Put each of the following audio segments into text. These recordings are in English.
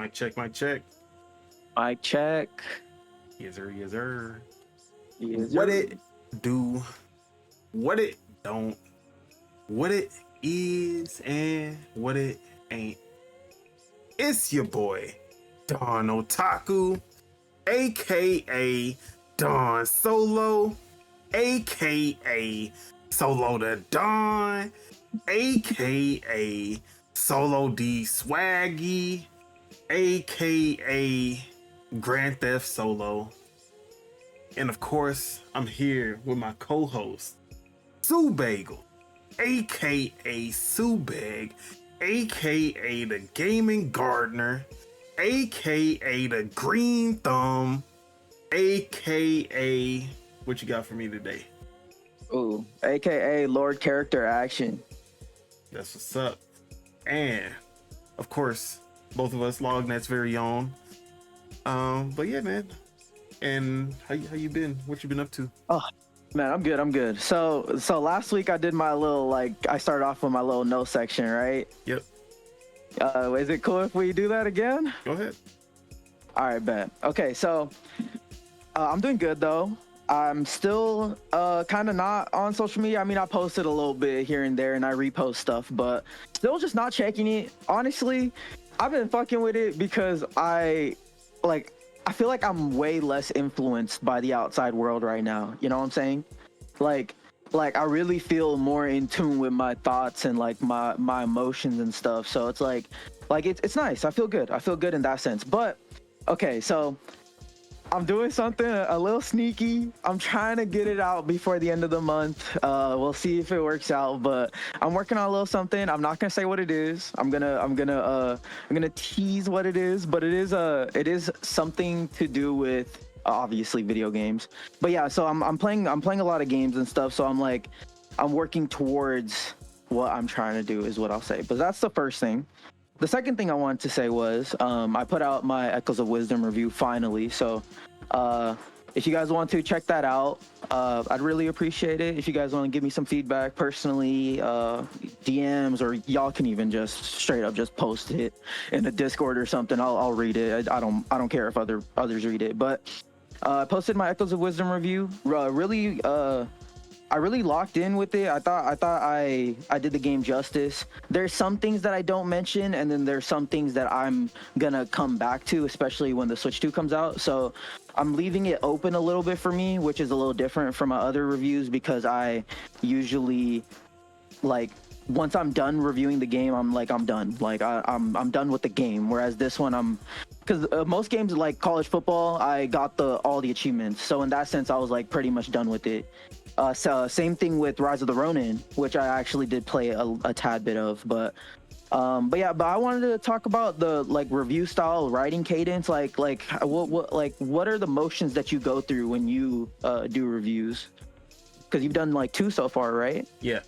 Mic check, mic check. Mic check. Yes, sir, yes, sir. Yes, What sir. it do, what it don't, what it is, and what it ain't. It's your boy, Don Otaku, aka Don Solo, aka Solo the Don, aka Solo D Swaggy, aka Grand Theft Solo. And of course, I'm here with my co-host, Subeg, aka Subeg, aka the Gaming Gardener, aka the Green Thumb, aka what you got for me today? Ooh, aka Lord Character Action. That's what's up. And of course, both of us Lognet's very own. But yeah, man. And how you been? What you been up to? Oh, man, I'm good. So last week I did my little, I started off with my little no section, right? Yep. Is it cool if we do that again? Go ahead. All right, bet. Okay, so I'm doing good though. I'm still kind of not on social media. I mean, I posted a little bit here and there and I repost stuff, but still just not checking it. Honestly, I've been fucking with it because I feel like I'm way less influenced by the outside world right now. You know what I'm saying? Like I really feel more in tune with my thoughts and like my emotions and stuff. So it's like it's nice. I feel good. I feel good in that sense. But okay, so I'm doing something a little sneaky. I'm trying to get it out before the end of the month. We'll see if it works out, but I'm working on a little something. I'm not gonna say what it is. I'm gonna tease what it is, but it is something to do with obviously video games. But yeah, so I'm playing a lot of games and stuff. So I'm working towards what I'm trying to do is what I'll say. But that's the first thing. The second thing I wanted to say was I put out my Echoes of Wisdom review finally. So if you guys want to check that out, I'd really appreciate it. If you guys want to give me some feedback personally, DMs, or y'all can even just straight up just post it in a Discord or something. I'll read it. I don't care if others read it. But I posted my Echoes of Wisdom review. I really locked in with it. I thought I did the game justice. There's some things that I don't mention, and then there's some things that I'm gonna come back to, especially when the Switch 2 comes out. So I'm leaving it open a little bit for me, which is a little different from my other reviews, because I usually, once I'm done reviewing the game, I'm done. I'm done with the game. Whereas this one, because most games like college football, I got all the achievements. So in that sense, I was pretty much done with it. So same thing with Rise of the Ronin, which I actually did play a tad bit of, but I wanted to talk about the review style, writing cadence, what are the motions that you go through when you do reviews? Because you've done 2 so far, right? Yeah.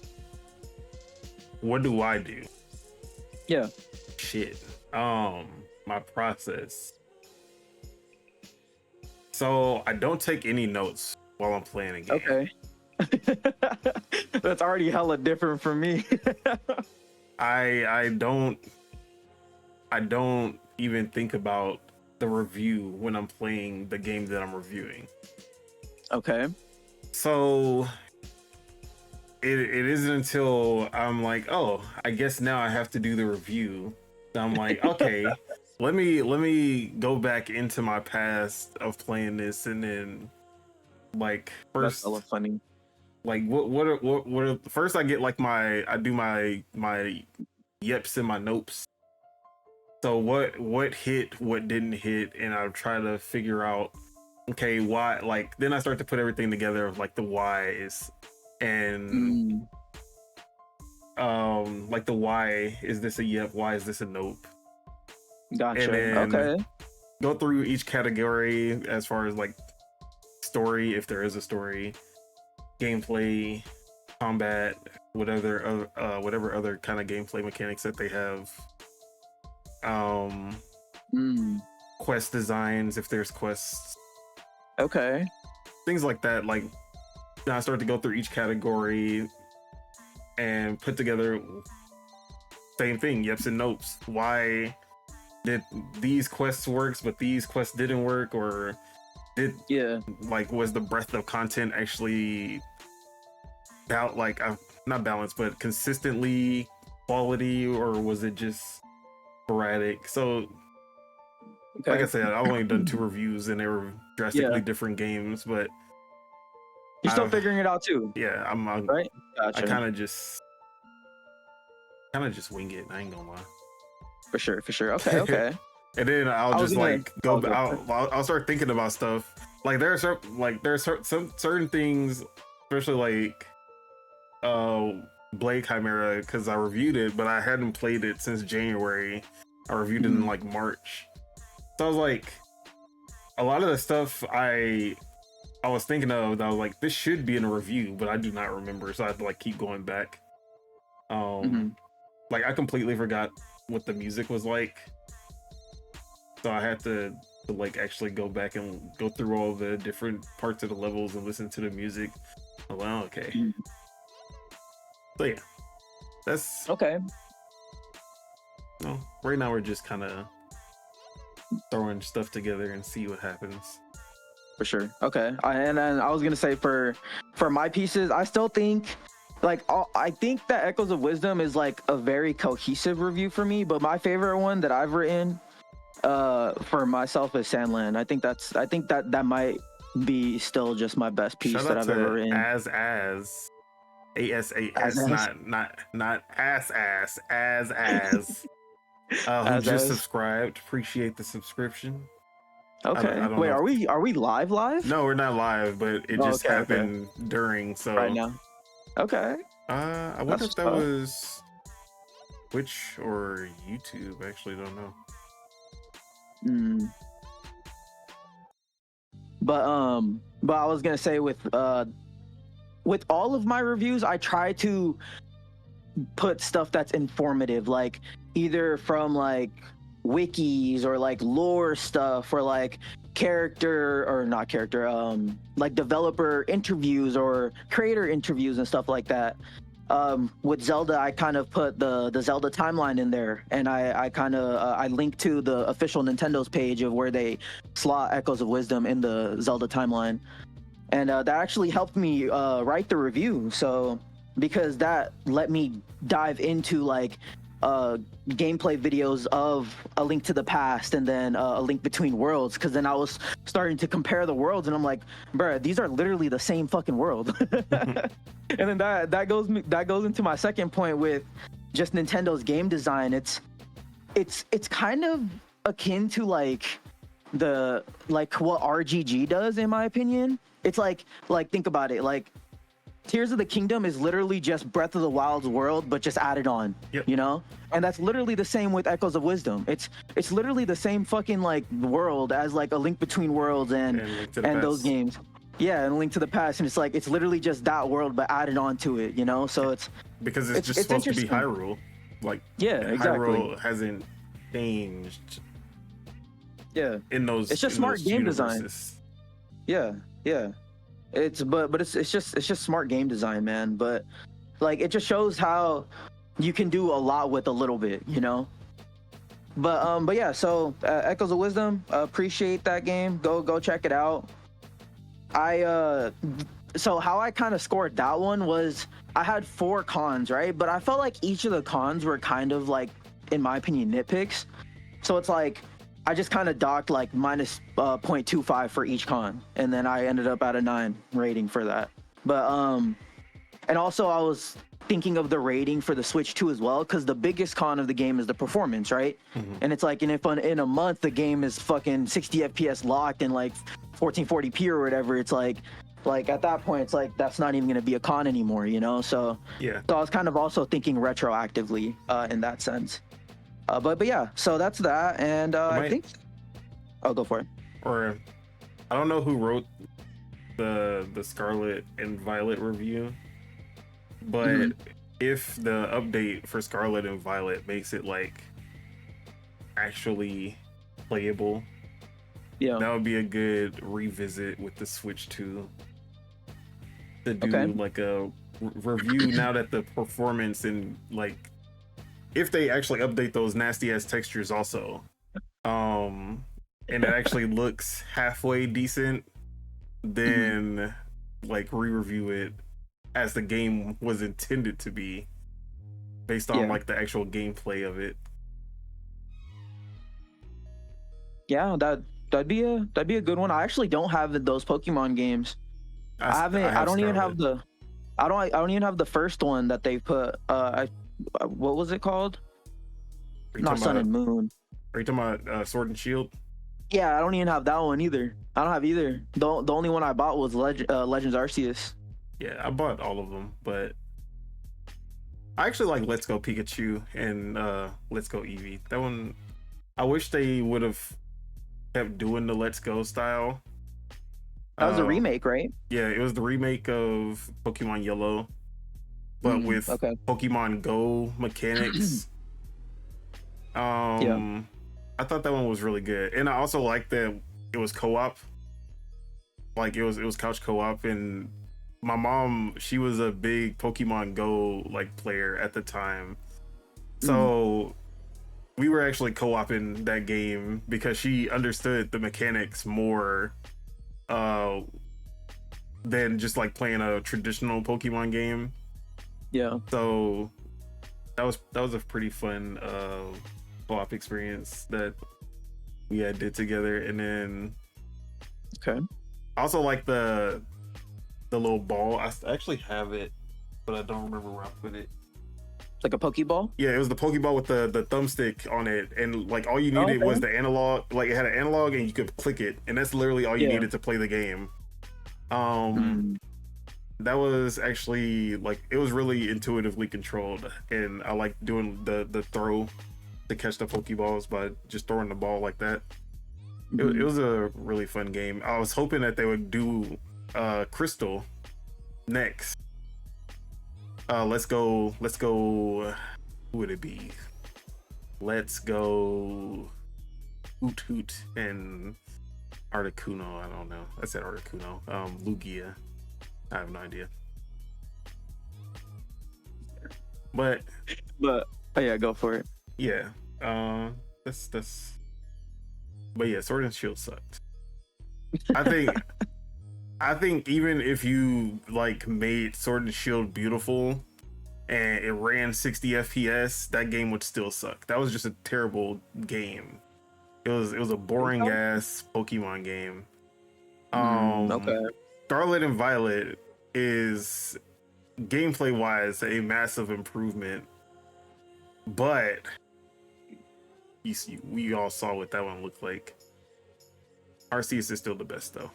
What do I do? Yeah. Shit. My process. So I don't take any notes while I'm playing a game. Okay. That's already hella different from me. I don't even think about the review when I'm playing the game that I'm reviewing. Okay. So it isn't until I'm like, oh, I guess now I have to do the review. So I'm like, okay, let me go back into my past of playing this, and then first. That's hella funny. What are first I get I do my yeps and my nopes. So what hit, what didn't hit, and I try to figure out, okay, why, then I start to put everything together of the whys, and the why is this a yep, why is this a nope? Gotcha. And then okay. Go through each category as far as story, if there is a story, gameplay, combat, whatever other kind of gameplay mechanics that they have, quest designs, if there's quests, okay, things like that. Now I start to go through each category and put together same thing, yeps and nopes. Why did these quests works, but these quests didn't work, or did was the breadth of content actually not balanced, but consistently quality, or was it just sporadic? So like I said, I've only done 2 reviews and they were drastically different games, but you're still figuring it out too. Yeah, I'm right. Gotcha. I kind of just wing it. I ain't gonna lie. For sure. Okay. And then I'll start thinking about stuff. Like there's some certain things, especially like Blade Chimera, because I reviewed it, but I hadn't played it since January. I reviewed it in like March. So I was like, a lot of the stuff I was thinking of, that I was like, this should be in a review, but I do not remember, so I have to like keep going back. Like I completely forgot what the music was like, so I had to like actually go back and go through all the different parts of the levels and listen to the music. Oh, well, okay. So yeah, that's okay. No, right now we're just kind of throwing stuff together and see what happens. For sure. Okay. And then I was gonna say for my pieces, I still think I think that Echoes of Wisdom is like a very cohesive review for me, but my favorite one that I've written for myself is Sandland. I think that might be still just my best piece that I've ever written. As not as who just subscribed. Appreciate the subscription. Okay. I don't know. Are we live? No, we're not live, but it just happened during. So right now. Okay. I wonder if that was Twitch or YouTube. I actually don't know. But I was gonna say with all of my reviews, I try to put stuff that's informative, like either from like wikis or like lore stuff, or like like developer interviews or creator interviews and stuff like that. With Zelda, I kind of put the Zelda timeline in there, and I link to the official Nintendo's page of where they slot Echoes of Wisdom in the Zelda timeline, and that actually helped me write the review. So because that let me dive into like gameplay videos of A Link to the Past and then A Link Between Worlds, because then I was starting to compare the worlds, and I'm like, bruh, these are literally the same fucking world. And then that goes into my second point with just Nintendo's game design. It's kind of akin to like what RGG does, in my opinion. It's like think about it, like Tears of the Kingdom is literally just Breath of the Wild's world, but just added on, you know? And that's literally the same with Echoes of Wisdom. It's literally the same fucking like world as like A Link Between Worlds and those games. Yeah, and Link to the Past, and it's literally just that world, but added on to it, you know? So it's just supposed to be Hyrule. Like, exactly. Hyrule hasn't changed. Yeah. In those, it's just smart game design. Yeah. It's just smart game design, man. But like it just shows how you can do a lot with a little bit, you know. But yeah. So Echoes of Wisdom, appreciate that game. Go check it out. So how I kind of scored that one was I had 4 cons, right? But I felt like each of the cons were kind of like, in my opinion, nitpicks. So it's like I just kind of docked like minus 0.25 for each con, and then I ended up at a 9 rating for that. But and also I was thinking of the rating for the Switch 2 as well, because the biggest con of the game is the performance, right? And it's like, and if in a month the game is fucking 60 FPS locked and like 1440p or whatever, it's like at that point it's like that's not even going to be a con anymore, you know? So yeah. So I was kind of also thinking retroactively in that sense. But yeah, so that's that, and I think I'll go for it. Or I don't know who wrote the Scarlet and Violet review, but if the update for Scarlet and Violet makes it like actually playable, that would be a good revisit with the Switch 2 to do like a review now that the performance and like if they actually update those nasty ass textures also, and it actually looks halfway decent, then like re-review it as the game was intended to be, based on like the actual gameplay of it. Yeah, that'd be a good one. I actually don't have those Pokemon games. I don't even have the first one that they put. What was it called? Not Sun and Moon. Are you talking about Sword and Shield? Yeah, I don't even have that one either. I don't have either. The only one I bought was Legends Arceus. Yeah, I bought all of them, but I actually like Let's Go Pikachu and Let's Go Eevee. That one, I wish they would have kept doing the Let's Go style. That was a remake, right? Yeah, it was the remake of Pokemon Yellow, but with Pokemon Go mechanics. I thought that one was really good, and I also liked that it was co-op. Like it was couch co-op, and my mom, she was a big Pokemon Go like player at the time, so we were actually co-oping that game because she understood the mechanics more than just like playing a traditional Pokemon game. Yeah. So that was a pretty fun co-op experience that we did together. And then I also like the little ball. I actually have it, but I don't remember where I put it. Like a Pokeball? Yeah, it was the Pokeball with the thumbstick on it, and like all you needed was the analog. Like it had an analog, and you could click it, and that's literally all you needed to play the game. That was actually like, it was really intuitively controlled, and I like doing the throw to catch the Pokeballs by just throwing the ball like that. It was a really fun game. I was hoping that they would do Crystal next. Let's go. Who would it be? Let's go. Hoot and Articuno. I don't know. I said Articuno. Lugia. I have no idea. But oh yeah, go for it. Yeah. That's. But yeah, Sword and Shield sucked. I think even if you like made Sword and Shield beautiful and it ran 60 FPS, that game would still suck. That was just a terrible game. It was a boring ass Pokemon game. Scarlet and Violet is gameplay wise a massive improvement, but we all saw what that one looked like. Arceus is still the best though.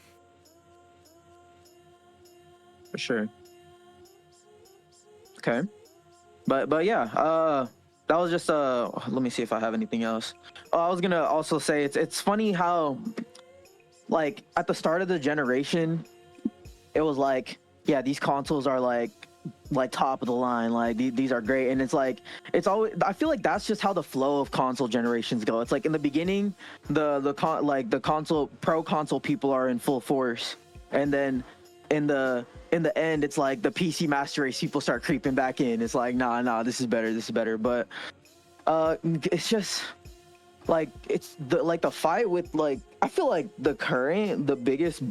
For sure. Okay. But yeah, that was just let me see if I have anything else. I was gonna also say it's funny how like at the start of the generation it was like, yeah, these consoles are like top of the line, like these are great, and it's like, it's always, I feel like that's just how the flow of console generations go. It's like in the beginning the console pro console people are in full force, and then in the end it's like the PC master race people start creeping back in. It's like nah, this is better. But it's just like, it's the fight with, like, I feel like the biggest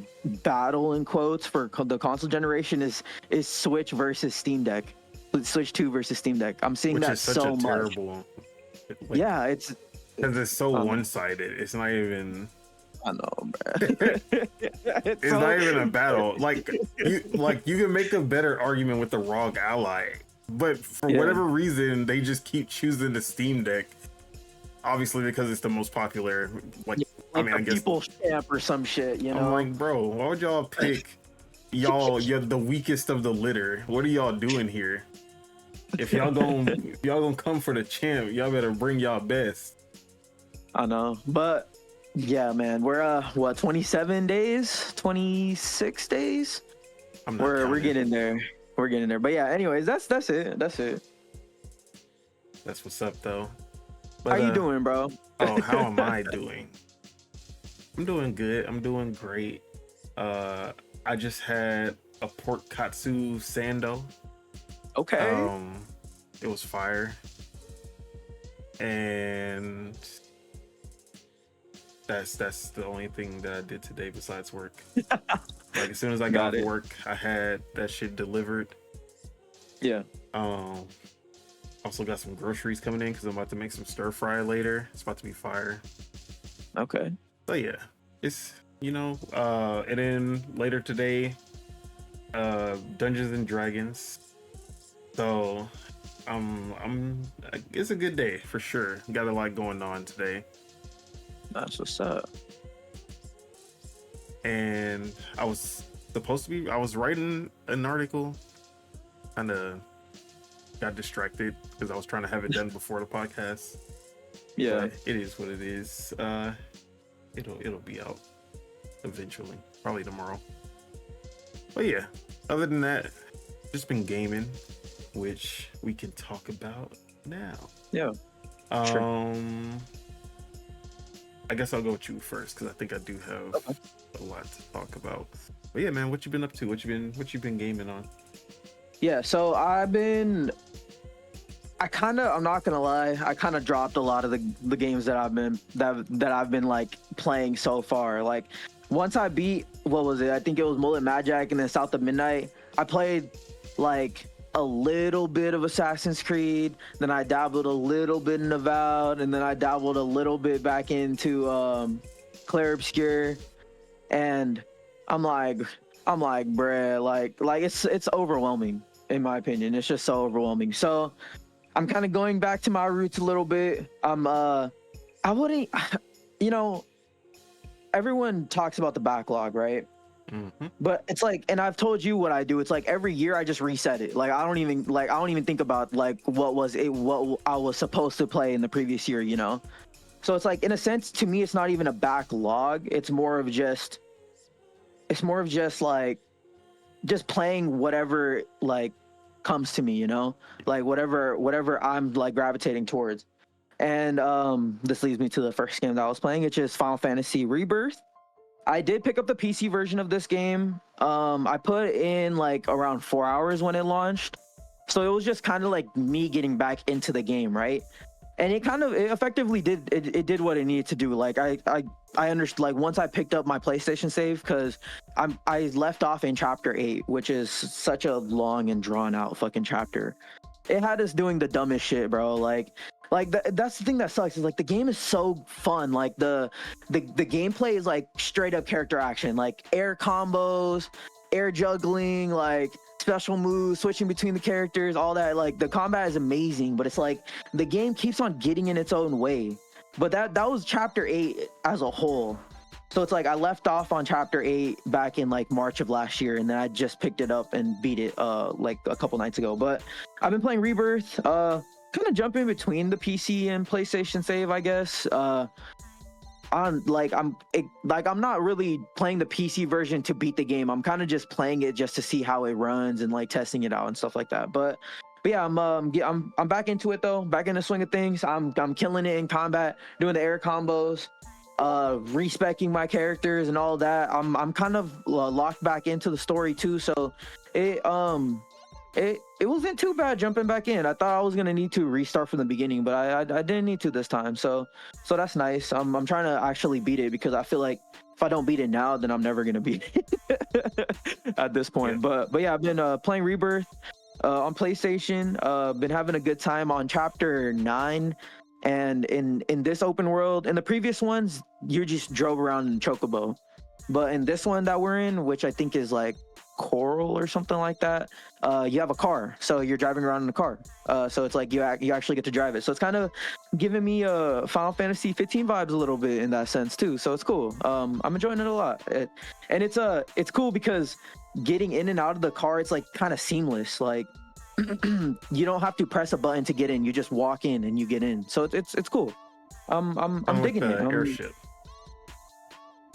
battle in quotes for the console generation is Switch versus Steam Deck. Switch 2 versus Steam Deck. I'm seeing that so much. Terrible, like, yeah, it's because it's so one-sided. It's not even. I know, man. It's not even a battle. Like you can make a better argument with the ROG Ally, but for whatever reason, they just keep choosing the Steam Deck. Obviously, because it's the most popular. Like I mean, I guess People's Champ or some shit. You know, I'm like, bro, why would y'all pick you're the weakest of the litter? What are y'all doing here? If y'all gonna come for the champ, y'all better bring y'all best. I know, but. Yeah, man, we're 27 days, 26 days. We're getting there. We're getting there. But yeah, anyways, that's it. That's what's up, though. But, how you doing, bro? Oh, how am I doing? I'm doing good. I'm doing great. I just had a pork katsu sando. Okay. It was fire. And That's the only thing that I did today besides work. Like as soon as I got off work, I had that shit delivered. Yeah. Also got some groceries coming in because I'm about to make some stir fry later. It's about to be fire. Okay. So yeah, it's and then later today, Dungeons and Dragons. So it's a good day for sure. Got a lot going on today. That's what's up. And I was writing an article, kind of got distracted because I was trying to have it done before the podcast. Yeah, but it is what it is. It'll be out eventually, probably tomorrow. But yeah, other than that, just been gaming, which we can talk about now. Yeah. Sure. I guess I'll go with you first because I think I do have a lot to talk about. But yeah, man, what you been up to? What you been gaming on? Yeah, so I'm not gonna lie, I kind of dropped a lot of the games that I've been like playing so far. Like once I beat, what was it? I think it was Mullet Magic and then South of Midnight. I played like a little bit of Assassin's Creed, then I dabbled a little bit in Avowed, and then I dabbled a little bit back into Clair Obscur, and I'm like, bruh, like it's overwhelming in my opinion. It's just so overwhelming. So I'm kind of going back to my roots a little bit. I wouldn't, everyone talks about the backlog, right? Mm-hmm. But it's like, and I've told you what I do. It's like every year I just reset it. Like I don't even think about like what I was supposed to play in the previous year, So it's like in a sense to me it's not even a backlog. It's more of just like just playing whatever like comes to me, like whatever I'm like gravitating towards. And this leads me to the first game that I was playing, which is Final Fantasy Rebirth. I did pick up the PC version of this game. I put in like around 4 hours when it launched. So it was just kind of like me getting back into the game, right? And it effectively did what it needed to do. Like I understood, like once I picked up my PlayStation save, because I left off in chapter 8, which is such a long and drawn out fucking chapter. It had us doing the dumbest shit, bro. That's the thing that sucks is like the game is so fun. Like the gameplay is like straight up character action, like air combos, air juggling, like special moves, switching between the characters, all that. Like the combat is amazing, but it's like the game keeps on getting in its own way. But that was chapter 8 as a whole. So it's like I left off on chapter 8 back in like March of last year, and then I just picked it up and beat it like a couple nights ago. But I've been playing Rebirth, kind of jumping between the PC and PlayStation save, I guess. I'm not really playing the PC version to beat the game. I'm kind of just playing it just to see how it runs and like testing it out and stuff like that. But yeah, I'm back into it though, back in the swing of things. I'm killing it in combat, doing the air combos, respecking my characters and all that. I'm kind of locked back into the story too, so it wasn't too bad jumping back in. I thought I was gonna need to restart from the beginning, but I didn't need to this time. So that's nice. I'm trying to actually beat it because I feel like if I don't beat it now, then I'm never gonna beat it at this point. Yeah. But yeah, I've been playing Rebirth on PlayStation. Been having a good time on chapter 9. And in this open world, in the previous ones, you just drove around in Chocobo. But in this one that we're in, which I think is like Coral or something like that, you have a car, so you're driving around in a car. So it's like you actually get to drive it. So it's kind of giving me Final Fantasy 15 vibes a little bit in that sense too. So it's cool. I'm enjoying it a lot. And it's cool because getting in and out of the car, it's like kind of seamless. Like you don't have to press a button to get in. You just walk in and you get in. So it's cool. I'm digging it. Airship.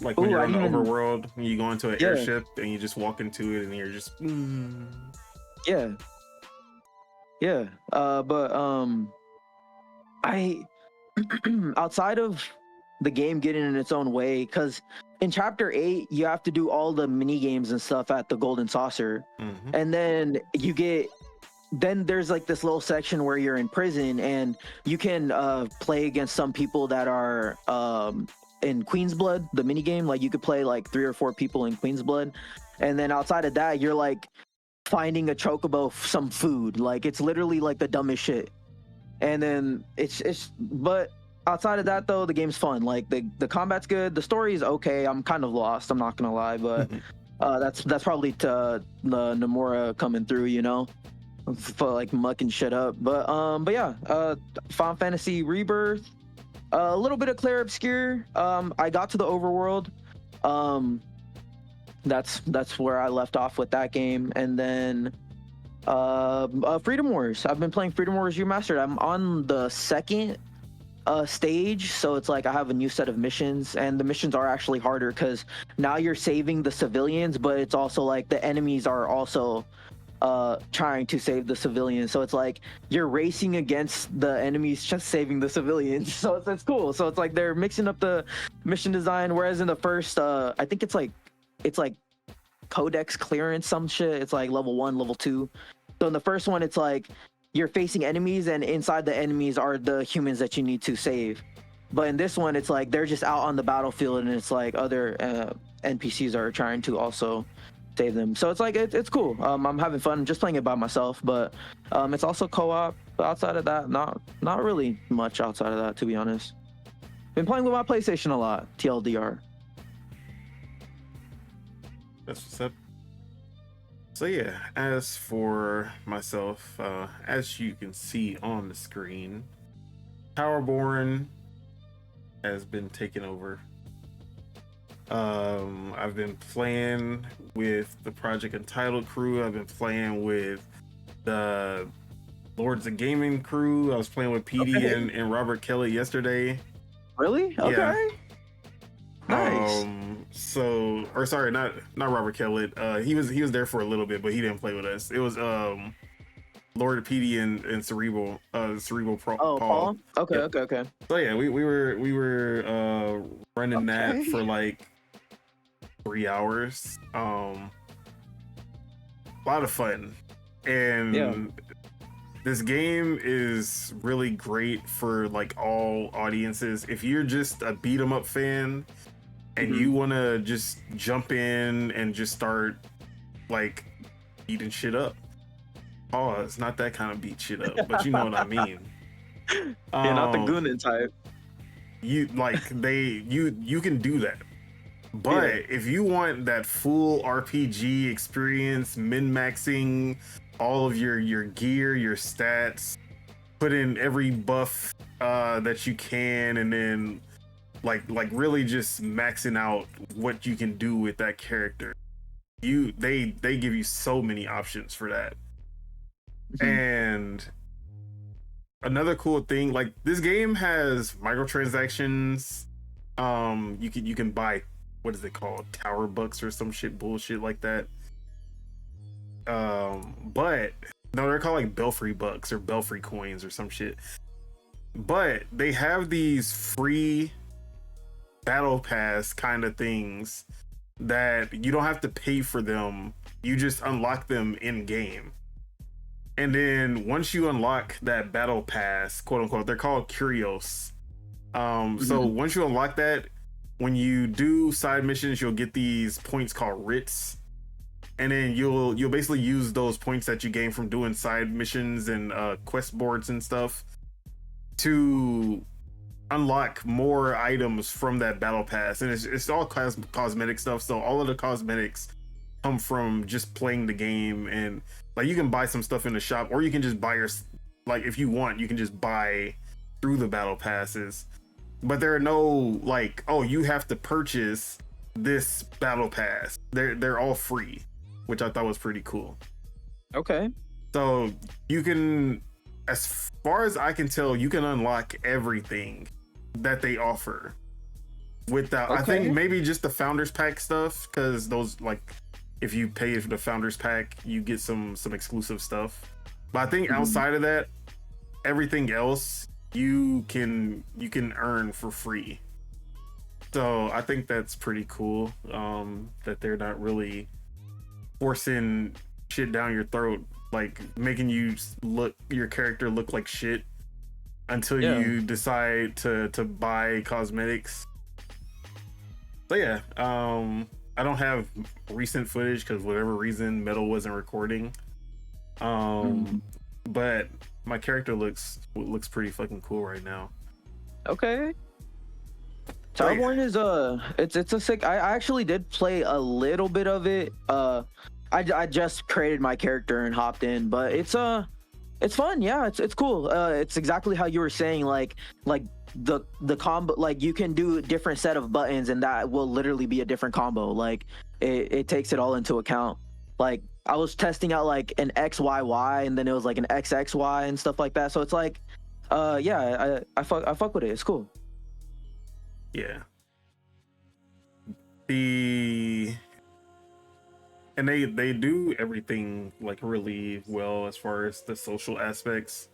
Like when you're on the overworld, when you go into an airship and you just walk into it and you're just yeah. But I outside of the game getting in its own way, because in chapter 8 you have to do all the mini games and stuff at the Golden Saucer, and then there's like this little section where you're in prison and you can play against some people that are in Queen's Blood, the mini game. Like you could play like 3 or 4 people in Queen's Blood, and then outside of that, you're like finding a chocobo some food. Like it's literally like the dumbest shit. And then but outside of that though, the game's fun. Like the combat's good, the story is okay. I'm kind of lost, I'm not gonna lie, but that's probably to the Nomura coming through, you know, for like mucking shit up. But yeah, Final Fantasy Rebirth, a little bit of Clair Obscur. I got to the overworld. That's where I left off with that game. And then Freedom Wars. I've been playing Freedom Wars Remastered. I'm on the second stage, so it's like I have a new set of missions, and the missions are actually harder because now you're saving the civilians, but it's also like the enemies are also trying to save the civilians, so it's like you're racing against the enemies just saving the civilians. So it's cool. So it's like they're mixing up the mission design, whereas in the first I think it's like codex clearance, some shit, it's like level 1, level 2. So in the first one, it's like you're facing enemies, and inside the enemies are the humans that you need to save. But in this one, it's like they're just out on the battlefield, and it's like other NPCs are trying to also save them. So it's like it's cool. I'm having fun. I'm just playing it by myself, but it's also co-op. But outside of that, not really much outside of that, to be honest. Been playing with my PlayStation a lot. TLDR. That's what's up. So yeah, as for myself, as you can see on the screen, Towerborn has been taken over. I've been playing with the Project Untitled crew. I've been playing with the Lords of Gaming crew. I was playing with PD and Robert Kelly yesterday. Really? Okay. Yeah. Nice. Sorry, not Robert Kelly. He was there for a little bit, but he didn't play with us. It was Lord PD and Cerebral Paul. Okay, Yep. okay. So yeah, we were running that for like 3 hours. A lot of fun, and this game is really great for like all audiences. If you're just a beat 'em up fan and you want to just jump in and just start like beating shit up. Oh, it's not that kind of beat shit up, but you know what I mean. Not the Gunin type. You can do that. But if you want that full RPG experience, min-maxing all of your gear, your stats, put in every buff that you can, and then like really just maxing out what you can do with that character. They give you so many options for that. And another cool thing, like this game has microtransactions. You can buy, what is it called, tower bucks or some bullshit like that. But no, they're called like Belfry bucks or Belfry coins or some shit. But they have these free battle pass kind of things that you don't have to pay for them. You just unlock them in game. And then once you unlock that battle pass, quote unquote, they're called curios. So once you unlock that, when you do side missions, you'll get these points called writs. And then you'll basically use those points that you gain from doing side missions and quest boards and stuff to unlock more items from that battle pass. And it's all cosmetic stuff, so all of the cosmetics come from just playing the game. And like you can buy some stuff in the shop, or you can just buy like if you want, you can just buy through the battle passes. But there are no like, oh, you have to purchase this battle pass. They're all free, which I thought was pretty cool. Okay. So you can, as far as I can tell, you can unlock everything that they offer without, I think maybe just the Founders Pack stuff, because those, like, if you pay for the Founders Pack, you get some exclusive stuff. But I think outside of that, everything else you can earn for free. So I think that's pretty cool, that they're not really forcing shit down your throat, like making your character look like shit until you decide to buy cosmetics. But yeah, I don't have recent footage because whatever reason Metal wasn't recording. But my character looks pretty fucking cool right now. Okay. Towerborn is it's a sick. I actually did play a little bit of it. I just created my character and hopped in, but it's fun. Yeah, it's cool. It's exactly how you were saying, like the combo, like you can do a different set of buttons and that will literally be a different combo. Like it takes it all into account. Like I was testing out like an XYY and then it was like an XXY and stuff like that. So it's like yeah, I fuck with it. It's cool. Yeah. And they do everything like really well as far as the social aspects.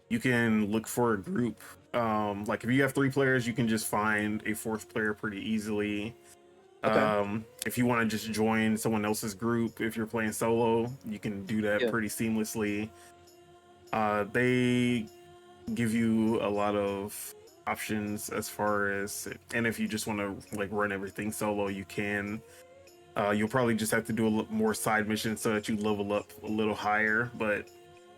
You can look for a group. Like if you have 3 players, you can just find a 4th player pretty easily. Okay. If you want to just join someone else's group, if you're playing solo, you can do that pretty seamlessly. They give you a lot of options as far as, and if you just want to like run everything solo, you can. You'll probably just have to do a little more side missions so that you level up a little higher, but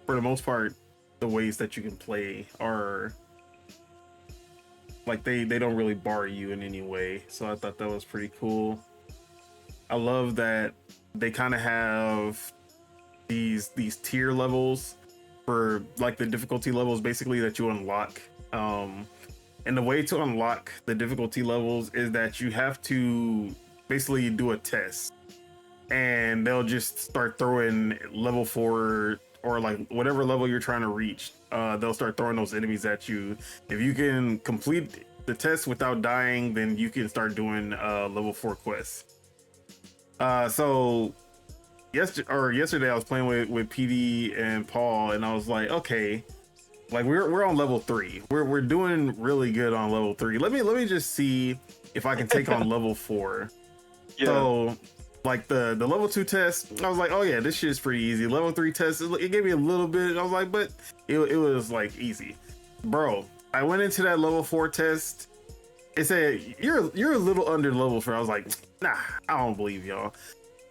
for the most part, the ways that you can play are like they don't really bar you in any way. So I thought that was pretty cool. I love that they kind of have these tier levels for like the difficulty levels basically that you unlock. And the way to unlock the difficulty levels is that you have to basically do a test, and they'll just start throwing level 4 or like whatever level you're trying to reach. They'll start throwing those enemies at you. If you can complete the test without dying, then you can start doing level 4 quests. So yesterday I was playing with PD and Paul, and I was like, okay, like we're on level 3. We're doing really good on level 3. Let me just see if I can take on level 4. Yeah. So like the level 2 test, I was like, oh yeah, this shit is pretty easy. Level 3 test, it gave me a little bit. I was like, but it was like easy, bro. I went into that level 4 test. It said you're a little under level 4. I was like, nah, I don't believe y'all.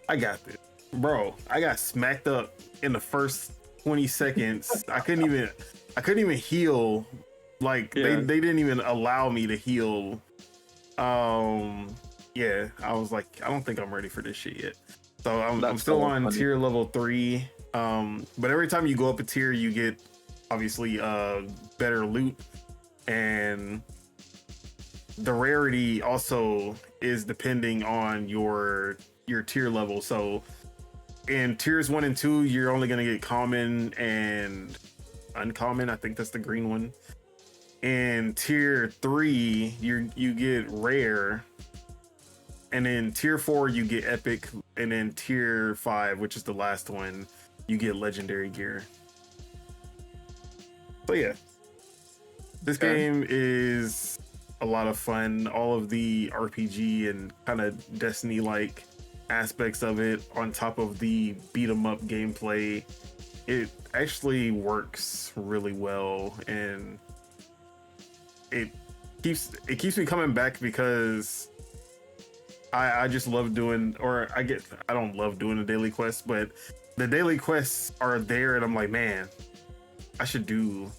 I got this, bro. I got smacked up in the first 20 seconds. I couldn't even heal. Like they didn't even allow me to heal. Yeah, I was like, I don't think I'm ready for this shit yet. So I'm still on tier level 3. But every time you go up a tier, you get obviously better loot, and the rarity also is depending on your tier level. So in tiers 1 and 2, you're only gonna get common and uncommon. I think that's the green one. In tier 3, you get rare. And then tier 4, you get epic. And then tier 5, which is the last one, you get legendary gear. So yeah, this game is a lot of fun. All of the RPG and kind of Destiny-like aspects of it, on top of the beat 'em up gameplay, it actually works really well, and it keeps me coming back because I just love doing, or I don't love doing the daily quests, but the daily quests are there, and I'm like, man, I should do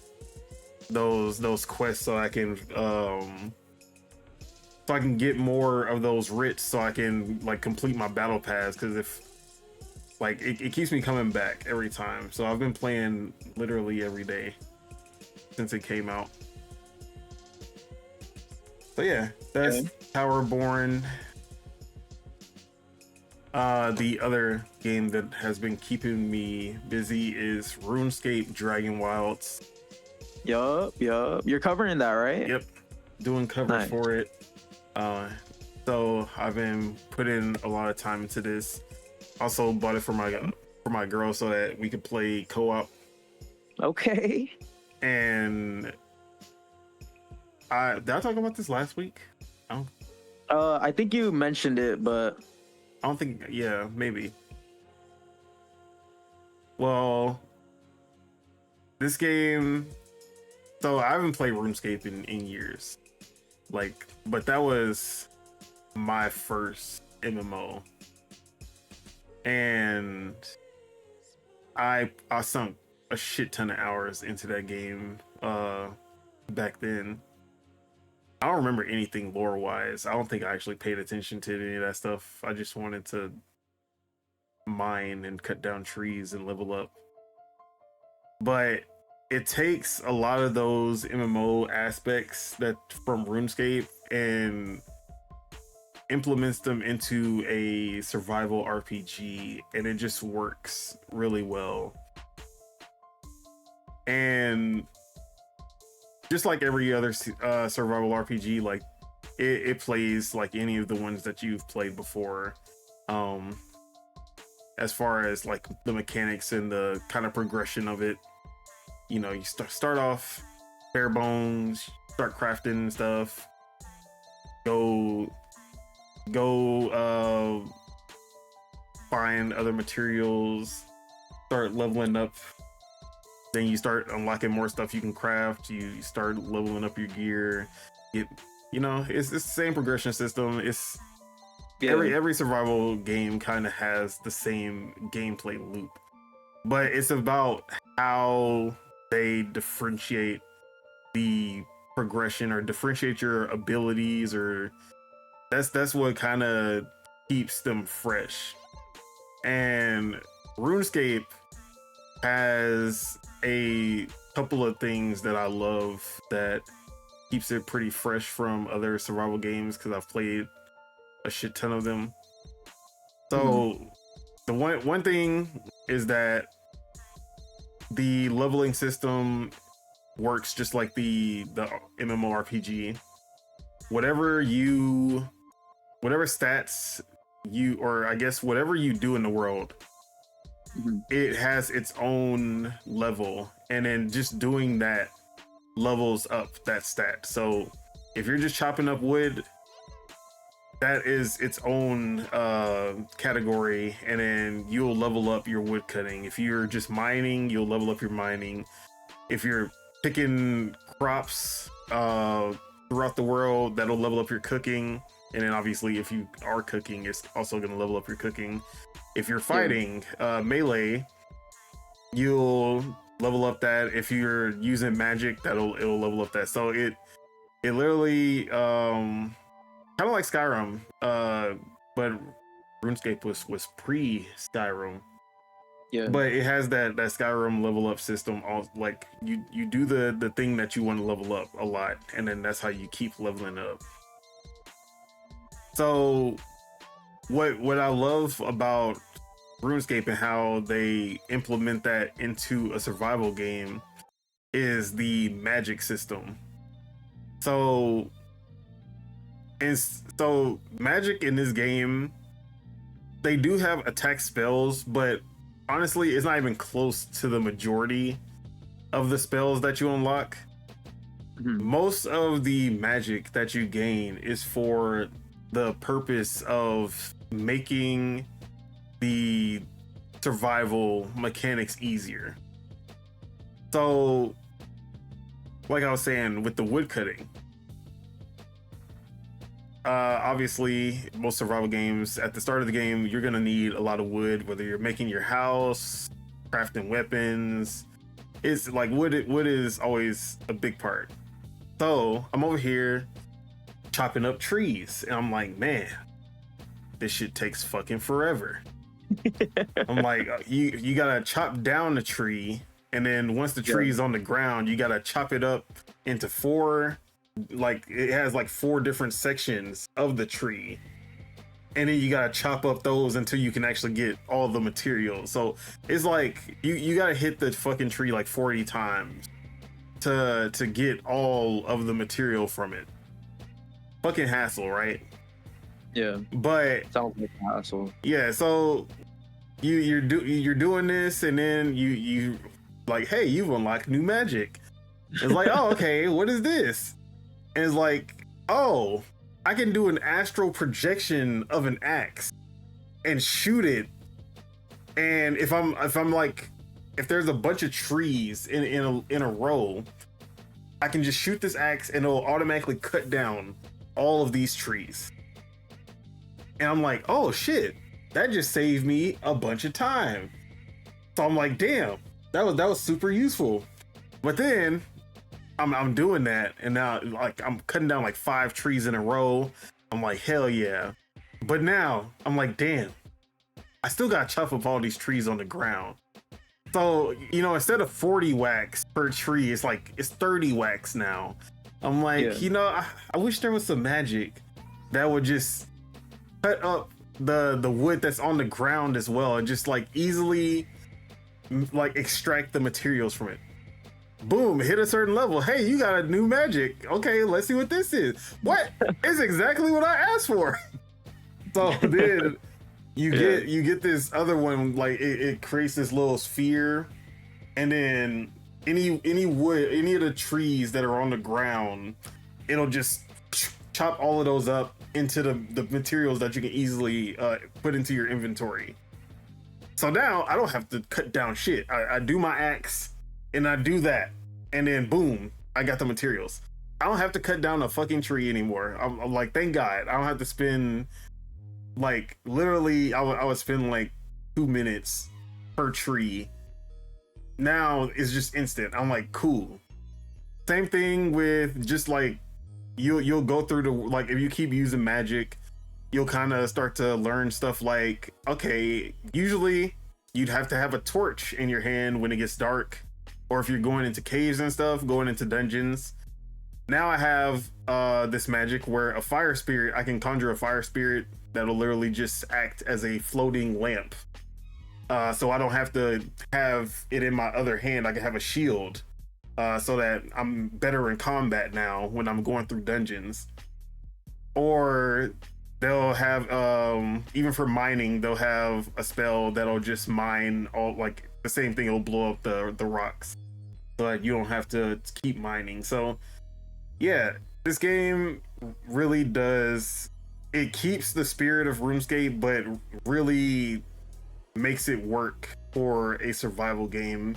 those quests so I can get more of those writs, so I can like complete my battle pass. Because if like it keeps me coming back every time. So I've been playing literally every day since it came out. So yeah, that's Towerborn. The other game that has been keeping me busy is RuneScape Dragon Wilds. Yup. You're covering that, right? Yep, doing covers for it. So I've been putting a lot of time into this. Also bought it for my girl so that we could play co-op. Okay. And did I talk about this last week? I think you mentioned it, but I don't think. Yeah, maybe. Well, this game. So I haven't played RuneScape in years. Like, but that was my first MMO, and I sunk a shit ton of hours into that game back then. I don't remember anything lore wise. I don't think I actually paid attention to any of that stuff. I just wanted to mine and cut down trees and level up. But it takes a lot of those MMO aspects that from RuneScape and implements them into a survival RPG, and it just works really well. And just like every other survival RPG, like it plays like any of the ones that you've played before. As far as like the mechanics and the kind of progression of it, you know, you start off bare bones, start crafting stuff, go find other materials, start leveling up. Then you start unlocking more stuff you can craft. You start leveling up your gear. It's the same progression system. It's every survival game kind of has the same gameplay loop, but it's about how they differentiate the progression or differentiate your abilities, or that's what kind of keeps them fresh. And RuneScape has a couple of things that I love that keeps it pretty fresh from other survival games, because I've played a shit ton of them. So the one thing is that the leveling system works just like the MMORPG. Whatever stats you, or I guess whatever you do in the world, it has its own level, and then just doing that levels up that stat. So if you're just chopping up wood, that is its own category, and then you'll level up your wood cutting. If you're just mining, you'll level up your mining. If you're picking crops throughout the world, that'll level up your cooking. And then obviously if you are cooking, it's also going to level up your cooking. If you're fighting melee, you'll level up that. If you're using magic, it'll level up that. So it literally kind of like Skyrim, but RuneScape was pre Skyrim. Yeah. But it has that Skyrim level up system. Like you do the thing that you want to level up a lot, and then that's how you keep leveling up. So what I love about RuneScape and how they implement that into a survival game is the magic system. So magic in this game, they do have attack spells, but honestly, it's not even close to the majority of the spells that you unlock. Most of the magic that you gain is for the purpose of making the survival mechanics easier. So, like I was saying, with the wood cutting, obviously most survival games, at the start of the game, you're gonna need a lot of wood, whether you're making your house, crafting weapons. It's like wood is always a big part. So I'm over here chopping up trees, and I'm like, man, this shit takes fucking forever. I'm like, you gotta chop down the tree, and then once the tree is on the ground, you gotta chop it up into four. Like it has like 4 different sections of the tree, and then you gotta chop up those until you can actually get all the materials. So it's like you gotta hit the fucking tree like 40 times to get all of the material from it. Fucking hassle, right? Yeah, but sounds like a hassle. Yeah, so you're doing this, and then you like, hey, you've unlocked new magic. It's like, oh, okay, what is this? And it's like, oh, I can do an astral projection of an axe and shoot it. And if there's a bunch of trees in a row, I can just shoot this axe and it'll automatically cut down all of these trees. And I'm like, oh shit, that just saved me a bunch of time. So I'm like, damn, that was super useful. But then I'm doing that, and now like I'm cutting down like 5 trees in a row. I'm like, hell yeah. But now I'm like, damn, I still gotta chop up all these trees on the ground. So, you know, instead of 40 wax per tree, it's 30 wax now. I'm like, you know, I wish there was some magic that would just cut up the wood that's on the ground as well, and just like easily like extract the materials from it. Boom, hit a certain level. Hey, you got a new magic. Okay, let's see what this is. What? It's exactly what I asked for. So then you get this other one, like it creates this little sphere, and then any wood, any of the trees that are on the ground, it'll just chop all of those up into the materials that you can easily put into your inventory. So now I don't have to cut down shit. I do my axe and I do that, and then boom, I got the materials. I don't have to cut down a fucking tree anymore. I'm like, thank God. I don't have to spend like literally. I would spend like 2 minutes per tree. Now it's just instant. I'm like, cool. Same thing with just like you'll go through the, like, if you keep using magic, you'll kind of start to learn stuff like, okay, usually you'd have to have a torch in your hand when it gets dark, or if you're going into caves and stuff, going into dungeons. Now I have this magic where a fire spirit, I can conjure a fire spirit that'll literally just act as a floating lamp. So I don't have to have it in my other hand. I can have a shield, so that I'm better in combat now when I'm going through dungeons. Or they'll have, even for mining, they'll have a spell that'll just mine all, like the same thing, it'll blow up the rocks, so that you don't have to keep mining. So yeah, this game really does, it keeps the spirit of RuneScape, but really makes it work for a survival game.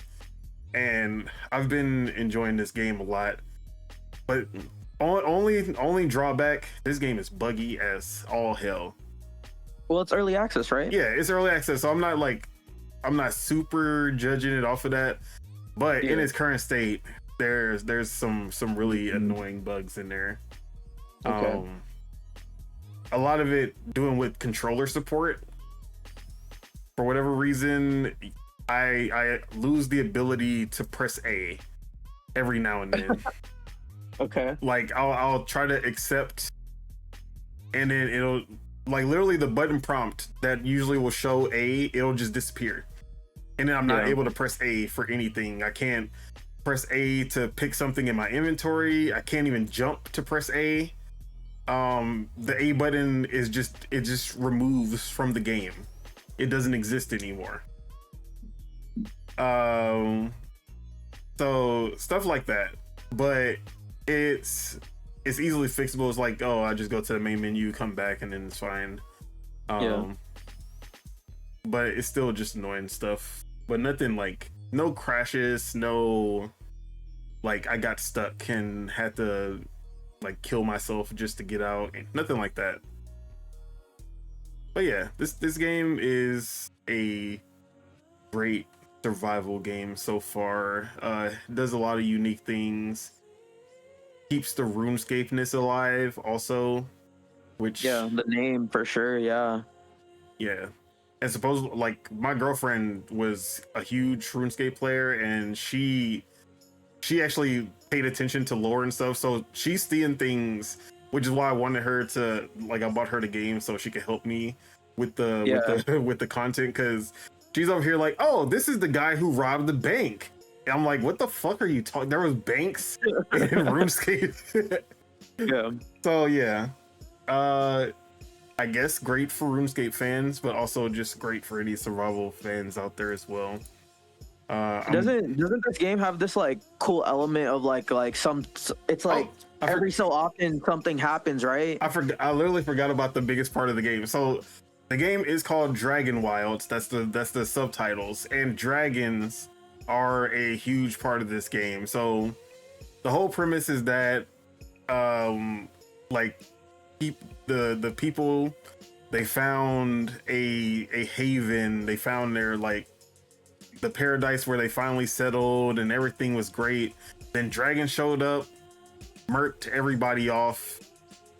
And I've been enjoying this game a lot, but only drawback, this game is buggy as all hell. Well, it's early access, right? Yeah, it's early access, so I'm not super judging it off of that, but in its current state, there's some really annoying bugs in there. Okay. A lot of it doing with controller support. For whatever reason, I lose the ability to press A every now and then. Okay. Like I'll try to accept, and then it'll, like, literally the button prompt that usually will show A, it'll just disappear, and then I'm not able to press A for anything. I can't press A to pick something in my inventory. I can't even jump to press A. The A button is just removes from the game. It doesn't exist anymore. So stuff like that, but it's easily fixable. It's like, oh, I just go to the main menu, come back, and then it's fine. But it's still just annoying stuff, but nothing like, no crashes, no like I got stuck and had to like kill myself just to get out, nothing like that. But yeah, this game is a great survival game so far. Does a lot of unique things. Keeps the RuneScape-ness alive also, which, yeah, the name for sure. Yeah. And suppose, like, my girlfriend was a huge RuneScape player, and she actually paid attention to lore and stuff, so she's seeing things, which is why I wanted her to, like, I bought her the game so she could help me with the with the content, because she's over here like, oh, this is the guy who robbed the bank. And I'm like, what the fuck are you talking? There was banks in RuneScape. Yeah. So yeah, I guess great for RuneScape fans, but also just great for any survival fans out there as well. Doesn't this game have this like cool element of like some? It's like every so often something happens, right? I literally forgot about the biggest part of the game. So the game is called Dragon Wilds. That's the subtitles, and dragons are a huge part of this game. So the whole premise is that like the people they found a haven. They found their like the paradise where they finally settled, and everything was great. Then dragon showed up, murked everybody off.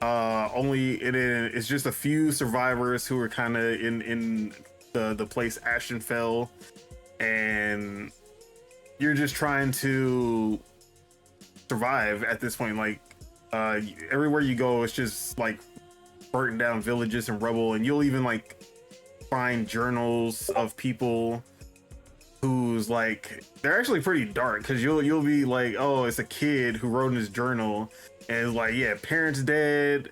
It's just a few survivors who were kind of in the place Ashenfell, and you're just trying to survive at this point. Like everywhere you go, it's just like burnt down villages and rubble, and you'll even like find journals of people who's like, they're actually pretty dark, because you'll be like, oh, it's a kid who wrote in his journal, and it's like, yeah, parents dead,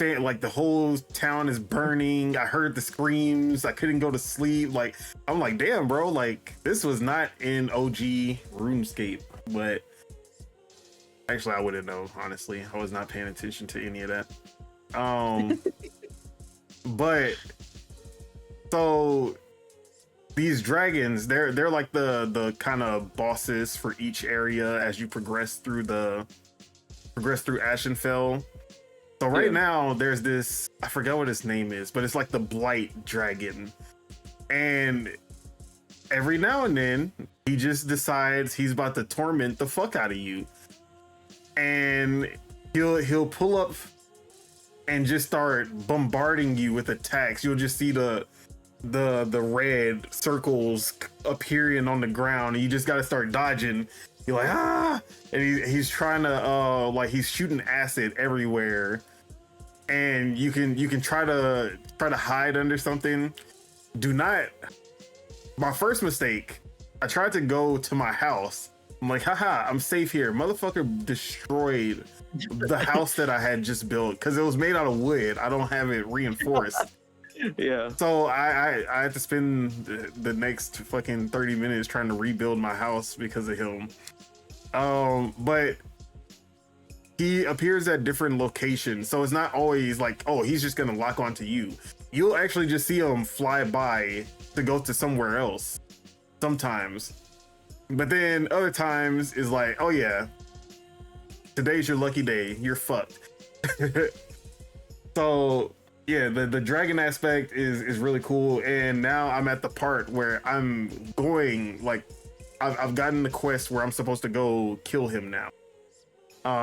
like the whole town is burning, I heard the screams, I couldn't go to sleep. Like, I'm like, damn, bro, like this was not in OG RuneScape. But actually, I wouldn't know, honestly. I was not paying attention to any of that. But so these dragons, they're like the kind of bosses for each area as you progress through Ashenfell. So right now there's this, I forgot what his name is, but it's like the Blight Dragon. And every now and then he just decides he's about to torment the fuck out of you. And he'll pull up and just start bombarding you with attacks. You'll just see the red circles appearing on the ground, and you just got to start dodging. You're like, ah, and he's trying to like, he's shooting acid everywhere, and you can try to hide under something. Do not. My first mistake, I tried to go to my house. I'm like, haha, I'm safe here. Motherfucker destroyed the house that I had just built because it was made out of wood. I don't have it reinforced. Yeah. So I had to spend the next fucking 30 minutes trying to rebuild my house because of him. But he appears at different locations, so it's not always like, oh, he's just gonna lock onto you. You'll actually just see him fly by to go to somewhere else sometimes. But then other times is like, oh yeah, today's your lucky day, you're fucked. So yeah, the dragon aspect is really cool. And now I'm at the part where I'm going, like, I've gotten the quest where I'm supposed to go kill him now.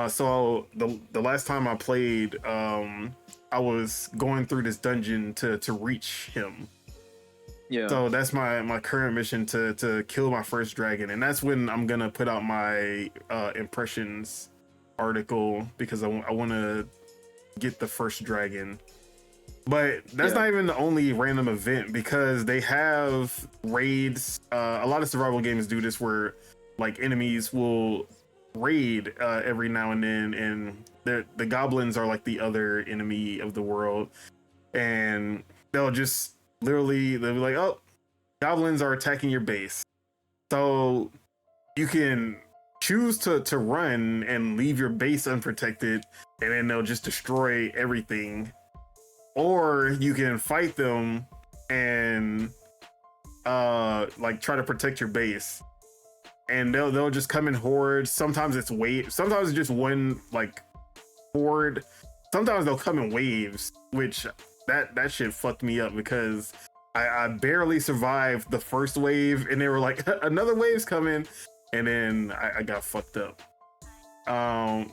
So the last time I played, I was going through this dungeon to reach him. Yeah. So that's my current mission, to kill my first dragon, and that's when I'm gonna put out my impressions article, because I want to get the first dragon. But that's not even the only random event, because they have raids. A lot of survival games do this, where like enemies will raid every now and then, and the goblins are like the other enemy of the world, and they'll be like, oh, goblins are attacking your base. So you can choose to run and leave your base unprotected, and then they'll just destroy everything. Or you can fight them and like try to protect your base, and they'll just come in hordes. Sometimes it's sometimes it's just one like horde. Sometimes they'll come in waves, which that shit fucked me up, because I barely survived the first wave, and they were like, another wave's coming, and then I got fucked up. And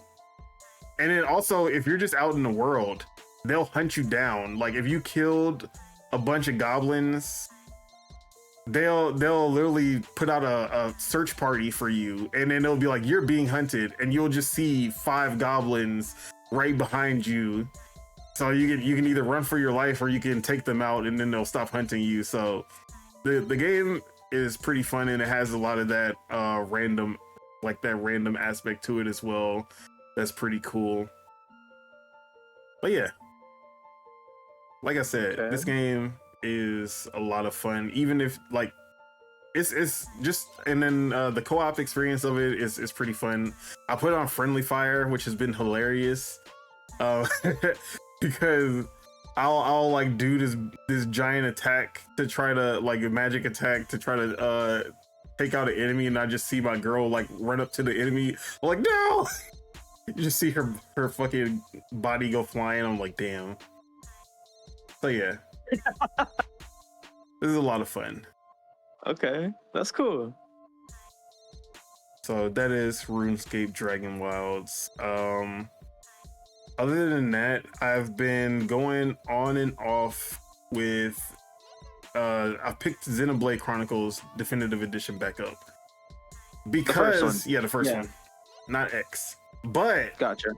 then also, if you're just out in the world, they'll hunt you down. Like, if you killed a bunch of goblins, they'll literally put out a search party for you, and then they'll be like, you're being hunted, and you'll just see 5 goblins right behind you. So you can either run for your life, or you can take them out, and then they'll stop hunting you. So the game is pretty fun, and it has a lot of that random aspect to it as well. That's pretty cool. But yeah, like I said, this game is a lot of fun, even if like it's just, and then the co-op experience of it is pretty fun. I put on friendly fire, which has been hilarious, because I'll like do this giant attack to try to, like, a magic attack to try to take out an enemy, and I just see my girl like run up to the enemy. I'm like, no. You just see her fucking body go flying. I'm like, damn. So yeah, this is a lot of fun. Okay, that's cool. So that is RuneScape Dragon Wilds. Other than that, I've been going on and off with. I picked Xenoblade Chronicles Definitive Edition back up because the first one, not X. But Gotcha.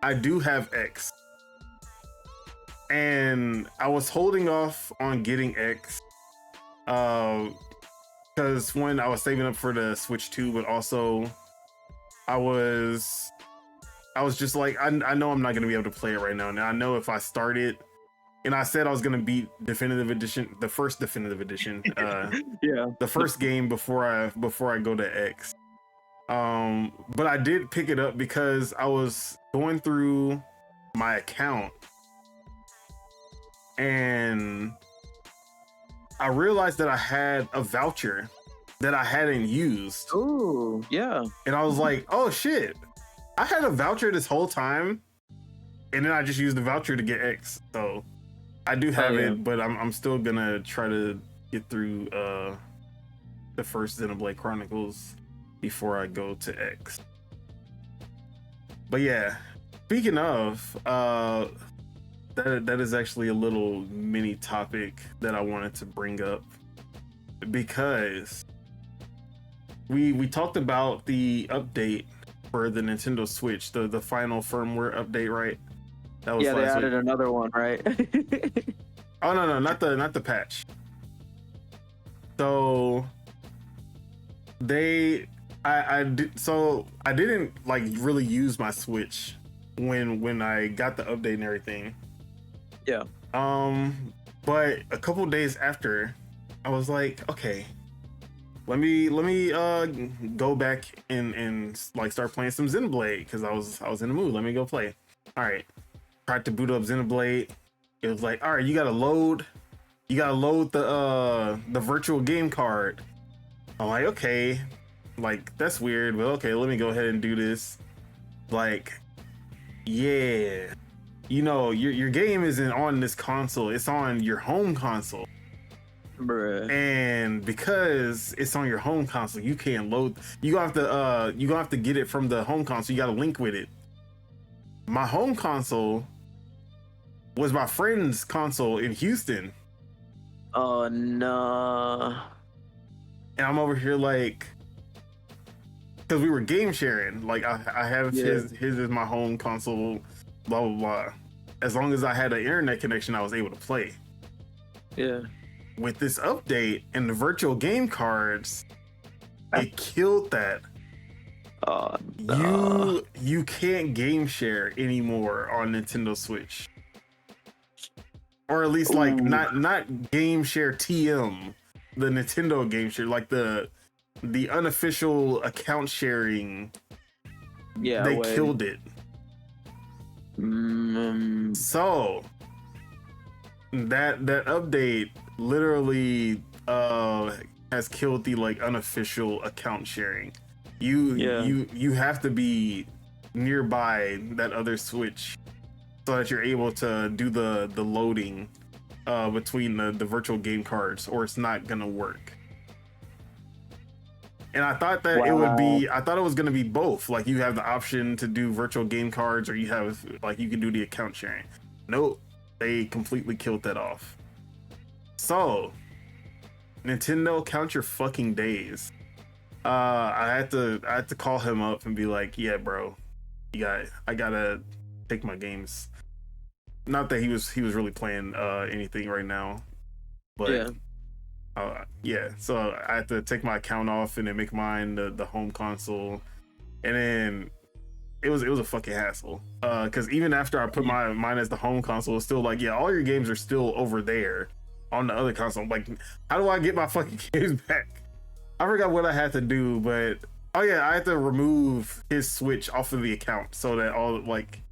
I do have X, and I was holding off on getting X, because when I was saving up for the Switch 2, but also I was just like, I know I'm not gonna be able to play it right now. Now I know if I start it, and I said I was gonna beat Definitive Edition, the first Definitive Edition, the first game before I go to X. But I did pick it up because I was going through my account and I realized that I had a voucher that I hadn't used. Ooh, yeah. And I was like, oh shit, I had a voucher this whole time, and then I just used the voucher to get X. So I do have it, but I'm still gonna try to get through the first Xenoblade Chronicles before I go to X. But yeah, speaking of, that is actually a little mini topic that I wanted to bring up, because we talked about the update for the Nintendo Switch, the final firmware update, right? That was they added another one, right? Oh no, not the patch. So I didn't like really use my Switch when I got the update and everything. Yeah. But a couple days after, I was like, okay, let me go back and like start playing some Xenoblade, because I was in the mood. Let me go play. All right, tried to boot up Xenoblade. It was like, all right, you gotta load the virtual game card. I'm like, okay, like that's weird, but okay, let me go ahead and do this. Like, yeah, you know, your game isn't on this console, it's on your home console. Bruh. And because it's on your home console, you can't load. You gonna have to get it from the home console. You got to link with it. My home console was my friend's console in Houston. Oh no. And I'm over here like, because we were game sharing. Like I have his is my home console. Blah blah blah. As long as I had an internet connection, I was able to play. Yeah. With this update and the virtual game cards, it killed that. Oh, no. You can't game share anymore on Nintendo Switch, or at least like not game share TM, the Nintendo game share, like the unofficial account sharing. Yeah, they killed it. So that update literally has killed the like unofficial account sharing. You have to be nearby that other Switch so that you're able to do the loading between the virtual game cards, or it's not gonna work. And I thought that it was gonna be both. Like you have the option to do virtual game cards, or you have like you can do the account sharing. Nope, they completely killed that off. So, Nintendo, count your fucking days. I had to call him up and be like, yeah, bro, I gotta take my games. Not that he was really playing anything right now, but yeah. So I had to take my account off and then make mine the home console, and then it was a fucking hassle. Because even after I put mine as the home console, it's still like, yeah, all your games are still over there on the other console. I'm like, how do I get my fucking games back? I forgot what I had to do, but I had to remove his Switch off of the account so that all like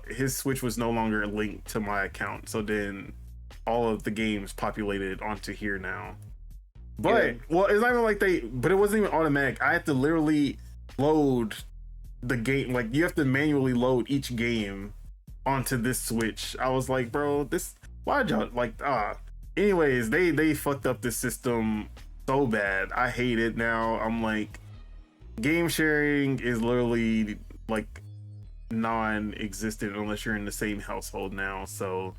his Switch was no longer linked to my account. So then all of the games populated onto here now. But well, it's not even like but it wasn't even automatic. I had to literally load the game. Like you have to manually load each game onto this Switch. I was like, bro, this why'd y'all like anyways, they fucked up the system so bad. I hate it now. I'm like, game sharing is literally like non-existent unless you're in the same household now. So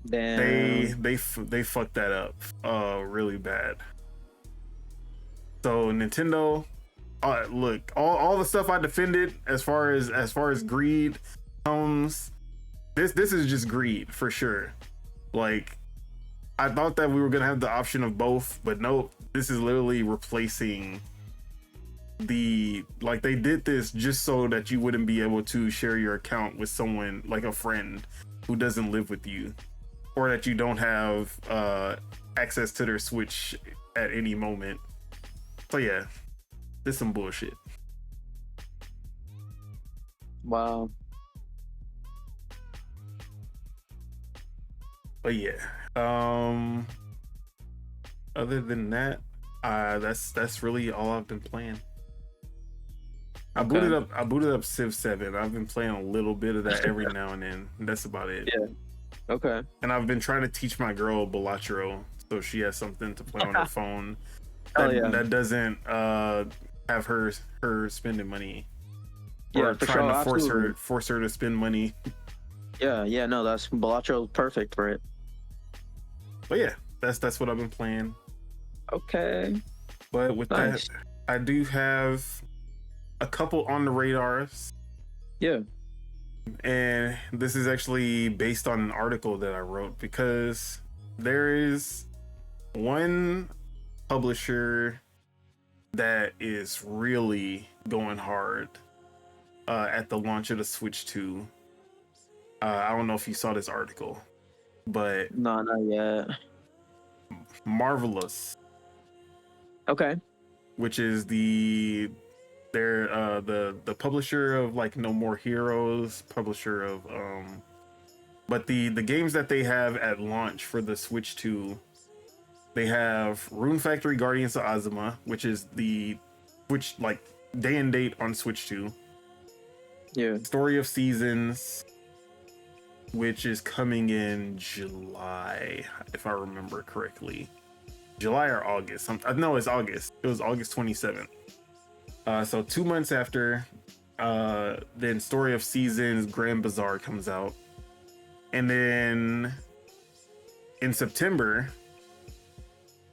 Damn. they fucked that up really bad. So Nintendo, look, all the stuff I defended as far as greed comes, this is just greed for sure. Like, I thought that we were gonna have the option of both, but nope, this is literally replacing the, like, they did this just so that you wouldn't be able to share your account with someone like a friend who doesn't live with you, or that you don't have access to their Switch at any moment. So yeah, this is some bullshit. Wow. But yeah, other than that, that's really all I've been playing. I booted up Civ 7. I've been playing a little bit of that every now and then. That's about it. Yeah. Okay. And I've been trying to teach my girl Balatro so she has something to play on her phone that doesn't have her spending money, or trying to force her to spend money. Yeah, no, that's Balatro perfect for it. But yeah, that's what I've been playing. Okay. But with that, I do have a couple on the radars. Yeah. And this is actually based on an article that I wrote, because there is one publisher that is really going hard at the launch of the Switch 2. I don't know if you saw this article, but no, not yet. Marvelous. Okay. Which is the publisher of like No More Heroes, publisher of but the games that they have at launch for the Switch 2, they have Rune Factory Guardians of Azuma, which is the Switch, like, day and date on Switch 2. Yeah. Story of Seasons, which is coming in July, if I remember correctly. July or August. No, it's August. It was August 27th. So 2 months after, then Story of Seasons Grand Bazaar comes out. And then in September,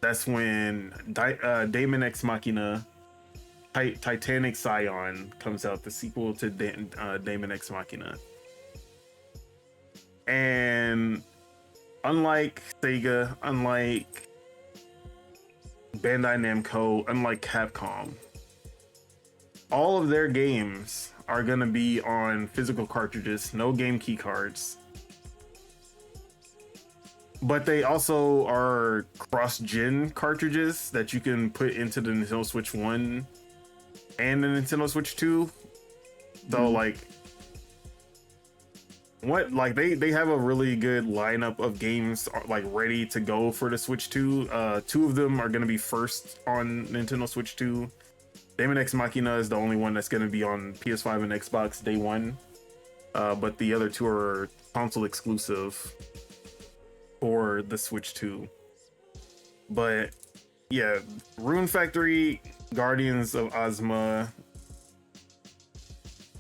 that's when Daemon X Machina Titanic Scion comes out, the sequel to Daemon X Machina. And unlike Sega, unlike Bandai Namco, unlike Capcom, all of their games are going to be on physical cartridges, no game key cards. But they also are cross-gen cartridges that you can put into the Nintendo Switch 1 and the Nintendo Switch 2. So like they have a really good lineup of games like ready to go for the Switch 2. Two of them are going to be first on Nintendo Switch 2. Daemon X Machina is the only one that's going to be on PS5 and Xbox day one. But the other two are console exclusive for the Switch 2. But yeah, Rune Factory Guardians of Azuma.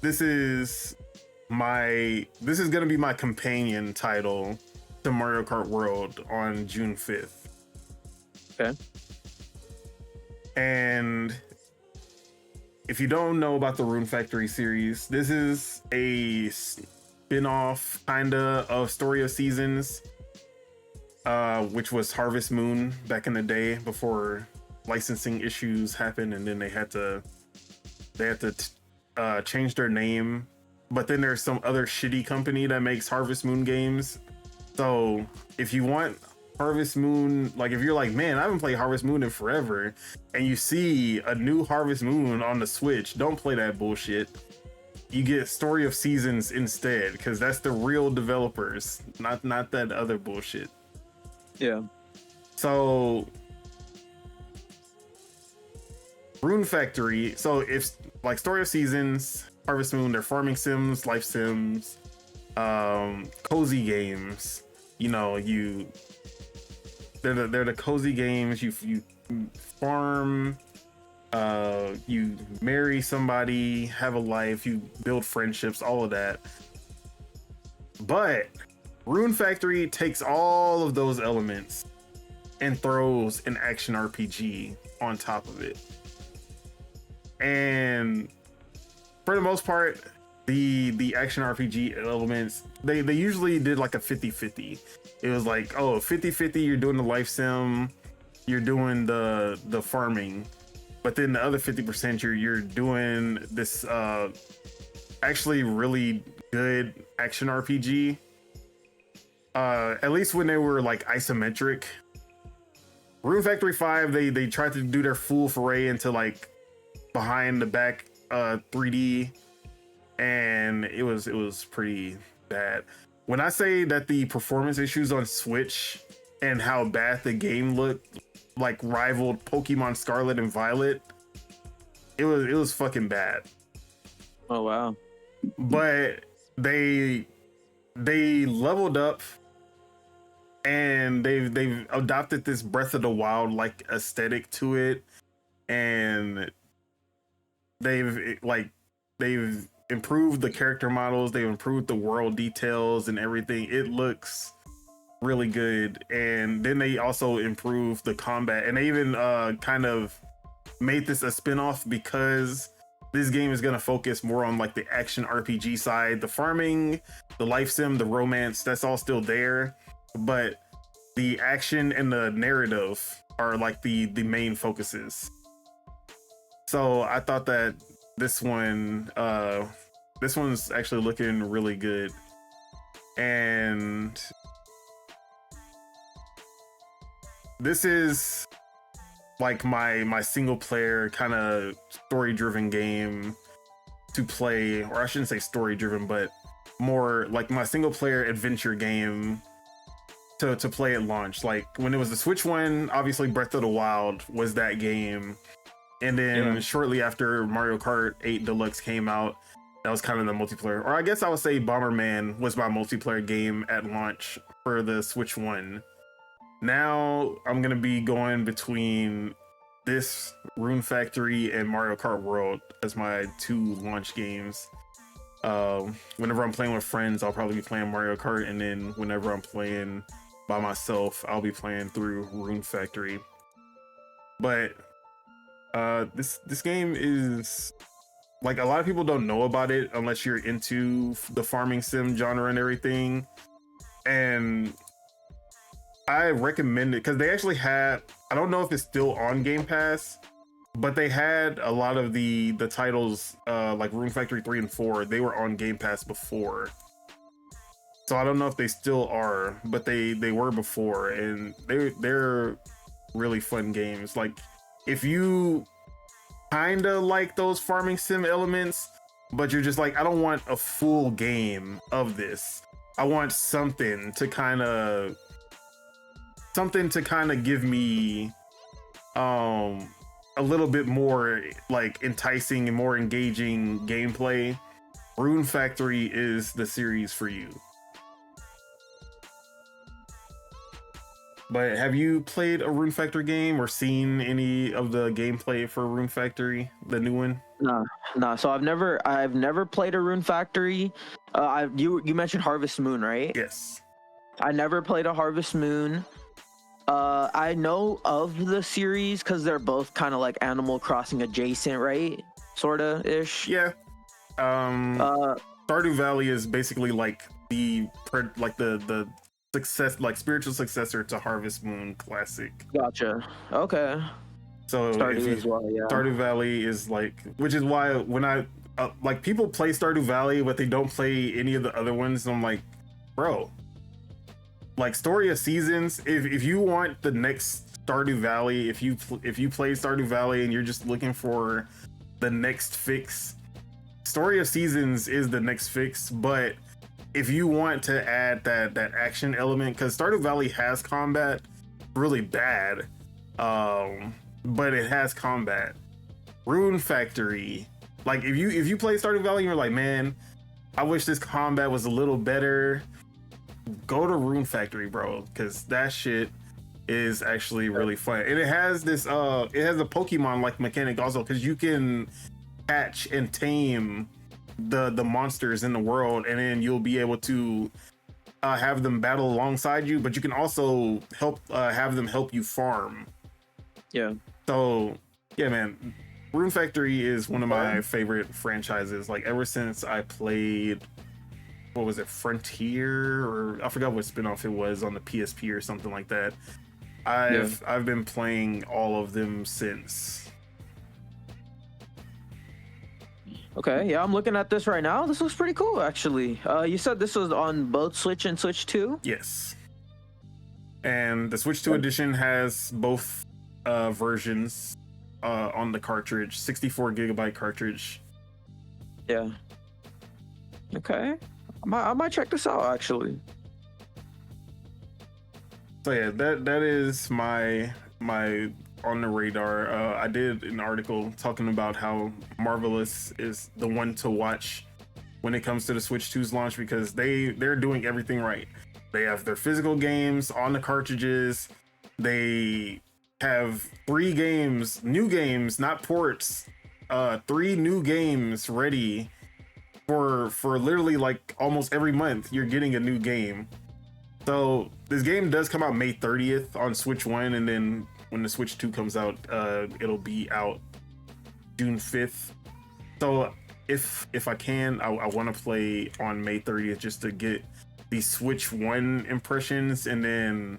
This is gonna be my companion title to Mario Kart World on June 5th. Okay. And if you don't know about the Rune Factory series, this is a spin-off kinda of Story of Seasons, which was Harvest Moon back in the day before licensing issues happened, and then they had to change their name. But then there's some other shitty company that makes Harvest Moon games. So if you want Harvest Moon, like if you're like, man, I haven't played Harvest Moon in forever, and you see a new Harvest Moon on the Switch, don't play that bullshit. You get Story of Seasons instead, because that's the real developers, not that other bullshit. Yeah. So Rune Factory, so if like Story of Seasons, Harvest Moon, they're farming sims, life sims, cozy games. you know, they're the cozy games. You farm, you marry somebody, have a life, you build friendships, all of that. But Rune Factory takes all of those elements and throws an action RPG on top of it. And for the most part, the action RPG elements, they usually did like a 50-50. It was like, oh, 50-50, you're doing the life sim, you're doing the farming, but then the other 50% you're doing this actually really good action RPG. At least when they were like isometric. Rune Factory 5, they tried to do their full foray into like behind the back 3D, and it was pretty bad. When I say that the performance issues on Switch and how bad the game looked, like rivaled Pokemon Scarlet and Violet, it was fucking bad. Oh wow. But they leveled up, and they've adopted this Breath of the Wild like aesthetic to it, and they've improved the character models, they've improved the world details and everything. It looks really good. And then they also improved the combat, and they even kind of made this a spin-off, because this game is going to focus more on like the action RPG side. The farming, the life sim, the romance, that's all still there, but the action and the narrative are like the main focuses. So I thought that this one's actually looking really good. And this is like my single player kind of story driven game to play, or I shouldn't say story driven, but more like my single player adventure game to play at launch. Like when it was the Switch one, obviously Breath of the Wild was that game. And then shortly after Mario Kart 8 Deluxe came out, that was kind of the multiplayer. Or I guess I would say Bomberman was my multiplayer game at launch for the Switch one. Now I'm going to be going between this, Rune Factory, and Mario Kart World as my 2 launch games. Whenever I'm playing with friends, I'll probably be playing Mario Kart, and then whenever I'm playing by myself, I'll be playing through Rune Factory. But this game is like, a lot of people don't know about it unless you're into the farming sim genre and everything. And I recommend it because they actually had, I don't know if it's still on Game Pass, but they had a lot of the titles like Rune Factory 3 and 4, they were on Game Pass before. So I don't know if they still are, but they were before, and they're really fun games. Like, if you kind of like those farming sim elements, but you're just like, I don't want a full game of this. I want something to kind of give me a little bit more like enticing and more engaging gameplay. Rune Factory is the series for you. But have you played a Rune Factory game or seen any of the gameplay for Rune Factory, the new one? No. So I've never played a Rune Factory. You mentioned Harvest Moon, right? Yes. I never played a Harvest Moon. I know of the series because they're both kind of like Animal Crossing adjacent, right? Sorta ish. Yeah. Stardew Valley is basically like the success, like spiritual successor to Harvest Moon Classic. Gotcha. Okay. So Stardew as well, yeah. Stardew Valley is like, which is why when I like people play Stardew Valley, but they don't play any of the other ones. And I'm like, bro, like Story of Seasons. If you want the next Stardew Valley, if you play Stardew Valley and you're just looking for the next fix, Story of Seasons is the next fix. But if you want to add that action element, because Stardew Valley has combat really bad, but it has combat. Rune Factory, like if you play Stardew Valley and you're like, man, I wish this combat was a little better, go to Rune Factory, bro, because that shit is actually really fun. And it has this it has a Pokemon like mechanic also, because you can catch and tame the monsters in the world, and then you'll be able to have them battle alongside you, but you can also have them help you farm. Yeah. So yeah, man, Rune Factory is one of my favorite franchises. Like ever since I played, what was it, Frontier, or I forgot what spinoff it was on the PSP or something like that. I've been playing all of them since. Okay, yeah, I'm looking at this right now. This looks pretty cool, actually. You said this was on both Switch and Switch 2? Yes. And the Switch 2 edition has both versions on the cartridge, 64 gigabyte cartridge. Yeah. Okay. I might check this out, actually. So yeah, that is my on the radar. I did an article talking about how Marvelous is the one to watch when it comes to the Switch 2's launch, because they're doing everything right. They have their physical games on the cartridges. They have 3 games, new games, not ports. 3 new games ready for literally like almost every month. You're getting a new game. So this game does come out May 30th on Switch 1, and then when the Switch 2 comes out, it'll be out June 5th. So if I can, I want to play on May 30th just to get the Switch 1 impressions, and then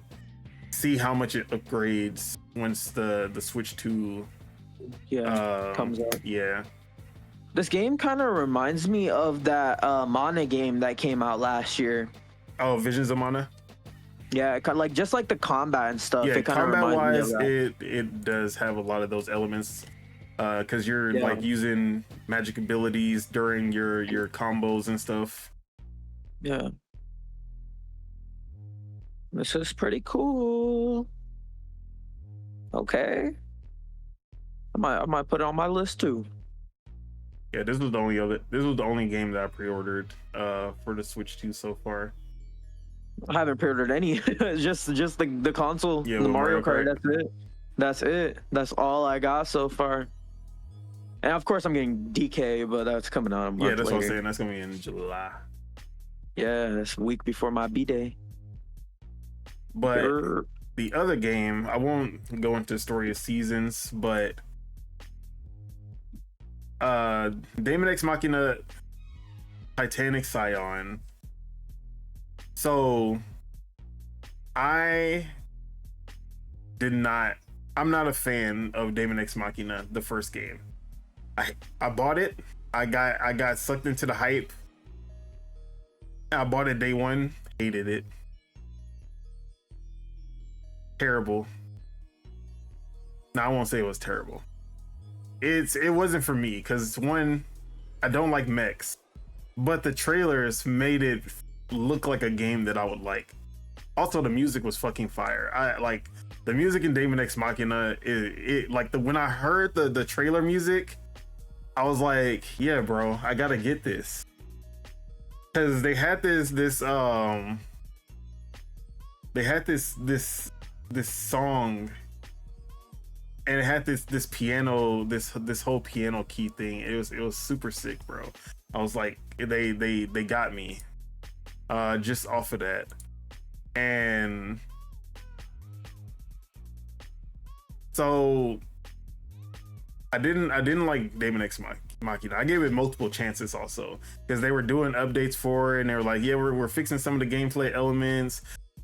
see how much it upgrades once the Switch 2 comes out. Yeah. This game kind of reminds me of that Mana game that came out last year. Oh, Visions of Mana? Yeah, like just like the combat and stuff. Yeah, it combat wise, it it does have a lot of those elements, because you're like using magic abilities during your combos and stuff. Yeah, this is pretty cool. Okay, I might put it on my list too. Yeah, this was the only game that I pre-ordered for the Switch 2 so far. I haven't pre-ordered any. just the console, the Mario Kart. That's it. That's all I got so far. And of course, I'm getting DK, but that's coming out a month later. Yeah, that's what I'm saying. That's gonna be in July. Yeah, that's a week before my B-Day. But the other game, I won't go into Story of Seasons, but Daemon X Machina Titanic Scion. So I'm not a fan of Daemon X Machina, the first game. I bought it. I got sucked into the hype. I bought it day one, hated it. Terrible. No, I won't say it was terrible. It wasn't for me, because one, I don't like mechs, but the trailers made it look like a game that I would like. Also, the music was fucking fire. I like the music in Daemon X Machina. When I heard the trailer music, I was like, yeah, bro, I gotta get this, because they had this song, and it had this piano, this whole piano key thing. It was super sick, bro. I was like, they got me just off of that. And so I didn't like Daemon X Machina. I gave it multiple chances also, because they were doing updates for it, and they were like, yeah, we're fixing some of the gameplay elements.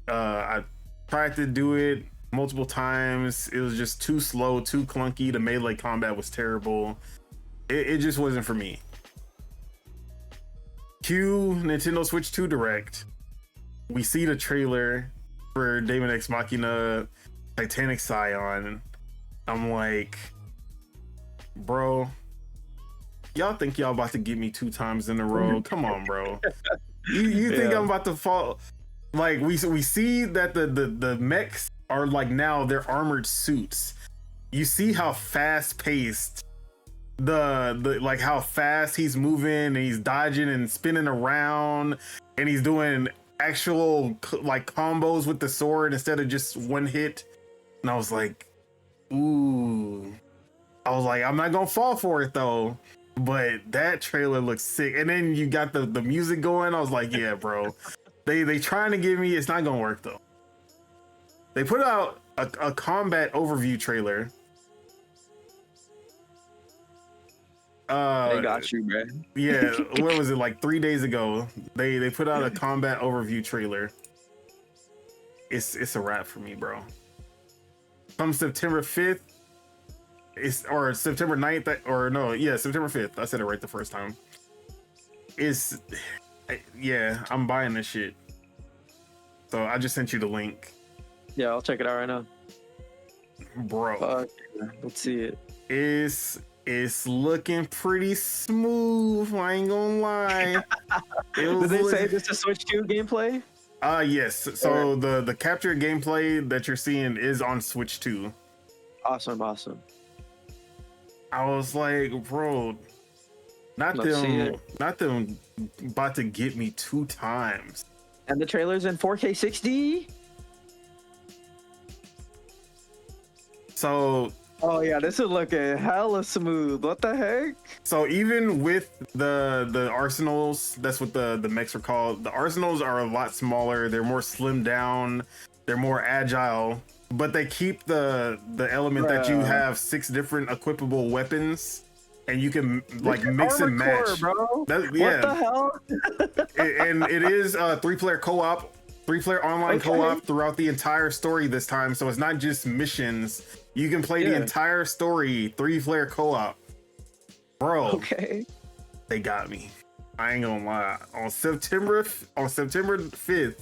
I tried to do it multiple times. It was just too slow, too clunky. The melee combat was terrible. It just wasn't for me. Cue Nintendo Switch 2 Direct. We see the trailer for Daemon X Machina Titanic Scion. I'm like, bro, y'all think y'all about to get me 2 times in a row? Come on, bro. You think I'm about to fall? Like, we see that the mechs are like, now they're armored suits. You see how fast paced the like how fast he's moving, and he's dodging and spinning around, and he's doing actual like combos with the sword instead of just one hit. And I was like, ooh. I was like, I'm not gonna fall for it though. But that trailer looks sick. And then you got the music going. I was like, yeah, bro. They trying to give me, it's not gonna work though. They put out a combat overview trailer. They got you, bro. Yeah, what was it, like 3 days ago? They put out a combat overview trailer. It's a wrap for me, bro. Come September 5th, or September 9th, or no, yeah, September 5th. I said it right the first time. Yeah, I'm buying this shit. So I just sent you the link. Yeah, I'll check it out right now. Bro. Fuck, let's see it. It's looking pretty smooth. I ain't gonna lie. Did they say this is Switch 2 gameplay? Yes. So the capture gameplay that you're seeing is on Switch 2. Awesome. I was like, bro, not them about to get me 2 times. And the trailer's in 4K 60. So, oh yeah, this is looking hella smooth. What the heck? So even with the arsenals, that's what the mechs are called. The arsenals are a lot smaller. They're more slimmed down. They're more agile. But they keep the element that you have 6 different equipable weapons, and you can like mix and match. Core, bro. Yeah. What the hell? And it is a 3-player co-op, 3-player online co-op throughout the entire story this time. So it's not just missions. You can play the entire story 3-player co-op. Bro. Okay. They got me. I ain't gonna lie. On September 5th,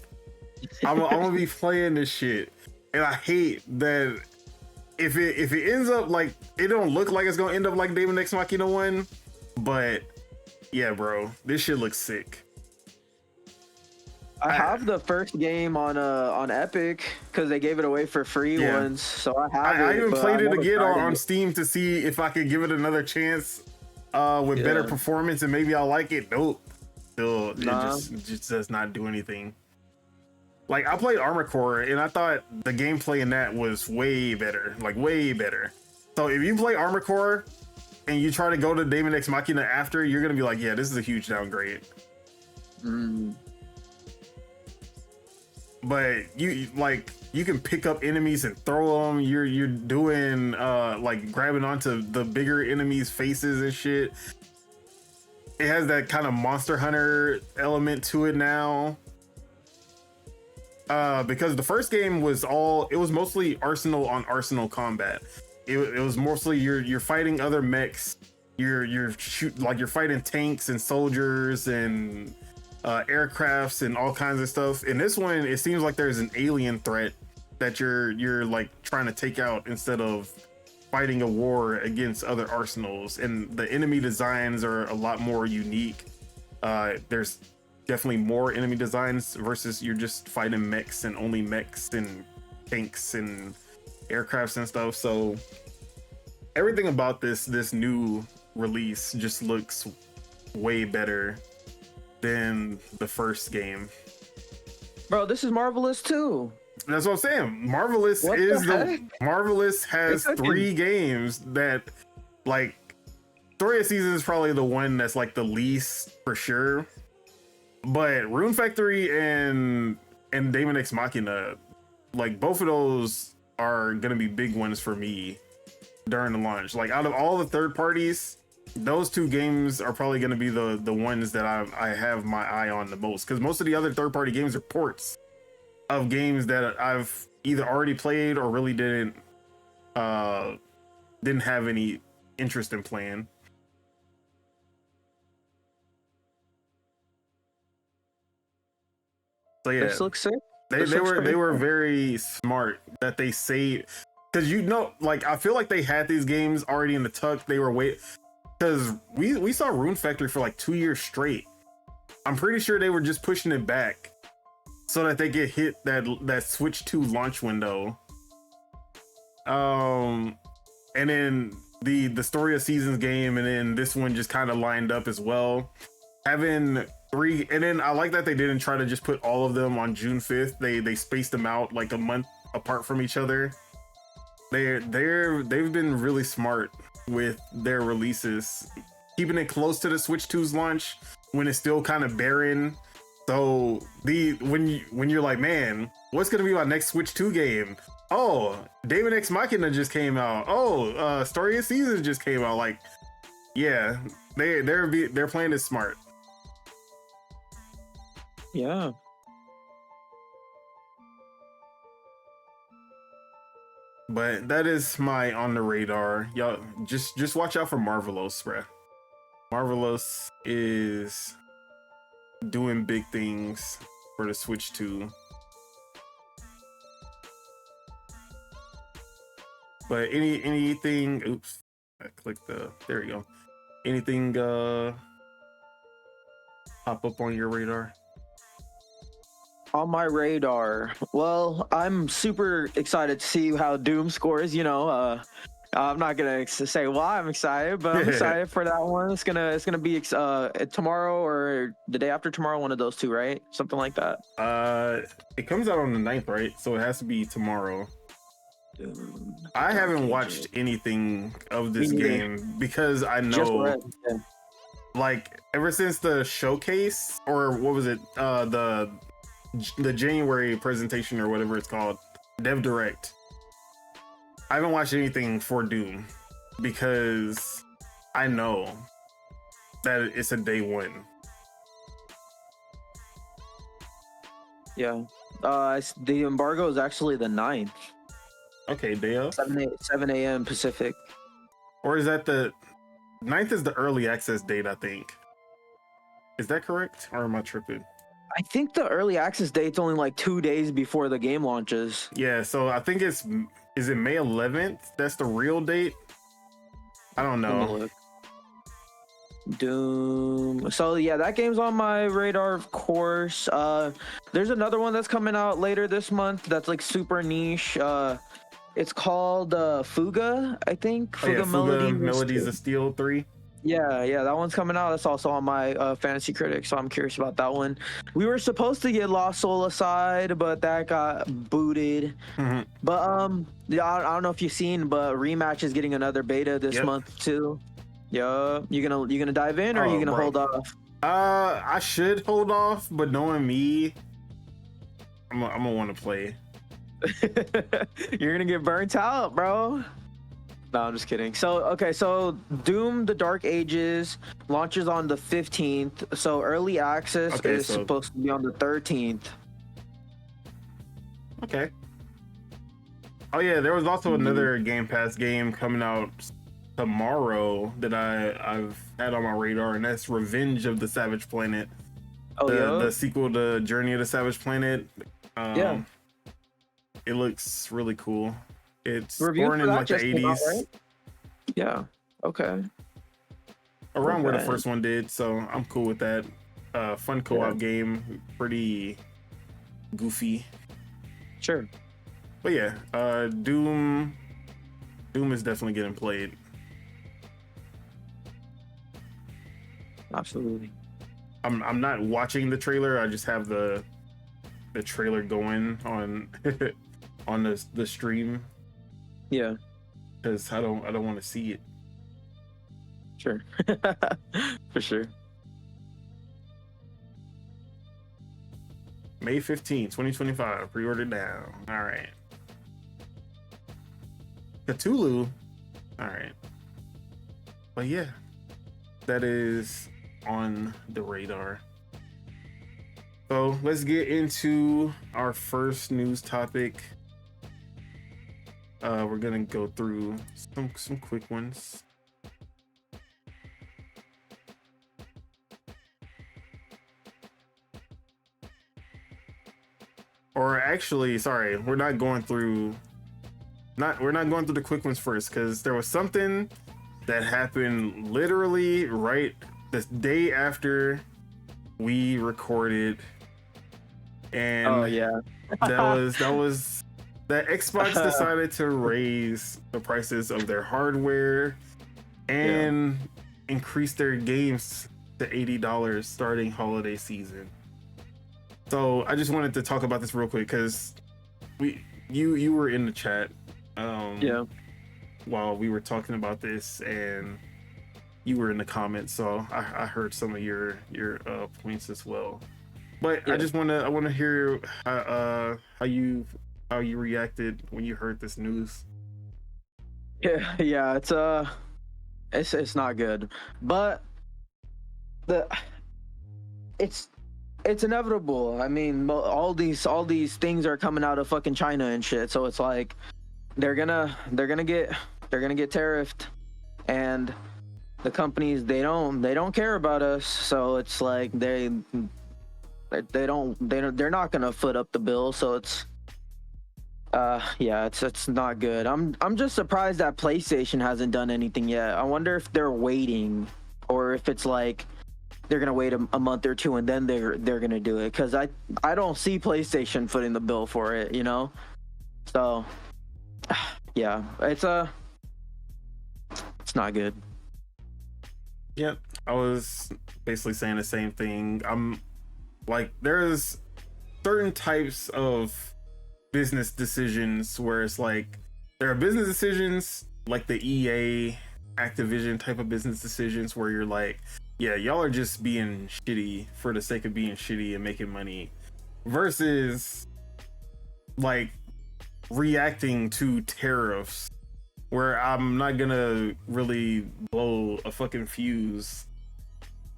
I'm gonna be playing this shit. And I hate that if it ends up like, it don't look like it's gonna end up like Daemon X Machina 1, but yeah, bro, this shit looks sick. I have the first game on Epic because they gave it away for free once, so I have it. I even played it again on it. Steam to see if I could give it another chance with better performance, and maybe I'll like it. Nope, still it just does not do anything. Like, I played Armored Core and I thought the gameplay in that was way better, like way better. So if you play Armored Core and you try to go to Daemon X Machina after, you're gonna be like, yeah, this is a huge downgrade. But you can pick up enemies and throw them. You're doing like grabbing onto the bigger enemies' faces and shit. It has that kind of Monster Hunter element to it now. Because the first game was mostly arsenal on arsenal combat. It was mostly you're fighting other mechs. You're fighting tanks and soldiers and aircrafts and all kinds of stuff. In this one, it seems like there's an alien threat that you're like trying to take out instead of fighting a war against other arsenals. And the enemy designs are a lot more unique. There's definitely more enemy designs versus you're just fighting mechs and only mechs and tanks and aircrafts and stuff. So everything about this new release just looks way better than the first game. Bro, this is Marvelous too. That's what I'm saying. Marvelous has 3 games that, like, Story of Seasons is probably the one that's like the least for sure. But Rune Factory and Daemon X Machina, like, both of those are gonna be big ones for me during the launch. Like, out of all the third parties, those 2 games are probably gonna be the ones that I have my eye on the most, because most of the other third party games are ports of games that I've either already played or really didn't have any interest in playing. So yeah, this looks sick. They were very smart that they saved, because like, I feel like they had these games already in the tuck. They were because we saw Rune Factory for like 2 years straight. I'm pretty sure they were just pushing it back so that they could hit that Switch 2 launch window. And then the Story of Seasons game, and then this one just kind of lined up as well. Having 3, and then I like that they didn't try to just put all of them on June 5th. They spaced them out like a month apart from each other. They've been really smart with their releases, keeping it close to the Switch 2's launch when it's still kind of barren. So when you're like, man, what's gonna be my next Switch 2 game? Oh, Daemon X Machina just came out. Oh, Story of Seasons just came out. Like, yeah, they're playing it smart. Yeah. But that is my on the radar. Y'all just watch out for Marvelous, bruh. Marvelous is doing big things for the Switch 2. But anything, oops, I clicked there you go. Anything pop up on your radar? On my radar, well, I'm super excited to see how Doom scores. I'm not gonna say why I'm excited, but I'm excited for that one. It's gonna be tomorrow or the day after tomorrow, one of those two, right? Something like that. It comes out on the 9th, right? So it has to be tomorrow. I haven't watched anything of this game because I know, like, ever since the showcase, or what was it, the January presentation or whatever it's called, Dev Direct, I haven't watched anything for Doom because I know that it's a day one. Yeah. The embargo is actually the 9th. Okay, day of? 7 a.m. Pacific. Or is that the 9th is the early access date, I think. Is that correct? Or am I tripping? I think the early access date's only like 2 days before the game launches. Yeah, so I think is it May 11th? That's the real date? I don't know. Doom. So yeah, that game's on my radar, of course. There's another one that's coming out later this month that's like super niche. It's called Fuga, I think. Fuga Melodies of Steel 3. Yeah, that one's coming out. That's also on my Fantasy Critic, so I'm curious about that one. We were supposed to get Lost Soul Aside, but that got booted. Mm-hmm. But yeah, I don't know if you've seen, but Rematch is getting another beta this month too. Yeah, you gonna dive in, or are you gonna hold off? I should hold off, but knowing me, I'm gonna want to play. You're gonna get burnt out, bro. No, I'm just kidding. So Doom: The Dark Ages launches on the 15th. So early access is supposed to be on the 13th. Okay. Oh yeah, there was also another Game Pass game coming out tomorrow that I've had on my radar, and that's Revenge of the Savage Planet. The sequel to Journey of the Savage Planet. Yeah. It looks really cool. It's born in like the 80s. Out, right? Yeah. Okay. Around where the first one did, so I'm cool with that. Fun co-op game, pretty goofy. Sure. But yeah, Doom is definitely getting played. Absolutely. I'm not watching the trailer. I just have the trailer going on on the stream. Yeah. Because I don't want to see it. Sure. For sure. May 15, 2025. Pre-order now. All right. Cthulhu. All right. But yeah, that is on the radar. So let's get into our first news topic. We're gonna go through some quick ones. Or actually, sorry, we're not going through the quick ones first, because there was something that happened literally right the day after we recorded, and that was that Xbox decided to raise the prices of their hardware and increase their games to $80 starting holiday season. So I just wanted to talk about this real quick because you were in the chat while we were talking about this, and you were in the comments, so I heard some of your points as well. But I want to hear how you reacted when you heard this news. Yeah, it's not good, but it's inevitable. I mean, all these things are coming out of fucking China and shit, so it's like they're gonna get tariffed, and the companies they don't care about us, so it's like they're not gonna foot up the bill, so it's it's not good. I'm just surprised that PlayStation hasn't done anything yet. I wonder if they're waiting, or if it's like they're gonna wait a month or two and then they're gonna do it, because I don't see PlayStation footing the bill for it, you know. So yeah, it's not good. Yep, I was basically saying the same thing. I'm like, there's certain types of business decisions where it's like there are business decisions like the EA Activision type of business decisions where you're like, yeah, y'all are just being shitty for the sake of being shitty and making money, versus like reacting to tariffs where I'm not gonna really blow a fucking fuse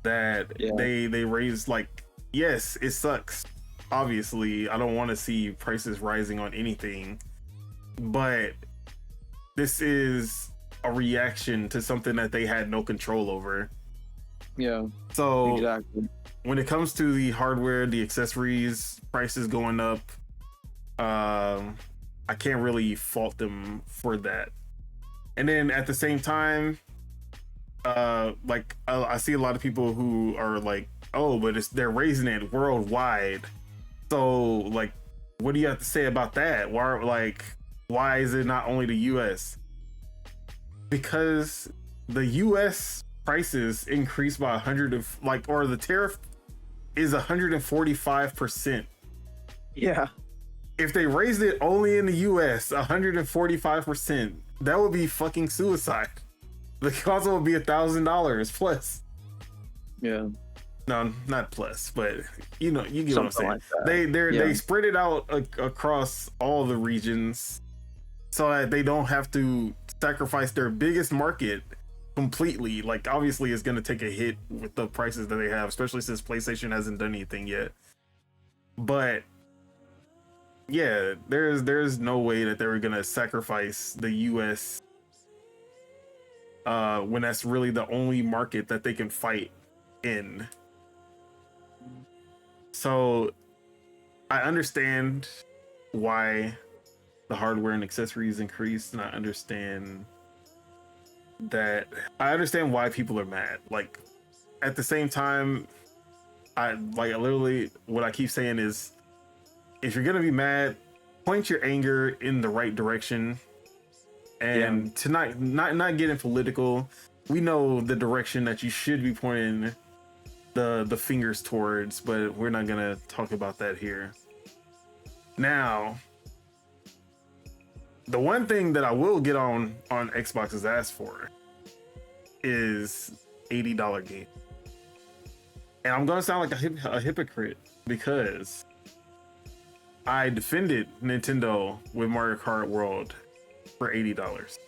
that they raise. Like, yes, it sucks. Obviously, I don't want to see prices rising on anything, but this is a reaction to something that they had no control over. Yeah. So exactly. When it comes to the hardware, the accessories prices going up, I can't really fault them for that. And then at the same time, I see a lot of people who are like, oh, but they're raising it worldwide. So like, what do you have to say about that? Why is it not only the US? Because the US prices increased by the tariff is 145%. Yeah. If they raised it only in the US 145%, that would be fucking suicide. The console would be $1,000 plus. Yeah. No, not plus, but you get what I'm saying. Like they spread it out across all the regions so that they don't have to sacrifice their biggest market completely. Like, obviously it's going to take a hit with the prices that they have, especially since PlayStation hasn't done anything yet. But yeah, there's no way that they were going to sacrifice the US when that's really the only market that they can fight in. So I understand why the hardware and accessories increased, and I understand why people are mad. Like, at the same time, literally what I keep saying is, if you're gonna be mad, point your anger in the right direction, and to not getting political. We know the direction that you should be pointing the fingers towards, but we're not gonna talk about that here. Now, the one thing that I will get on Xbox's ass for is $80 game. And I'm gonna sound like a hypocrite because I defended Nintendo with Mario Kart World for $80.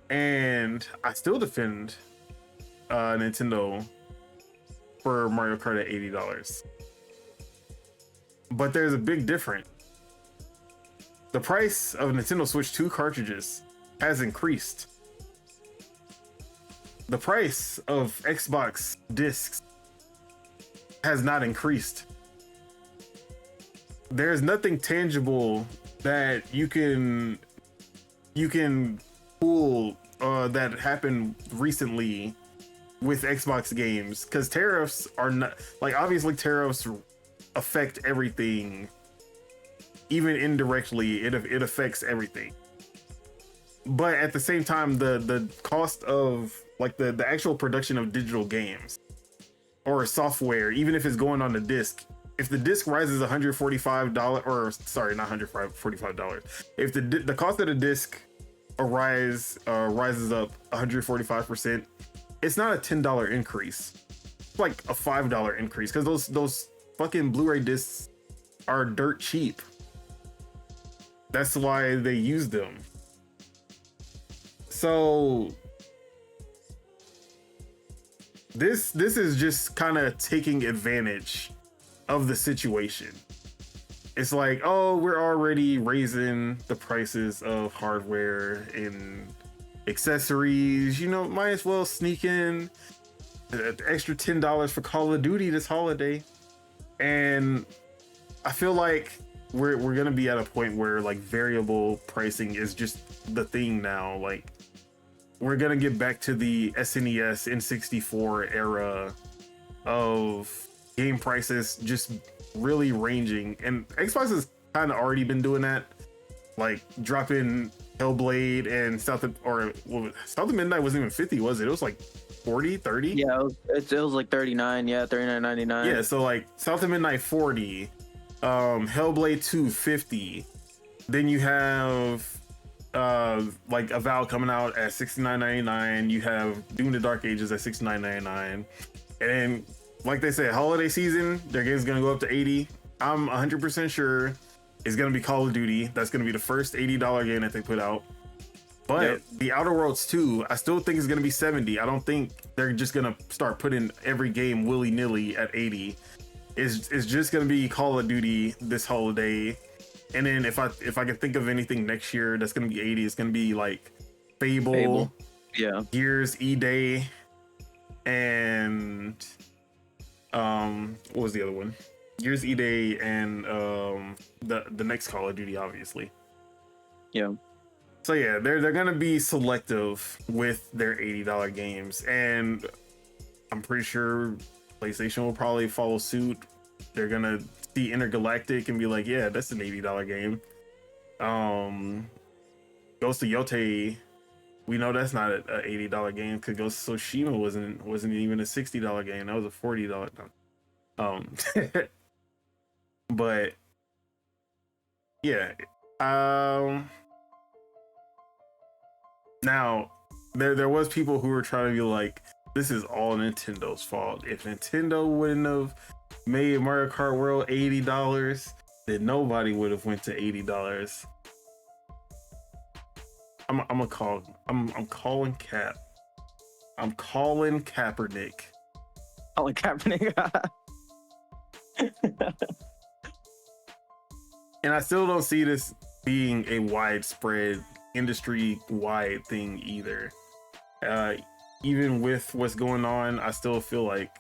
And I still defend Nintendo for Mario Kart at $80. But there's a big difference. The price of Nintendo Switch 2 cartridges has increased. The price of Xbox discs has not increased. There's nothing tangible that you can pull that happened recently with Xbox games, because tariffs are not, like, obviously tariffs affect everything, even indirectly. It affects everything, but at the same time, the cost of like the actual production of digital games or software, even if it's going on the disc, if the disc rises $145, or sorry, not $145, if the cost of the disc rises up 145%, it's not a $10 increase. It's like a $5 increase, because those fucking Blu-ray discs are dirt cheap. That's why they use them. So this is just kind of taking advantage of the situation. It's like, oh, we're already raising the prices of hardware and accessories, you know, might as well sneak in the extra $10 for Call of Duty this holiday. And I feel like we're gonna be at a point where like variable pricing is just the thing now. Like, we're gonna get back to the SNES N64 era of game prices just really ranging, and Xbox has kind of already been doing that, like dropping Hellblade and South of Midnight wasn't even 50, was it? It was like 40, 30. Yeah, it was like 39. Yeah, 39.99. Yeah, so like South of Midnight 40, Hellblade 2 50. Then you have like Avowed coming out at $69.99. You have Doom: The Dark Ages at $69.99, and like they said, holiday season, their game's gonna go up to $80. I'm 100% sure it's gonna be Call of Duty. That's gonna be the first $80 game that they put out. But yep, the Outer Worlds 2, I still think it's gonna be $70. I don't think they're just gonna start putting every game willy-nilly at $80. It's just gonna be Call of Duty this holiday. And then if I can think of anything next year that's gonna be $80, it's gonna be like Fable. Yeah, Gears E-Day, and what was the other one? Gears E-Day, and the next Call of Duty, obviously. Yeah. So yeah, they're gonna be selective with their $80 games, and I'm pretty sure PlayStation will probably follow suit. They're gonna see Intergalactic and be like, yeah, that's an $80 game. Ghost of Yote, we know that's not an $80 game, because Ghost of Tsushima wasn't even a $60 game. That was a $40. But yeah, now there was people who were trying to be like, this is all Nintendo's fault. If Nintendo wouldn't have made Mario Kart World $80, then nobody would have went to $80. I'm calling Cap. I'm calling Kaepernick. Calling Kaepernick. And I still don't see this being a widespread, industry-wide thing either. Even with what's going on, I still feel like,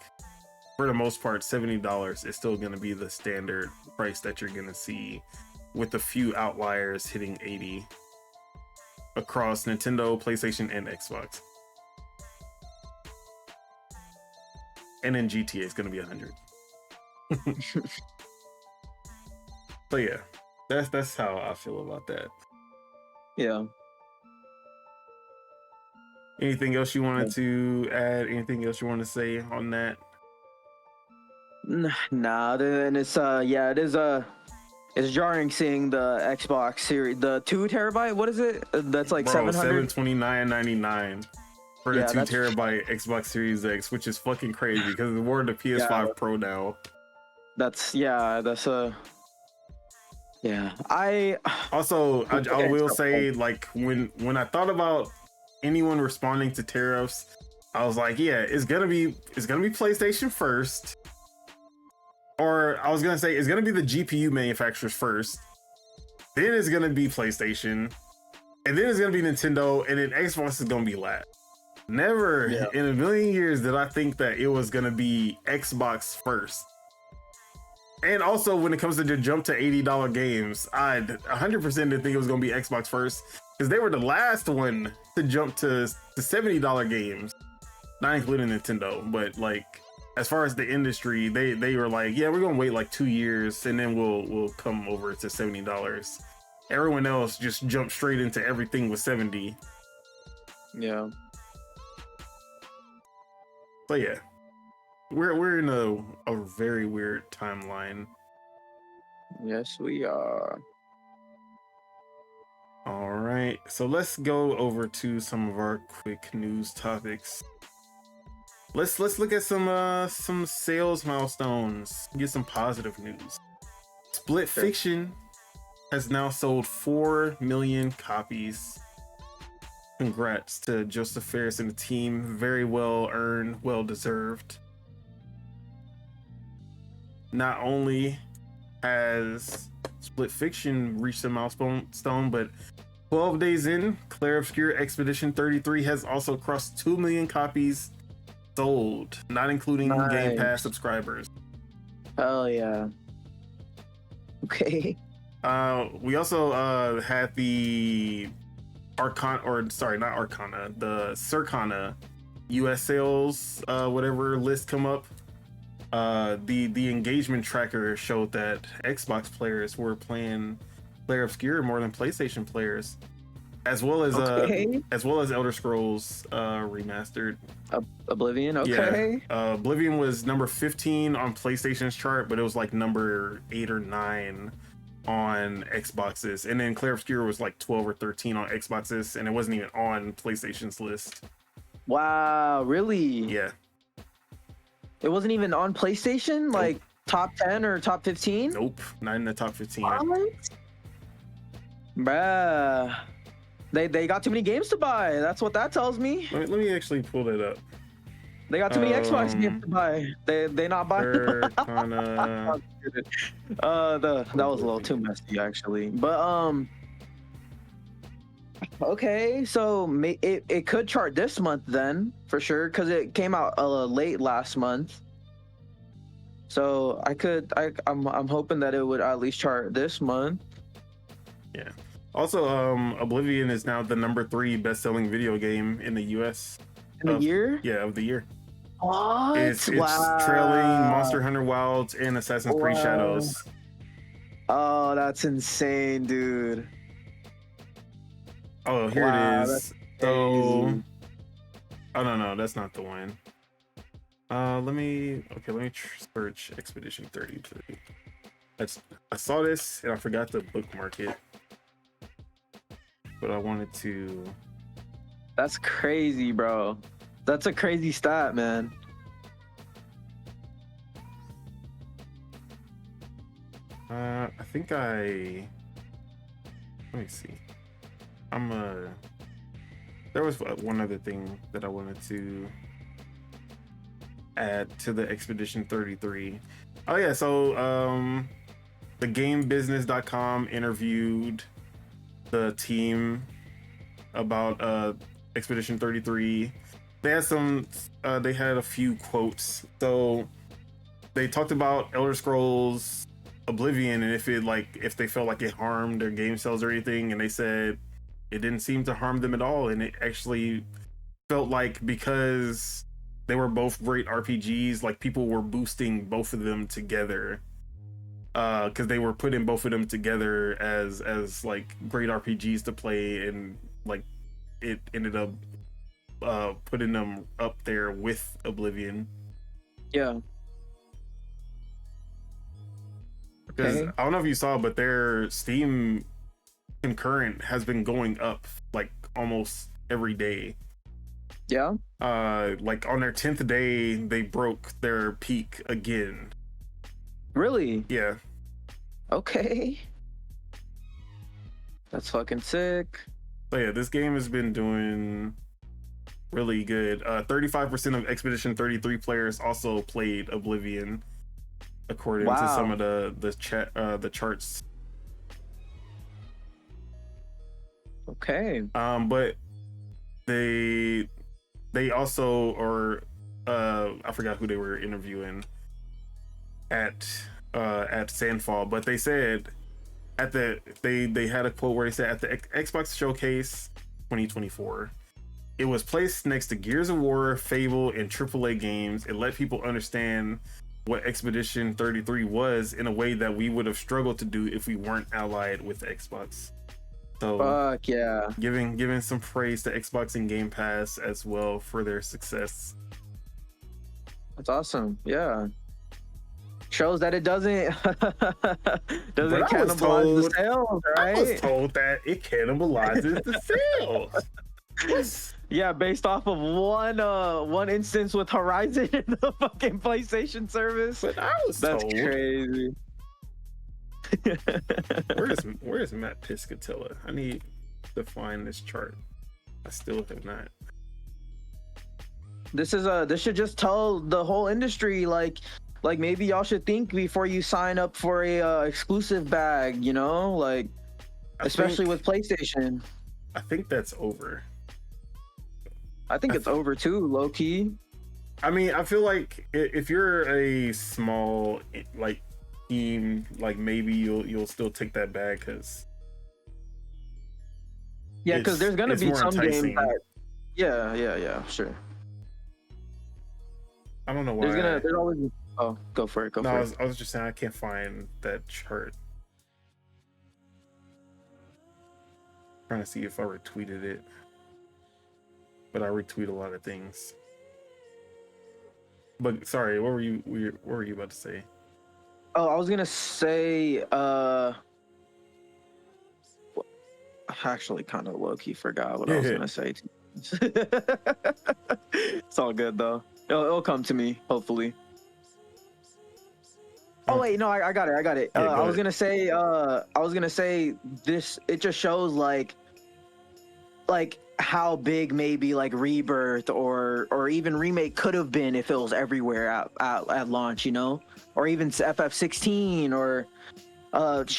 for the most part, $70 is still going to be the standard price that you're going to see, with a few outliers hitting $80 across Nintendo, PlayStation, and Xbox. And then GTA is going to be $100. So yeah, that's how I feel about that. Yeah. Anything else you wanted to add? Anything else you want to say on that? Nah, and it's it's jarring seeing the Xbox series, the 2 terabyte. What is it? That's like $729.99 for the 2 terabyte Xbox Series X, which is fucking crazy because it's more than the PS5 Pro now. I will say, like, when I thought about anyone responding to tariffs, I was like, yeah, it's gonna be PlayStation first, or I was gonna say it's gonna be the GPU manufacturers first, then it's gonna be PlayStation, and then it's gonna be Nintendo, and then Xbox is gonna be last. Never in a million years did I think that it was gonna be Xbox first. And also, when it comes to the jump to $80 games, I 100% didn't think it was going to be Xbox first, because they were the last one to jump to the $70 games, not including Nintendo. But like, as far as the industry, they were like, yeah, we're going to wait like 2 years and then we'll come over to $70. Everyone else just jumped straight into everything with 70. Yeah. But yeah, we're in a very weird timeline. Yes, we are. All right, so let's go over to some of our quick news topics. Let's look at some sales milestones. Get some positive news. Split Fiction has now sold 4 million copies. Congrats to Joseph Ferris and the team. Very well earned, well deserved. Not only has Split Fiction reached a milestone, but 12 days in, Clair Obscur Expedition 33 has also crossed 2 million copies sold, not including Game Pass subscribers. Hell yeah. Okay. We also had the the Circana US sales whatever list come up. The engagement tracker showed that Xbox players were playing Clair Obscur more than PlayStation players, as well as Elder Scrolls Remastered. Oblivion. Okay. Yeah. Oblivion was number 15 on PlayStation's chart, but it was like number 8 or 9 on Xboxes, and then Clair Obscur was like 12 or 13 on Xboxes, and it wasn't even on PlayStation's list. Wow, really? Yeah. It wasn't even on PlayStation, like top 10 or top 15? Nope, not in the top 15. What? Bruh. They got too many games to buy. That's what that tells me. Let me actually pull that up. They got too many Xbox games to buy. They not buying. Circana. That was a little too messy actually. But okay, so it could chart this month then for sure, because it came out late last month. So I'm hoping that it would at least chart this month. Yeah. Also, Oblivion is now the number 3 best-selling video game in the US. In the year? Yeah, of the year. What? It's trailing Monster Hunter Wilds and Assassin's Creed Shadows. Oh, that's insane, dude. Oh, here it is. So, oh no, that's not the one. Let me search Expedition 33. I saw this and I forgot to bookmark it, but I wanted to. That's crazy, bro. That's a crazy stat, man. I think let me see. There was one other thing that I wanted to add to the Expedition 33. Oh yeah, so the GameBusiness.com interviewed the team about Expedition 33. They had a few quotes. So they talked about Elder Scrolls Oblivion and if they felt like it harmed their game sales or anything, and they said it didn't seem to harm them at all, and it actually felt like because they were both great RPGs, like people were boosting both of them together, because they were putting both of them together as like great RPGs to play, and like it ended up putting them up there with Oblivion. Yeah. Because I don't know if you saw, but their Steam concurrent has been going up like almost every day. Yeah. Like on their 10th day, they broke their peak again. Really? Yeah. Okay. That's fucking sick. So yeah, this game has been doing really good. 35% of Expedition 33 players also played Oblivion, according to some of the charts. Okay. But they also are I forgot who they were interviewing at Sandfall, but they said they had a quote where they said at the Xbox Showcase 2024, it was placed next to Gears of War, Fable, and AAA games. It let people understand what Expedition 33 was in a way that we would have struggled to do if we weren't allied with Xbox. So fuck yeah. Giving some praise to Xbox and Game Pass as well for their success. That's awesome. Yeah. Shows that it doesn't cannibalize the sales, right? I was told that it cannibalizes the sales. Yeah, based off of one instance with Horizon in the fucking PlayStation service. But I was That's told. crazy. Where's Matt Piscatella? I need to find this chart. I still have not. This should just tell the whole industry like maybe y'all should think before you sign up for a exclusive bag, you know, like especially with PlayStation. I think that's over. I think it's over too, low key. I mean, I feel like if you're a small like team, like maybe you'll still take that bag because there's gonna be some enticing. games that yeah, sure. I don't know why. There's always go for it. I was just saying I can't find that chart. Trying to see if I retweeted it, but I retweet a lot of things. But sorry, what were you about to say? Oh, I was gonna say, I actually kind of low-key forgot what I was gonna say. It's all good though. It'll come to me, hopefully. Oh wait, no, I got it. Yeah, I was gonna say this. It just shows like how big maybe like Rebirth or even Remake could have been if it was everywhere at launch, you know, or even FF16 or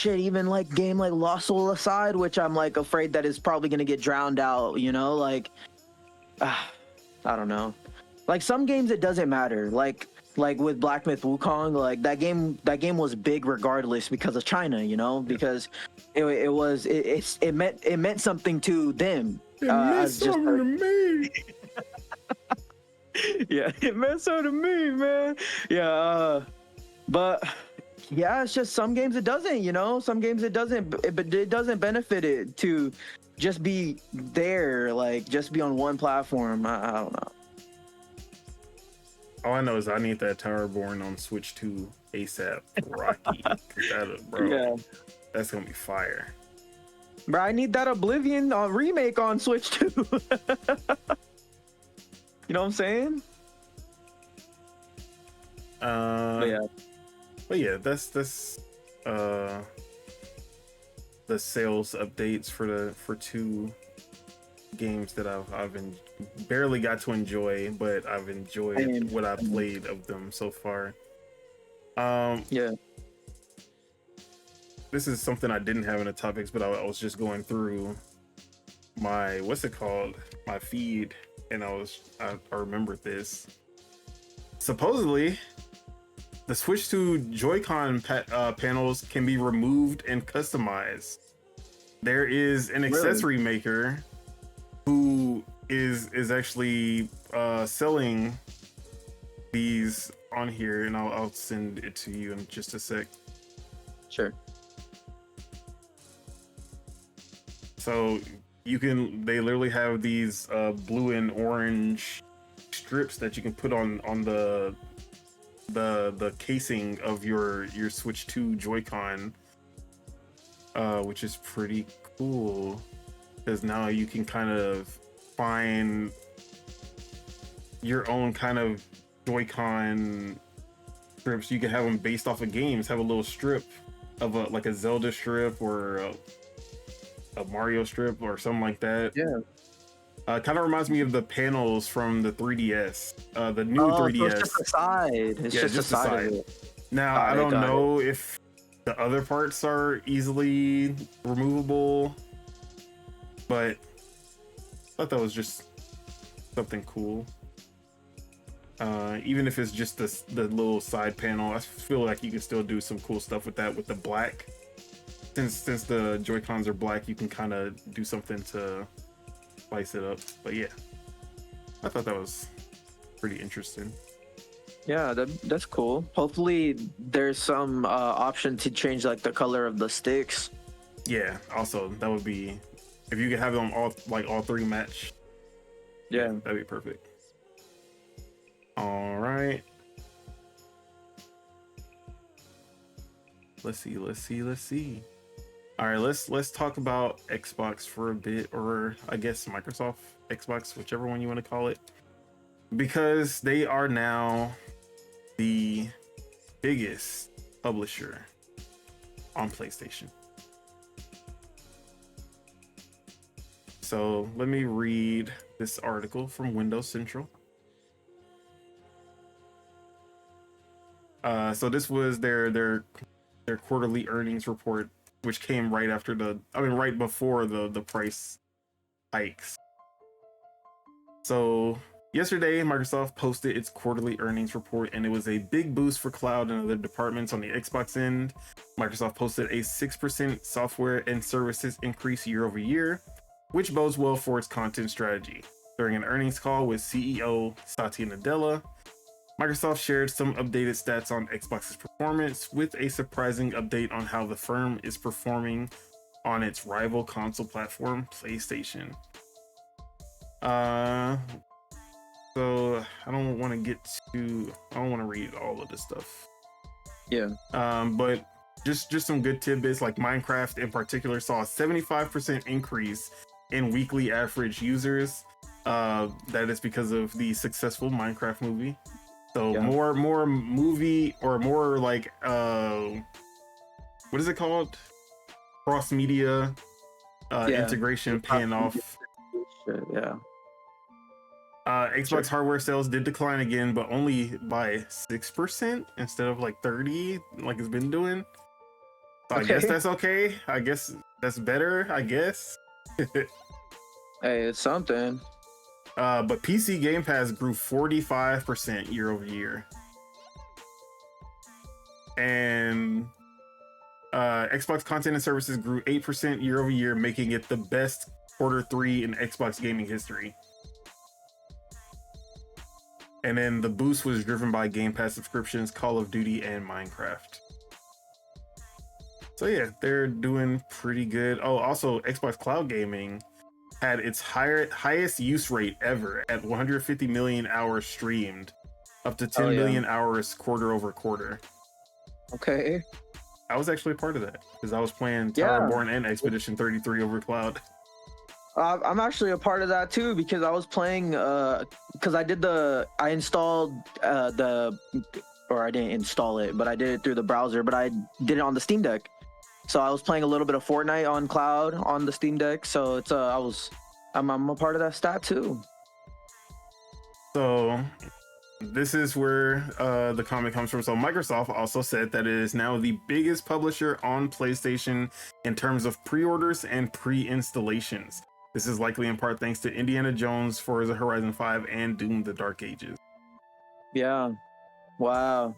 even like game like Lost Soul Aside, which I'm like afraid that is probably gonna get drowned out, you know, like I don't know, like some games it doesn't matter, like with Black Myth Wukong, like that game was big regardless because of China, you know, because it meant something to them. It meant something to me. Yeah, it meant something to me, man. Yeah, but yeah, it's just some games it doesn't, you know. Some games it doesn't, but it doesn't benefit it to just be there, like just be on one platform. I don't know. All I know is I need that Towerborn on Switch 2 ASAP, Rocky. That's gonna be fire. Bro, I need that Oblivion remake on Switch too. You know what I'm saying? But yeah, that's the sales updates for two games that I've barely got to enjoy, but I've enjoyed what I played of them so far. This is something I didn't have in the topics, but I was just going through my my feed, and I remembered this. Supposedly, the Switch 2 Joy-Con panels can be removed and customized. There is an accessory maker who is actually selling these on here, and I'll send it to you in just a sec. Sure. So they literally have these blue and orange strips that you can put on the casing of your Switch 2 Joy-Con, which is pretty cool because now you can kind of find your own kind of Joy-Con strips. You can have them based off of games. Have a little strip of like a Zelda strip or a Mario strip or something like that. Yeah. Kind of reminds me of the panels from the 3DS, the new 3DS. So it's just the side. It's just the side of it. Now, I don't know if the other parts are easily removable, but I thought that was just something cool. Even if it's just the little side panel, I feel like you can still do some cool stuff with that with the black. Since the Joy-Cons are black, you can kind of do something to spice it up. But yeah, I thought that was pretty interesting. Yeah, that's cool. Hopefully, there's some option to change like the color of the sticks. Yeah. Also, that would be if you could have them all three match. Yeah. That'd be perfect. All right. Let's see. All right, let's talk about Xbox for a bit, or I guess Microsoft Xbox, whichever one you want to call it, because they are now the biggest publisher on PlayStation. So let me read this article from Windows Central. So this was their quarterly earnings report, which came right before the price hikes. So yesterday, Microsoft posted its quarterly earnings report, and it was a big boost for cloud and other departments on the Xbox end. Microsoft posted a 6% software and services increase year over year, which bodes well for its content strategy. During an earnings call with CEO Satya Nadella, Microsoft shared some updated stats on Xbox's performance, with a surprising update on how the firm is performing on its rival console platform, PlayStation. So I don't want to read all of this stuff. Yeah. But just some good tidbits, like Minecraft in particular saw a 75% increase in weekly average users. That is because of the successful Minecraft movie. So Yeah. more movie, or more like what is it called? Cross media integration paying off. Yeah. Xbox hardware sales did decline again, but only by 6% instead of like 30, like it's been doing. So I guess that's okay. I guess that's better. I guess. Hey, it's something. But PC Game Pass grew 45% year over year, and Xbox content and services grew 8% year over year, making it the best Q3 in Xbox gaming history. And then the boost was driven by Game Pass subscriptions, Call of Duty, and Minecraft. So yeah, they're doing pretty good. Oh, also Xbox Cloud Gaming had its highest use rate ever at 150 million hours streamed, up to 10 million hours quarter over quarter. Okay. I was actually a part of that because I was playing Towerborn and Expedition 33 over cloud. I'm actually a part of that too, because I was playing because I installed I didn't install it, but I did it through the browser, but I did it on the Steam Deck. So I was playing a little bit of Fortnite on cloud on the Steam Deck. So it's I'm a part of that stat too. So this is where the comment comes from. So Microsoft also said that it is now the biggest publisher on PlayStation in terms of pre-orders and pre-installations. This is likely in part thanks to Indiana Jones, Forza Horizon 5, and Doom: The Dark Ages. Yeah. Wow.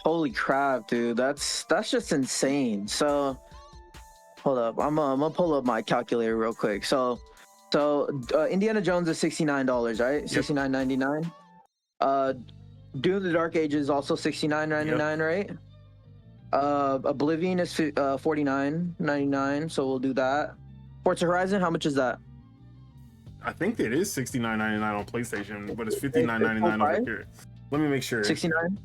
Holy crap, dude. That's just insane. So hold up. I'm gonna pull up my calculator real quick. So Indiana Jones is $69, right? Yep. $69.99. Doom: The Dark Ages is also $69.99, right? Oblivion is $49.99, so we'll do that. Forza Horizon, how much is that? I think it is $69.99 on PlayStation, but it's $59.99 over here. Let me make sure. 69.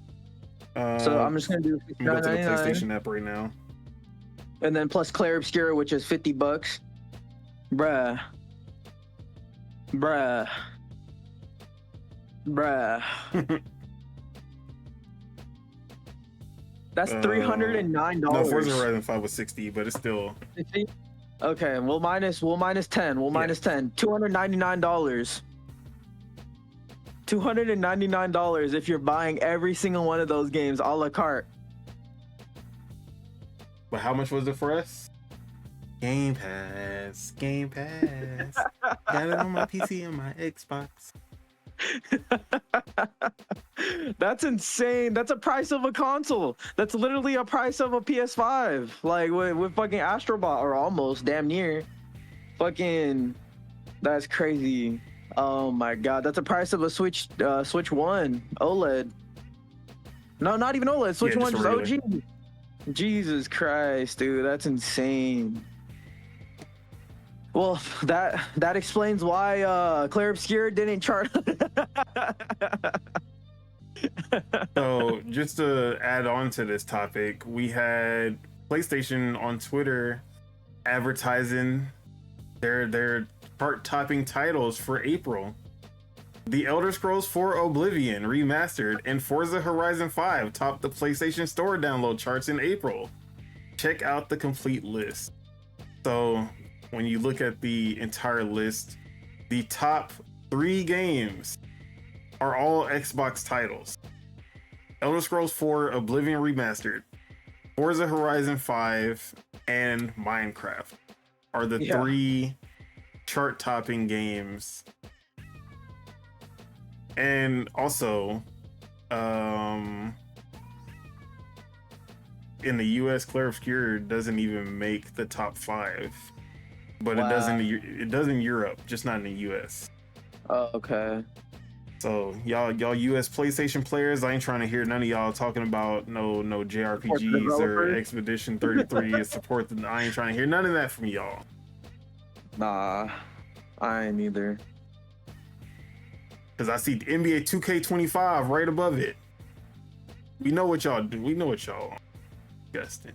So I'm just gonna do $69.99. Go to the PlayStation app right now. And then plus Clair Obscura, which is $50. Bruh. That's $309. No, Forza Horizon 5 was 60, but it's still 60? Okay, we'll minus 10. Minus 10. $299. $299 if you're buying every single one of those games a la carte. But how much was it for us? Game Pass. Got it on my PC and my Xbox. That's insane. That's a price of a console. That's literally a price of a PS5. Like with fucking Astrobot, or almost damn near. Fucking, that's crazy. Oh my god, that's the price of a Switch Switch One OLED. No, not even OLED. Switch One just OG. Jesus Christ, dude, that's insane. Well, that explains why Claire Obscure didn't chart. So, just to add on to this topic, we had PlayStation on Twitter advertising their chart-topping titles for April. The Elder Scrolls 4 Oblivion Remastered and Forza Horizon 5 topped the PlayStation Store download charts in April. Check out the complete list. So, when you look at the entire list, the top 3 games are all Xbox titles. Elder Scrolls 4 Oblivion Remastered, Forza Horizon 5, and Minecraft are the 3 chart-topping games. And also, in the US, Claire Obscure doesn't even make the top 5, but it does in Europe, just not in the US. Oh, okay. So y'all US PlayStation players, I ain't trying to hear none of y'all talking about no JRPGs or Expedition 33 and support them. I ain't trying to hear none of that from y'all. Nah, I ain't either. Because I see NBA 2K25 right above it. We know what y'all do. We know what y'all disgusting.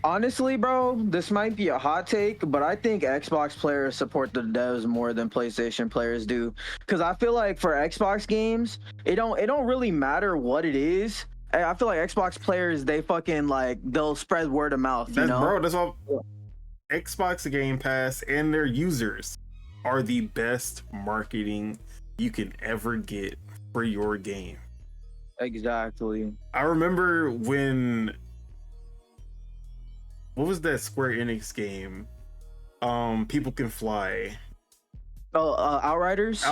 Honestly, bro, this might be a hot take, but I think Xbox players support the devs more than PlayStation players do. Because I feel like for Xbox games, it don't really matter what it is. I feel like Xbox players, they fucking like they'll spread word of mouth. Bro, that's all. Xbox Game Pass and their users are the best marketing you can ever get for your game. Exactly. I remember when, what was that Square Enix game? People Can Fly. Oh, Outriders.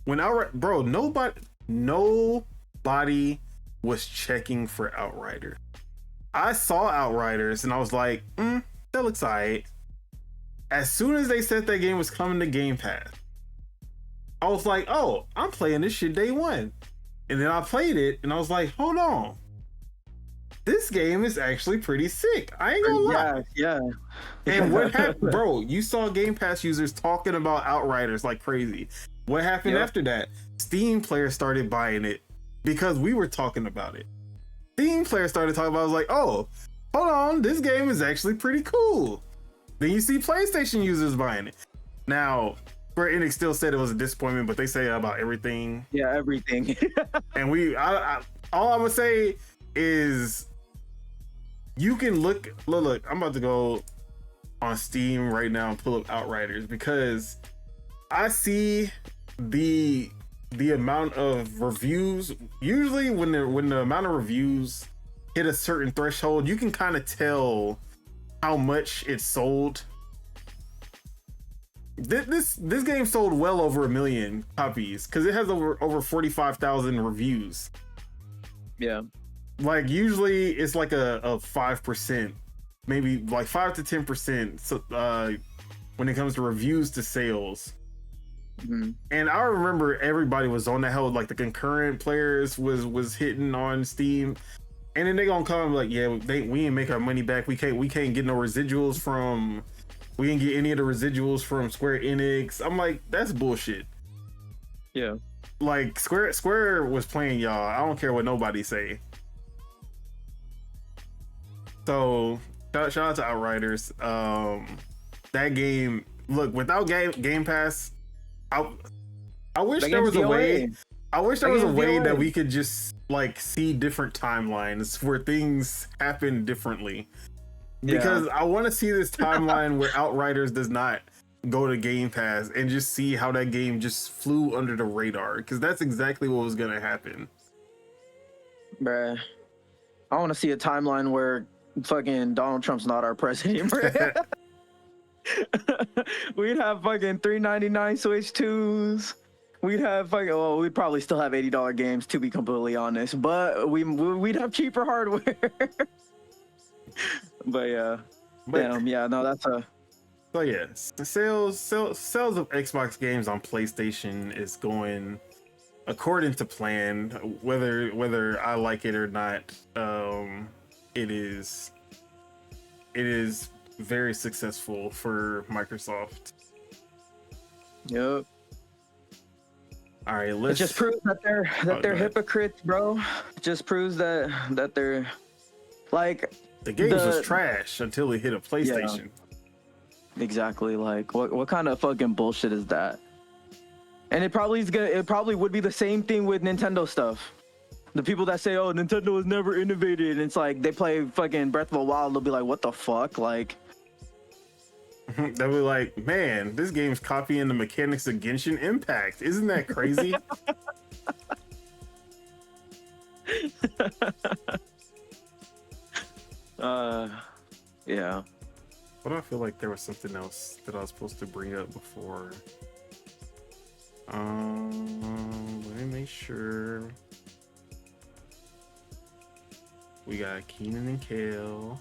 When bro, nobody was checking for Outriders. I saw Outriders and I was like, that looks alright. As soon as they said that game was coming to Game Pass, I was like, oh, I'm playing this shit day one. And then I played it and I was like, hold on. This game is actually pretty sick. I ain't gonna lie. Yeah. And what happened, bro? You saw Game Pass users talking about Outriders like crazy. What happened after that? Steam players started buying it because we were talking about it. Steam players started talking about it. I was like, oh, hold on, this game is actually pretty cool. Then you see PlayStation users buying it. Now, Square Enix still said it was a disappointment, but they say about everything. Yeah, everything. And all I'm gonna say is, you can look. I'm about to go on Steam right now and pull up Outriders because I see the amount of reviews. Usually, when the amount of reviews hit a certain threshold, you can kind of tell how much it sold. This game sold well over 1 million copies because it has over 45,000 reviews. Yeah. Like usually it's like a 5%, maybe like 5 to 10% when it comes to reviews to sales. Mm-hmm. And I remember everybody was on that hell, like the concurrent players was hitting on Steam. And then they gonna come like, yeah, we ain't make our money back. We can't get no residuals from. We didn't get any of the residuals from Square Enix. I'm like, that's bullshit. Yeah. Like Square was playing y'all. I don't care what nobody say. So shout out to Outriders. That game, look, without Game Pass, I wish there was a way. I wish there was a way that we could just like see different timelines where things happen differently. Because I want to see this timeline where Outriders does not go to Game Pass and just see how that game just flew under the radar. Because that's exactly what was going to happen. Bruh. I want to see a timeline where fucking Donald Trump's not our president. We'd have fucking $3.99 Switch 2s. We'd have we'd probably still have $80 games, to be completely honest. But we'd have cheaper hardware. But yeah, damn, yeah, no, that's a. So yeah, sales of Xbox games on PlayStation is going according to plan. Whether I like it or not, it is very successful for Microsoft. Yep. All right, It just proves that they're hypocrites, bro. It just proves that they're like the games was trash until it hit a PlayStation. Yeah. Exactly. Like what kind of fucking bullshit is that? And it probably would be the same thing with Nintendo stuff. The people that say, "Oh, Nintendo has never innovated," and it's like they play fucking Breath of the Wild, they'll be like, "What the fuck?" Like they'll be like, "Man, this game's copying the mechanics of Genshin Impact. Isn't that crazy?" Yeah. But I feel like there was something else that I was supposed to bring up before. Let me make sure. We got Kennan and Kale.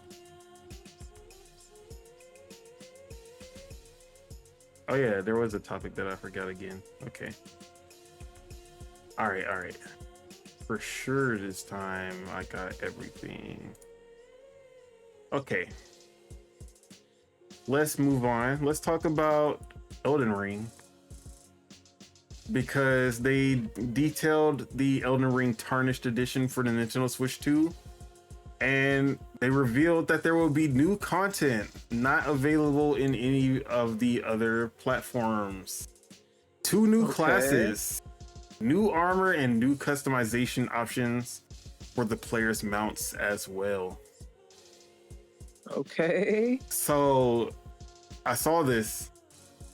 Oh yeah, there was a topic that I forgot again. Okay. All right. For sure this time I got everything. Okay. Let's move on. Let's talk about Elden Ring. Because they detailed the Elden Ring Tarnished edition for the Nintendo Switch 2. And they revealed that there will be new content not available in any of the other platforms. 2 new classes, new armor, and new customization options for the player's mounts as well. Okay. So I saw this.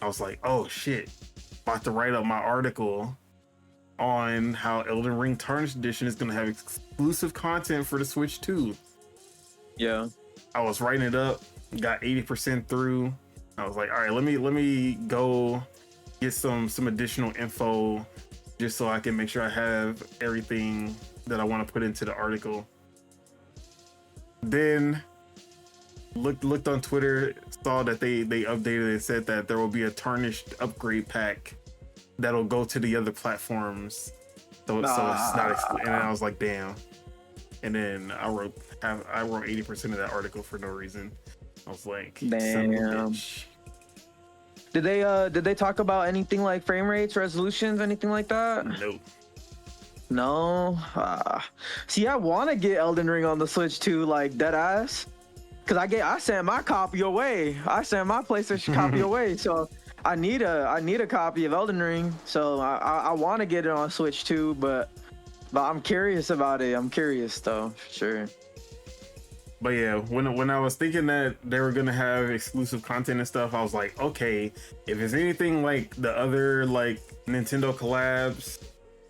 I was like, oh shit. About to write up my article on how Elden Ring Tarnished Edition is going to have exclusive content for the Switch 2. Yeah. I was writing it up, got 80% through. I was like, all right, let me go get some additional info just so I can make sure I have everything that I want to put into the article. Then looked on Twitter, saw that they updated and said that there will be a Tarnished upgrade pack that'll go to the other platforms. So it's not and I was like, damn. And then I wrote 80% of that article for no reason. I was like, son of a bitch. Did they talk about anything like frame rates, resolutions, anything like that? Nope. No. See, I want to get Elden Ring on the Switch too, like dead ass. Cause I sent my copy away. I sent my PlayStation copy away. So I need a copy of Elden Ring. So I want to get it on Switch too, but I'm curious about it. I'm curious though, for sure. But yeah, when I was thinking that they were gonna have exclusive content and stuff, I was like, okay, if it's anything like the other like Nintendo collabs,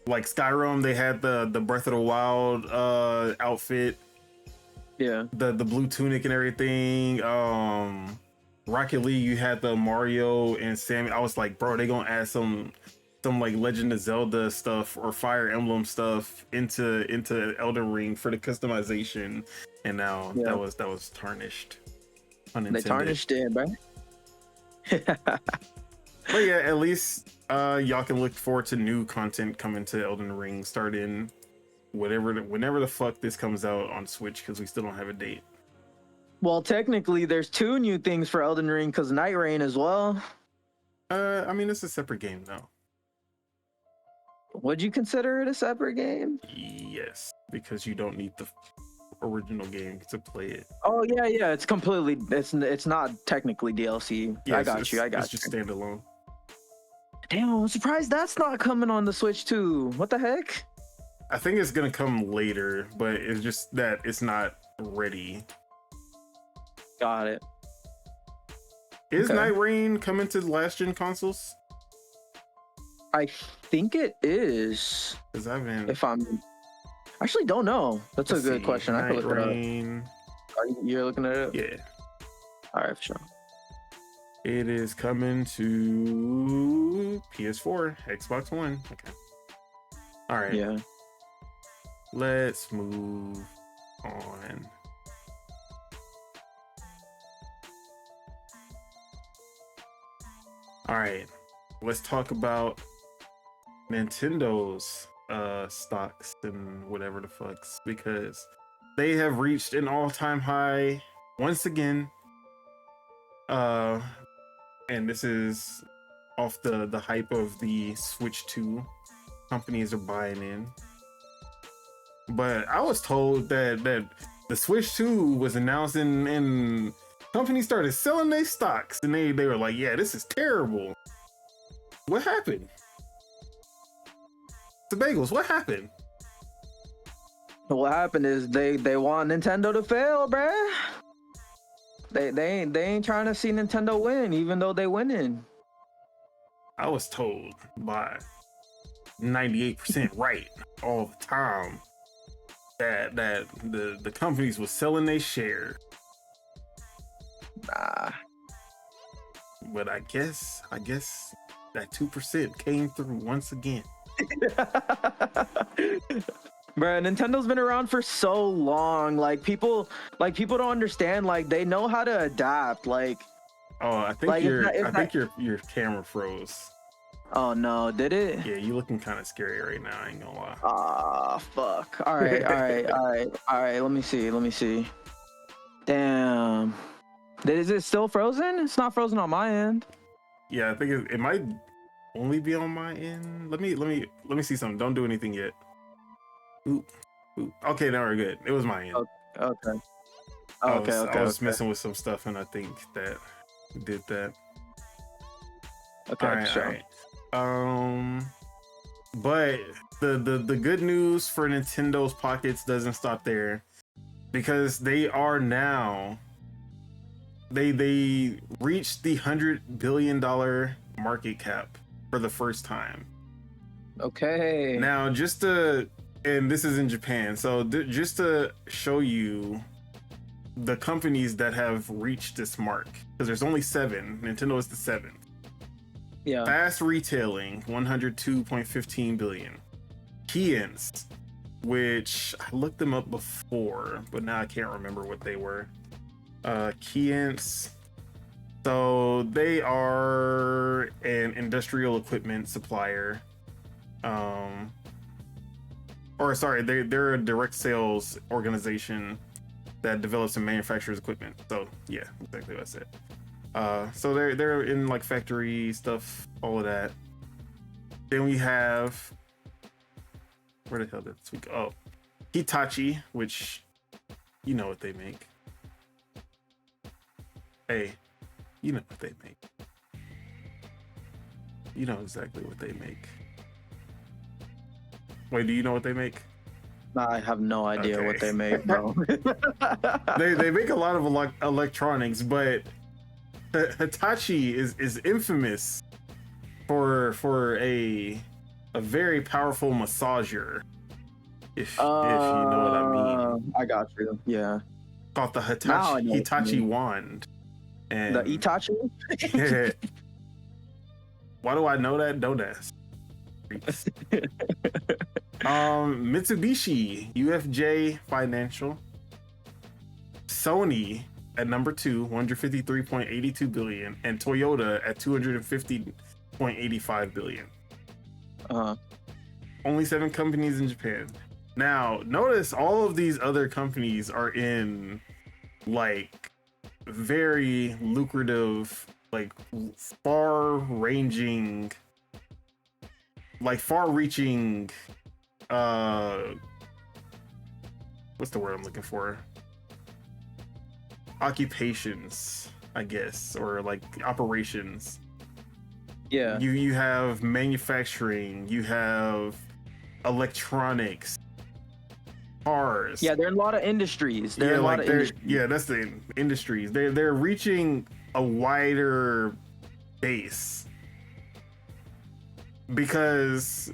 like Skyrim, they had the Breath of the Wild outfit. Yeah. The blue tunic and everything. Rocket League, you had the Mario and Sammy. I was like, bro, they gonna add some like Legend of Zelda stuff or Fire Emblem stuff into Elden Ring for the customization. And now that was tarnished. Unintended. They tarnished it, bro. But yeah, at least y'all can look forward to new content coming to Elden Ring starting whenever the fuck this comes out on Switch, because we still don't have a date. Well, technically, there's 2 new things for Elden Ring because Night Rain as well. I mean, it's a separate game though. Would you consider it a separate game? Yes, because you don't need the original game to play it. Oh yeah, it's completely. It's not technically DLC. Yeah, I got you. It's just standalone. Damn, I'm surprised that's not coming on the Switch too. What the heck? I think it's gonna come later, but it's just that it's not ready. Got it. Is Night Rain coming to the last gen consoles? I think it is. Because I've been. If I'm actually don't know. That's a good question. I could look it up. You're looking at it? Yeah. All right, for sure. It is coming to PS4, Xbox One. Okay. All right. Yeah. Let's move on. All right, let's talk about Nintendo's stocks and whatever the fucks, because they have reached an all-time high once again. And this is off the hype of the Switch 2. Companies are buying in. But I was told that the Switch 2 was announced and companies started selling their stocks, and they were like, yeah, this is terrible. What happened? The bagels, what happened? What happened is they want Nintendo to fail, bruh. They ain't trying to see Nintendo win, even though they winning. I was told by 98% right all the time that the companies was selling their share. Nah. But I guess that 2% came through once again. Bruh, Nintendo's been around for so long. Like people don't understand. Like they know how to adapt. Like, oh, I think like, your camera froze. Oh no, did it? Yeah, you looking kind of scary right now. I ain't gonna lie. Ah, fuck. All right. Let me see. Damn. Is it still frozen? It's not frozen on my end. Yeah, I think it might only be on my end. Let me see something. Don't do anything yet. Oop. Okay, now we're good. It was my end. Okay. I was messing with some stuff, and I think that did that. Okay, all right, sure. All right. But the good news for Nintendo's pockets doesn't stop there, because they are now they reached the $100 billion market cap for the first time. Okay. Now, and this is in Japan, so just to show you the companies that have reached this mark, because there's only 7. Nintendo is the 7th. Yeah. Fast Retailing, 102.15 billion. Kians, which I looked them up before, but now I can't remember what they were. Kians, so they are an industrial equipment supplier. They're a direct sales organization that develops and manufactures equipment. So yeah, exactly what I said. So they're in like factory stuff, all of that. Then we have, where the hell did this week? Oh, Hitachi, which you know what they make. Hey, you know what they make. You know exactly what they make. Wait, do you know what they make? I have no idea what they make, bro. they make a lot of electronics, but Hitachi is infamous for a very powerful massager. If you know what I mean. I got you. Yeah. Called the Hitachi wand. And the Itachi? Yeah. Why do I know that? Don't ask. Mitsubishi UFJ Financial. Sony at number 2, 153.82 billion, and Toyota at 250.85 billion. Only 7 companies in Japan. Now, notice all of these other companies are in like very lucrative, like far-reaching what's the word I'm looking for? Occupations, I guess, or like operations. Yeah. You have manufacturing, you have electronics, cars. Yeah, there are a lot of industries. Yeah, that's the industries. They're reaching a wider base, because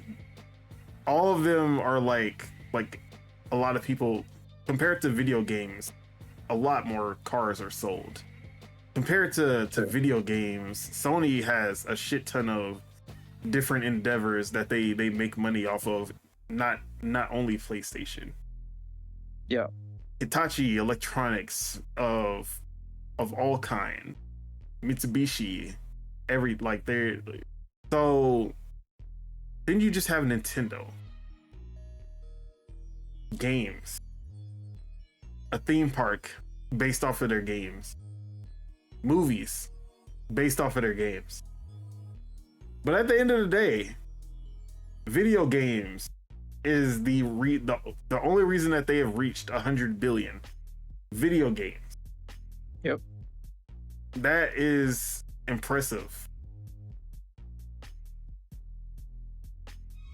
all of them are like a lot of people, compared to video games, a lot more cars are sold. Compared to video games, Sony has a shit ton of different endeavors that they make money off of, not only PlayStation. Yeah. Hitachi electronics of all kind. Mitsubishi, they're so. Then you just have Nintendo games, a theme park based off of their games, movies based off of their games. But at the end of the day, video games is the only reason that they have reached 100 billion. Video games. Yep. That is impressive.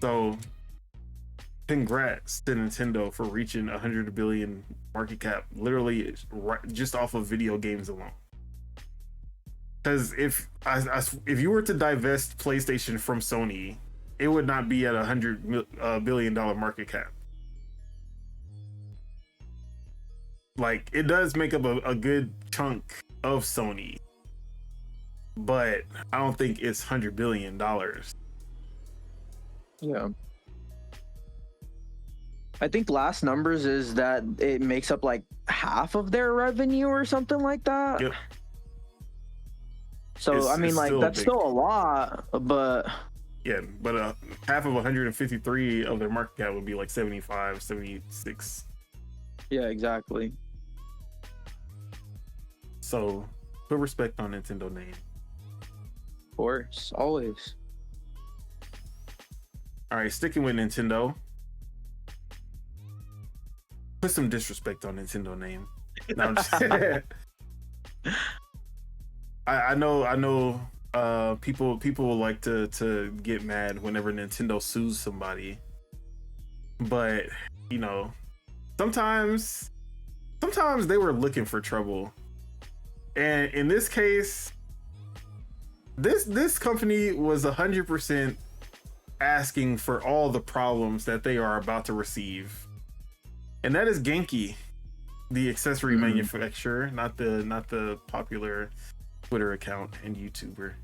So, congrats to Nintendo for reaching 100 billion market cap, literally just off of video games alone. Because if you were to divest PlayStation from Sony, it would not be at $100 billion market cap. Like, it does make up a good chunk of Sony, but I don't think it's $100 billion. Yeah. I think last numbers is that it makes up like half of their revenue or something like that. Yep. So I mean, like, that's still a lot, but yeah, but half of 153 of their market cap would be like 75, 76. Yeah, exactly. So put respect on Nintendo name. Of course, always. All right, sticking with Nintendo. Put some disrespect on Nintendo name. No, I'm just I know people like to get mad whenever Nintendo sues somebody, but you know, sometimes they were looking for trouble, and in this case, this company was 100% asking for all the problems that they are about to receive, and that is Genki, the accessory manufacturer, not the popular Twitter account and YouTuber.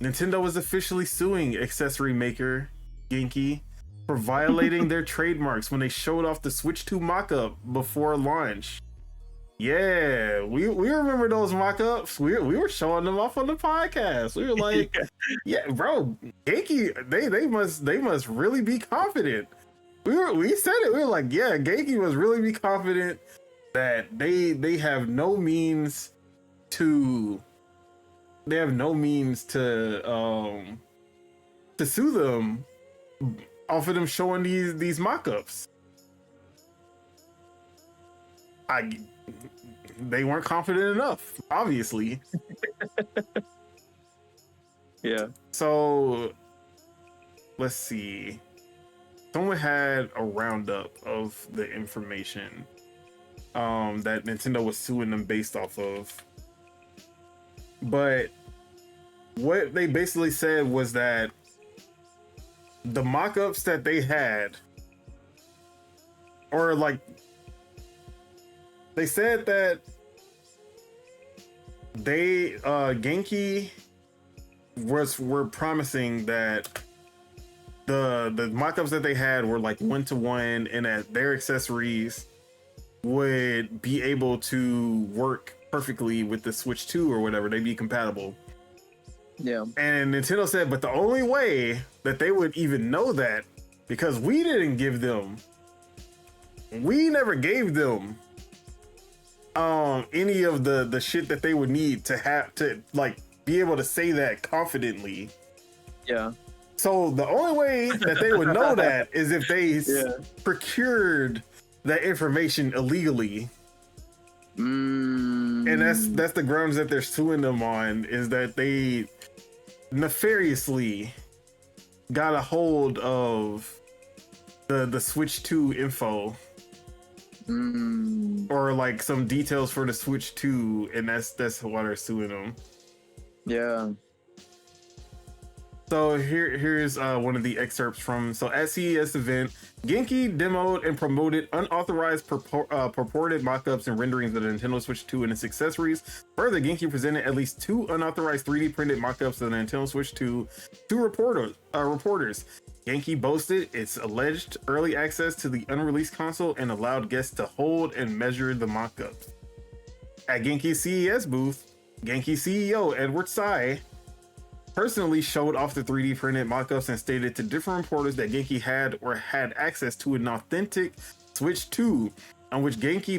Nintendo was officially suing accessory maker Genki for violating their trademarks when they showed off the Switch 2 mock-up before launch. Yeah, we remember those mock-ups. We were showing them off on the podcast. We were like, yeah, bro, Genki, they must really be confident. We said it. We were like, yeah, Genki must really be confident that they have no means to sue them off of them showing these mock-ups. They weren't confident enough, obviously. Yeah. So let's see. Someone had a roundup of the information that Nintendo was suing them based off of. But what they basically said was that the mock-ups that they had, or like, they said that they Genki were promising that the mock-ups that they had were like 1-to-1, and that their accessories would be able to work perfectly with the Switch 2 or whatever. They'd be compatible. Yeah. And Nintendo said, but the only way that they would even know that, because we never gave them any of the shit that they would need to have to like be able to say that confidently. Yeah. So the only way that they would know that is if they procured that information illegally. And that's the grounds that they're suing them on, is that they nefariously got a hold of the Switch 2 info, or like some details for the Switch 2, and that's why they're suing them. Yeah. So here's one of the excerpts from, so at CES event, Genki demoed and promoted unauthorized purported mockups and renderings of the Nintendo Switch 2 and its accessories. Further, Genki presented at least 2 unauthorized 3D printed mockups of the Nintendo Switch 2 to reporters. Genki boasted its alleged early access to the unreleased console and allowed guests to hold and measure the mockups. At Genki's CES booth, Genki CEO Edward Sai personally showed off the 3D printed mockups and stated to different reporters that Genki had access to an authentic Switch 2 on which Genki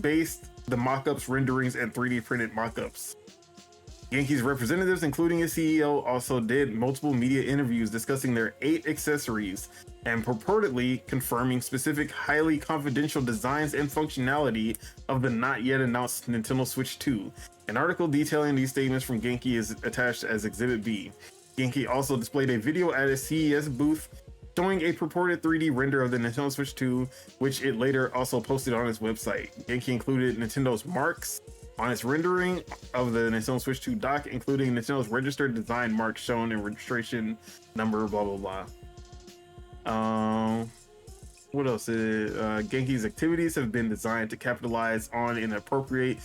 based the mockups, renderings, and 3D printed mockups. Genki's representatives, including his CEO, also did multiple media interviews discussing their 8 accessories and purportedly confirming specific highly confidential designs and functionality of the not yet announced Nintendo Switch 2. An article detailing these statements from Genki is attached as Exhibit B. Genki also displayed a video at a CES booth showing a purported 3D render of the Nintendo Switch 2, which it later also posted on its website. Genki included Nintendo's marks on its rendering of the Nintendo Switch 2 dock, including Nintendo's registered design mark shown in registration number, blah, blah, blah. What else? Genki's activities have been designed to capitalize on and appropriate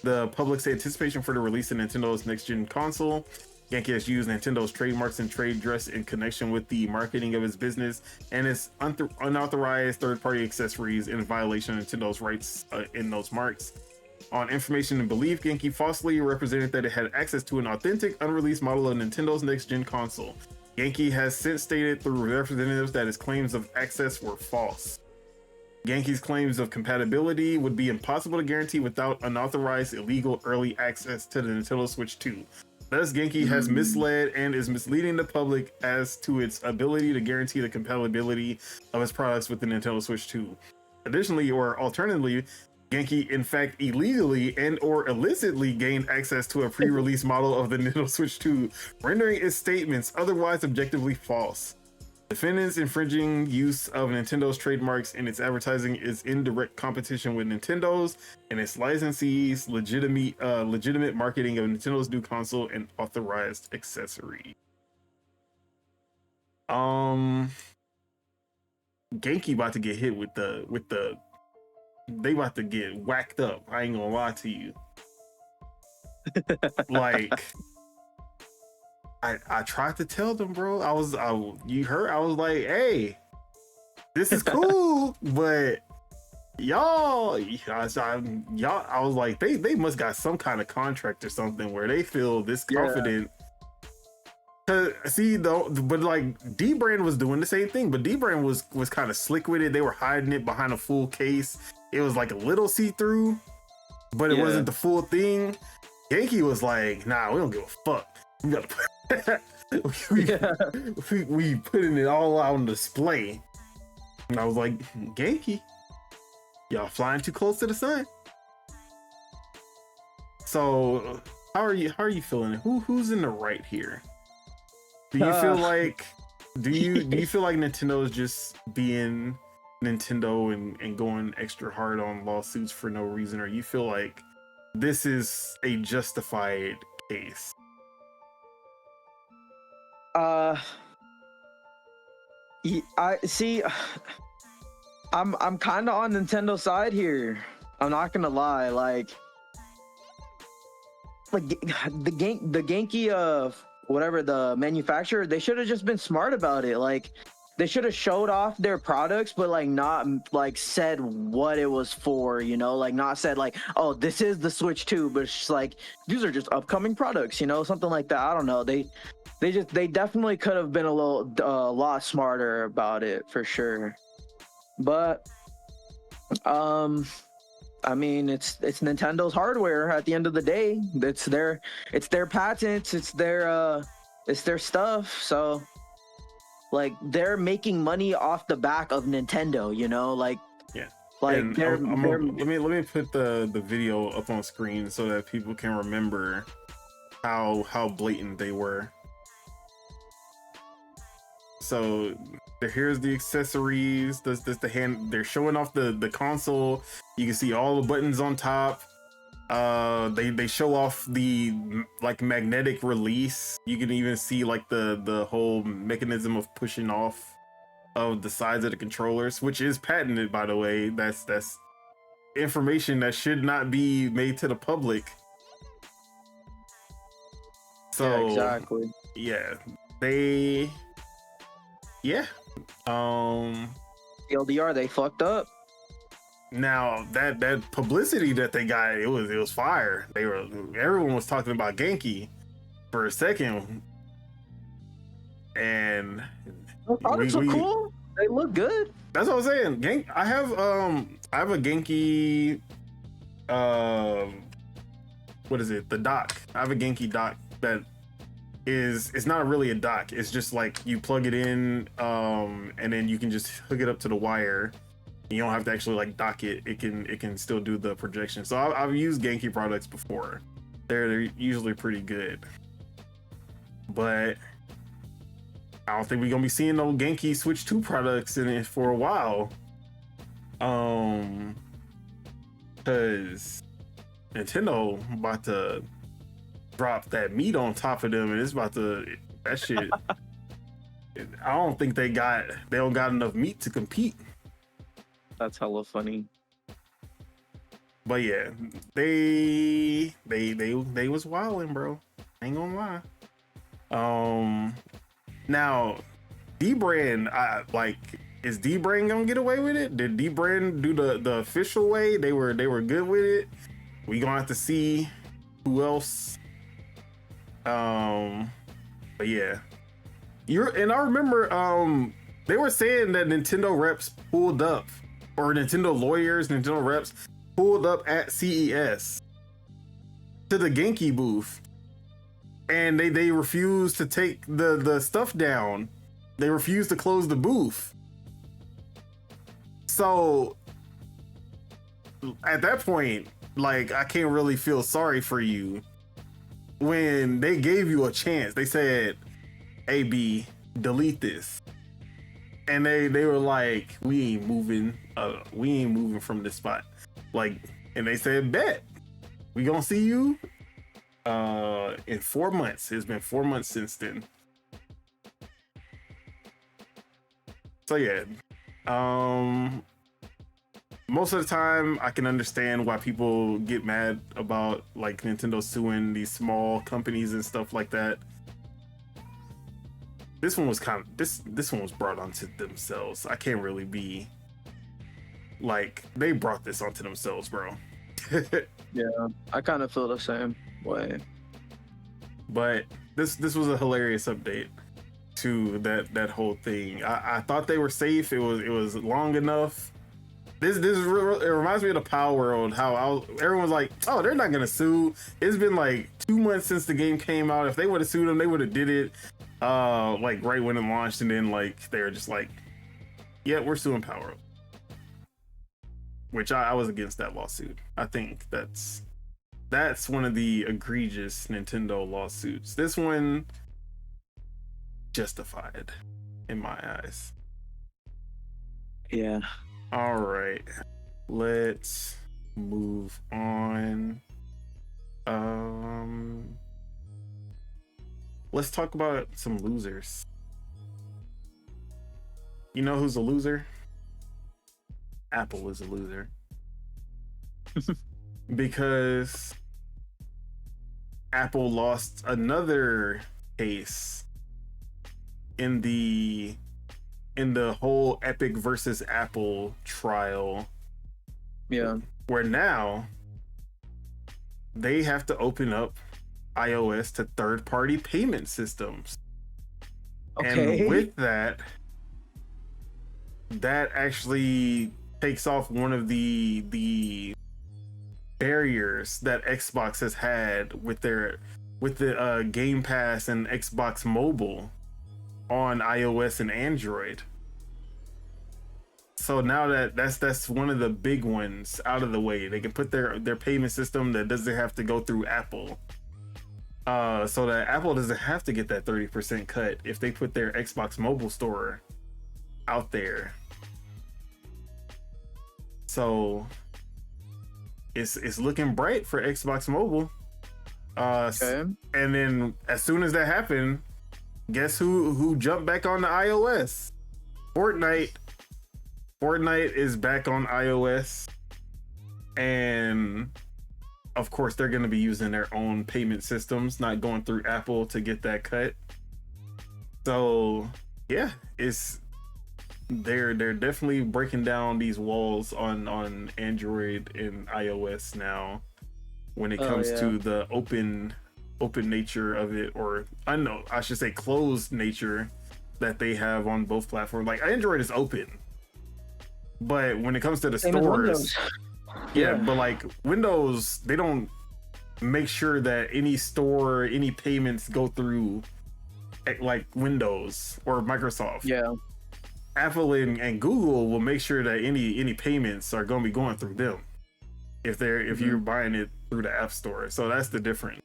the public's anticipation for the release of Nintendo's next-gen console. Genki has used Nintendo's trademarks and trade dress in connection with the marketing of its business and its unauthorized third-party accessories in violation of Nintendo's rights in those marks. On information and belief, Genki falsely represented that it had access to an authentic, unreleased model of Nintendo's next-gen console. Genki has since stated through representatives that his claims of access were false. Genki's claims of compatibility would be impossible to guarantee without unauthorized, illegal early access to the Nintendo Switch 2. Thus, Genki has misled and is misleading the public as to its ability to guarantee the compatibility of its products with the Nintendo Switch 2. Additionally, or alternatively, Genki in fact illegally and or illicitly gained access to a pre-release model of the Nintendo Switch 2, rendering its statements otherwise objectively false. Defendants infringing use of Nintendo's trademarks in its advertising is in direct competition with Nintendo's and its licensees' legitimate marketing of Nintendo's new console and authorized accessory. Genki about to get hit with the they about to get whacked up. I ain't gonna lie to you. Like, I tried to tell them, bro. I was like, hey, this is cool, but y'all, I was like, they must got some kind of contract or something where they feel this confident. See though, but like D-Brand was doing the same thing, but D-Brand was kind of slick with it. They were hiding it behind a full case. It was like a little see-through, but it wasn't the full thing. Genki was like, nah, we don't give a fuck. We gotta we putting it all out on display. And I was like, Genki, y'all flying too close to the sun. So how are you feeling? Who's in the right here? Do you feel like do you feel like Nintendo is just being Nintendo and going extra hard on lawsuits for no reason, or you feel like this is a justified case? I see. I'm kind of on Nintendo's side here. I'm not gonna lie. Like the Genki of whatever the manufacturer, they should have just been smart about it. Like they should have showed off their products, but like not like said what it was for, you know, like not said like, oh, this is the Switch 2, but it's just like these are just upcoming products, you know, something like that. I don't know. They definitely could have been a lot smarter about it for sure. But I mean, it's Nintendo's hardware at the end of the day. It's their patents, it's their stuff. So like they're making money off the back of Nintendo, you know, like like and let me put the video up on screen so that people can remember how blatant they were. So here's the accessories. This the hand. They're showing off the console. You can see all the buttons on top. They show off the like magnetic release. You can even see like the whole mechanism of pushing off of the sides of the controllers, which is patented, by the way. That's information that should not be made to the public. So yeah, exactly. TLDR, they fucked up. Now that publicity that they got, it was fire. Everyone was talking about Genki for a second, and The products look cool. They look good. That's what I'm saying. I have a Genki, what is it? The dock. I have a Genki dock that it's not really a dock. It's just like you plug it in, and then you can just hook it up to the wire. You don't have to actually like dock it. It can still do the projection. So I've used Genki products before. They're usually pretty good, but I don't think we're gonna be seeing no Genki Switch 2 products in it for a while. Because Nintendo about to drop that meat on top of them, and it's about to that shit. I don't think they don't got enough meat to compete. That's hella funny. But yeah, they was wilding, bro. Ain't gonna lie. Now, D-Brand, is D-Brand gonna get away with it? Did D-Brand do the official way? They were good with it. We gonna have to see who else. But yeah, and I remember they were saying that Nintendo reps pulled up, or Nintendo lawyers, Nintendo reps pulled up at CES to the Genki booth. And they refused to take the stuff down. They refused to close the booth. So at that point, like, I can't really feel sorry for you. When they gave you a chance, they said, "Hey B, delete this." And they were like, we ain't moving from this spot. Like, and they said, "Bet. We gonna see you in 4 months." It's been 4 months since then. So yeah, most of the time I can understand why people get mad about like Nintendo suing these small companies and stuff like that. This one was this one was brought onto themselves. I can't really be like, they brought this onto themselves, bro. Yeah, I kind of feel the same way. But this was a hilarious update to that whole thing. I thought they were safe. It was long enough. It reminds me of the Power World. How everyone's like, oh, they're not gonna sue. It's been like 2 months since the game came out. If they would have sued them, they would have did it like right when it launched, and then like they're just like, yeah, we're suing Power World. Which I was against that lawsuit. I think that's one of the egregious Nintendo lawsuits. This one, justified in my eyes. Yeah. All right, let's move on. Let's talk about some losers. You know who's a loser? Apple is a loser. Because Apple lost another case in the whole Epic versus Apple trial. Yeah. Where now they have to open up iOS to third-party payment systems. Okay. And with that actually takes off one of the barriers that Xbox has had with the Game Pass and Xbox Mobile on iOS and Android. So now that's one of the big ones out of the way. They can put their payment system that doesn't have to go through Apple. So that Apple doesn't have to get that 30% cut if they put their Xbox Mobile store out there. So it's looking bright for Xbox Mobile. Okay. And then as soon as that happened, guess who jumped back on the iOS? Fortnite. Fortnite is back on iOS, and of course they're going to be using their own payment systems, not going through Apple to get that cut. So yeah, they're definitely breaking down these walls on Android and iOS now when it comes to the open nature of it, or I should say closed nature that they have on both platforms. Like Android is open, but when it comes to the stores, but like Windows, they don't make sure that any payments go through like Windows or Microsoft. Yeah. Apple and Google will make sure that any payments are going to be going through them if you're buying it through the App Store. So that's the difference.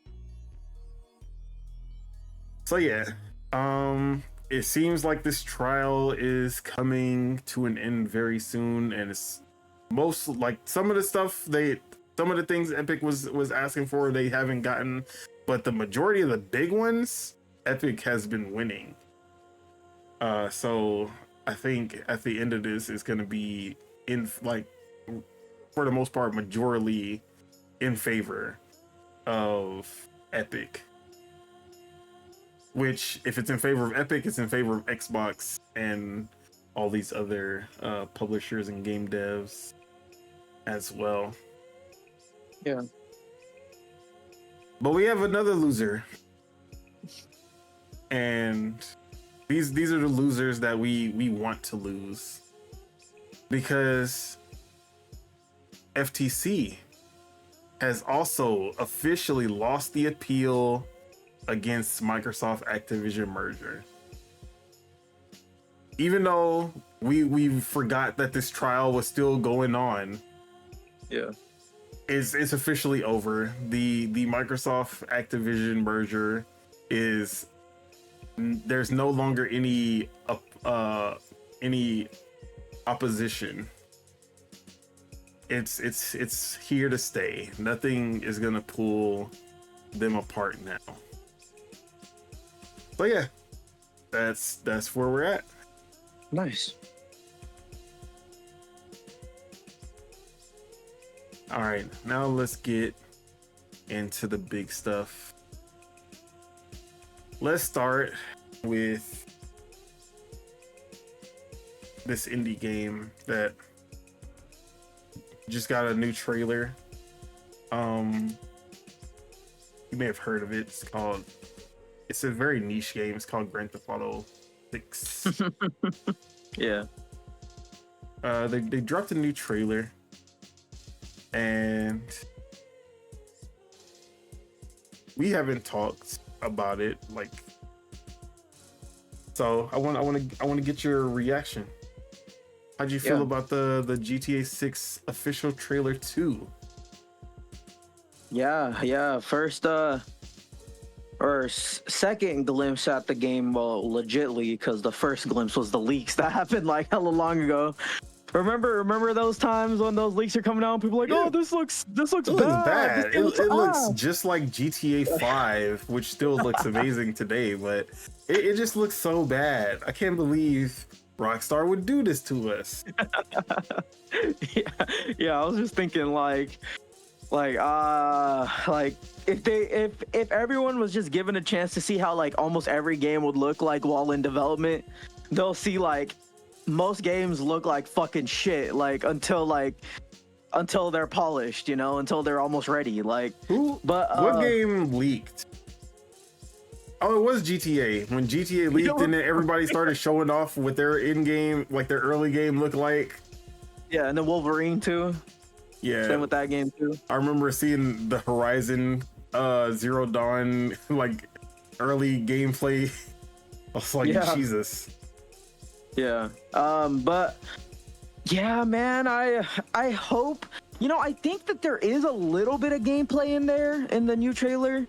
So yeah, it seems like this trial is coming to an end very soon, and it's most like some of the things Epic was asking for they haven't gotten, but the majority of the big ones Epic has been winning. So I think at the end of this is going to be for the most part majorly in favor of Epic. Which, if it's in favor of Epic, it's in favor of Xbox and all these other publishers and game devs as well. Yeah. But we have another loser. And these are the losers that we want to lose. Because FTC has also officially lost the appeal against Microsoft Activision merger. Even though we forgot that this trial was still going on. Yeah. It's officially over. The Microsoft Activision merger there's no longer any opposition. It's here to stay. Nothing is gonna pull them apart now. But yeah, that's where we're at. Nice. All right, now let's get into the big stuff. Let's start with this indie game that just got a new trailer. You may have heard of it. It's a very niche game. It's called Grand Theft Auto 6. Yeah. They dropped a new trailer, and we haven't talked about it, so I want to get your reaction. How'd you feel about the GTA 6 official trailer 2? Yeah. First or second glimpse at the game, well, legitly, because the first glimpse was the leaks that happened like hella long ago. Remember those times when those leaks are coming out and people are like, oh, this looks bad. It looks just like GTA 5, which still looks amazing today, but it just looks so bad. I can't believe Rockstar would do this to us. Yeah, I was just thinking like if everyone was just given a chance to see how like almost every game would look like while in development, they'll see like most games look like fucking shit, like until they're polished, until they're almost ready. Like, what game leaked? Oh, it was GTA. When GTA leaked, and then everybody started showing off what their in-game, like their early game looked like. Yeah, and then Wolverine too. Yeah, same with that game too. I remember seeing the Horizon Zero Dawn like early gameplay. I was like, Jesus. Yeah. But yeah, man, I hope, I think that there is a little bit of gameplay in there in the new trailer.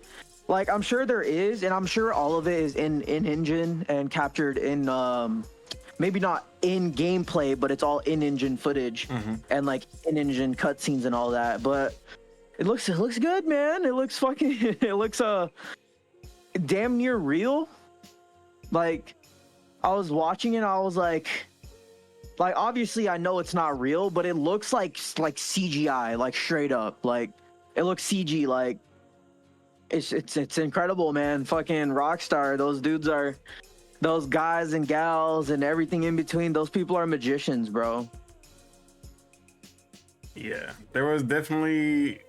Like, I'm sure there is, and I'm sure all of it is in engine and captured in maybe not in gameplay, but it's all in engine footage and like in engine cutscenes and all that. But it looks good, man. It looks damn near real. Like, I was watching it, I was like obviously I know it's not real, but it looks like CGI, like straight up. Like, it looks CG. Like, it's incredible, man. Fucking Rockstar, those dudes are those guys and gals and everything in between, those people are magicians, bro. Yeah, there was definitely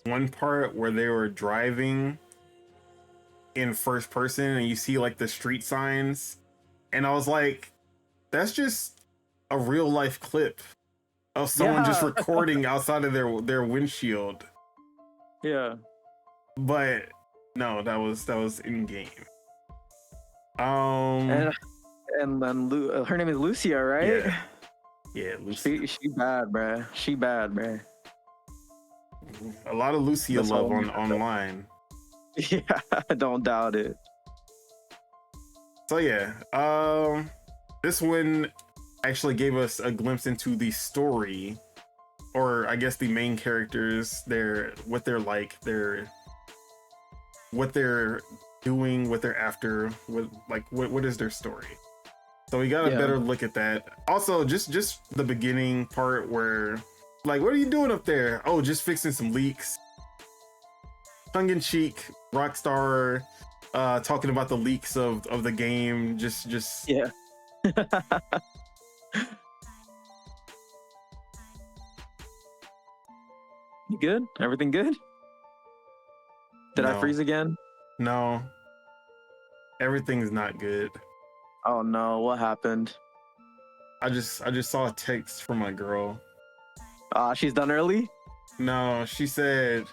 one part where they were driving in first person and you see like the street signs, and I was like, that's just a real life clip of someone just recording outside of their windshield. Yeah. But no, that was in game. And her name is Lucia, right? Yeah, Lucia. She bad, bruh. She bad, bruh. A lot of Lucia love online. Yeah, I don't doubt it. So yeah, this one actually gave us a glimpse into the story, or I guess the main characters, what they're like, what they're doing, what they're after, what is their story. So we got a better look at that. Also, just the beginning part where, like, what are you doing up there? Oh, just fixing some leaks. Tongue in cheek, Rockstar talking about the leaks of the game. Just yeah. You good? Everything good? Did I freeze again? No. Everything's not good. Oh no, what happened? I just saw a text from my girl. She's done early? No, she said,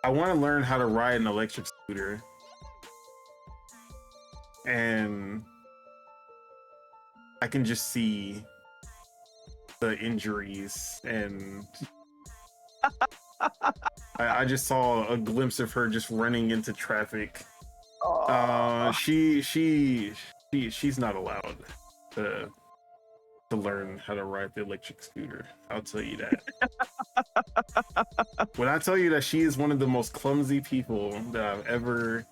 I want to learn how to ride an electric scooter. And I can just see the injuries, and I just saw a glimpse of her just running into traffic. She's not allowed to learn how to ride the electric scooter. I'll tell you that. When I tell you that she is one of the most clumsy people that I've ever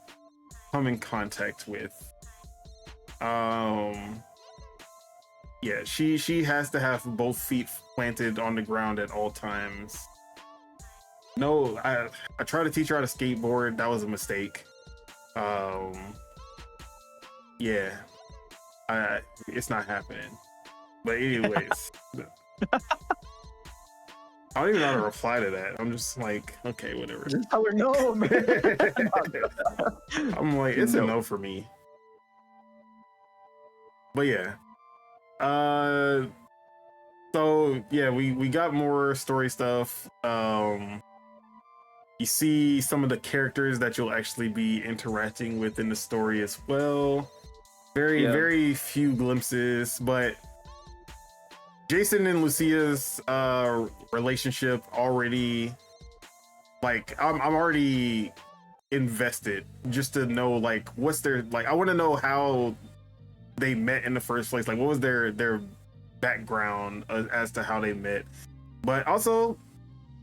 come in contact with. Yeah, she has to have both feet planted on the ground at all times. No, I tried to teach her how to skateboard. That was a mistake. Yeah, it's not happening. But anyways, I don't even know how to reply to that. I'm just like, okay, whatever. Just tell her no, man. I'm like, it's a no for me. But yeah. So yeah, we got more story stuff. You see some of the characters that you'll actually be interacting with in the story as well. Very few glimpses, but Jason and Lucia's relationship already, like, I'm already invested just to know, like, what's their, like, I want to know how they met in the first place. Like, what was their background as to how they met. But also,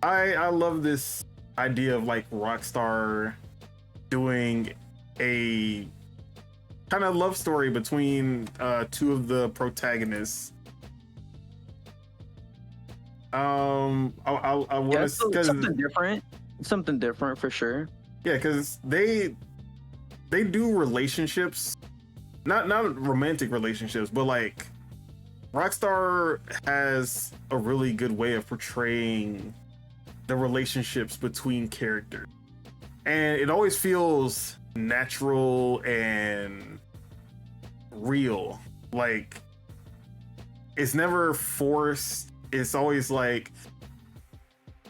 I love this idea of, like, Rockstar doing a kind of love story between two of the protagonists. I want to, something different for sure. Yeah, because they do relationships, not romantic relationships, but like Rockstar has a really good way of portraying the relationships between characters, and it always feels natural and real. Like, it's never forced. It's always like,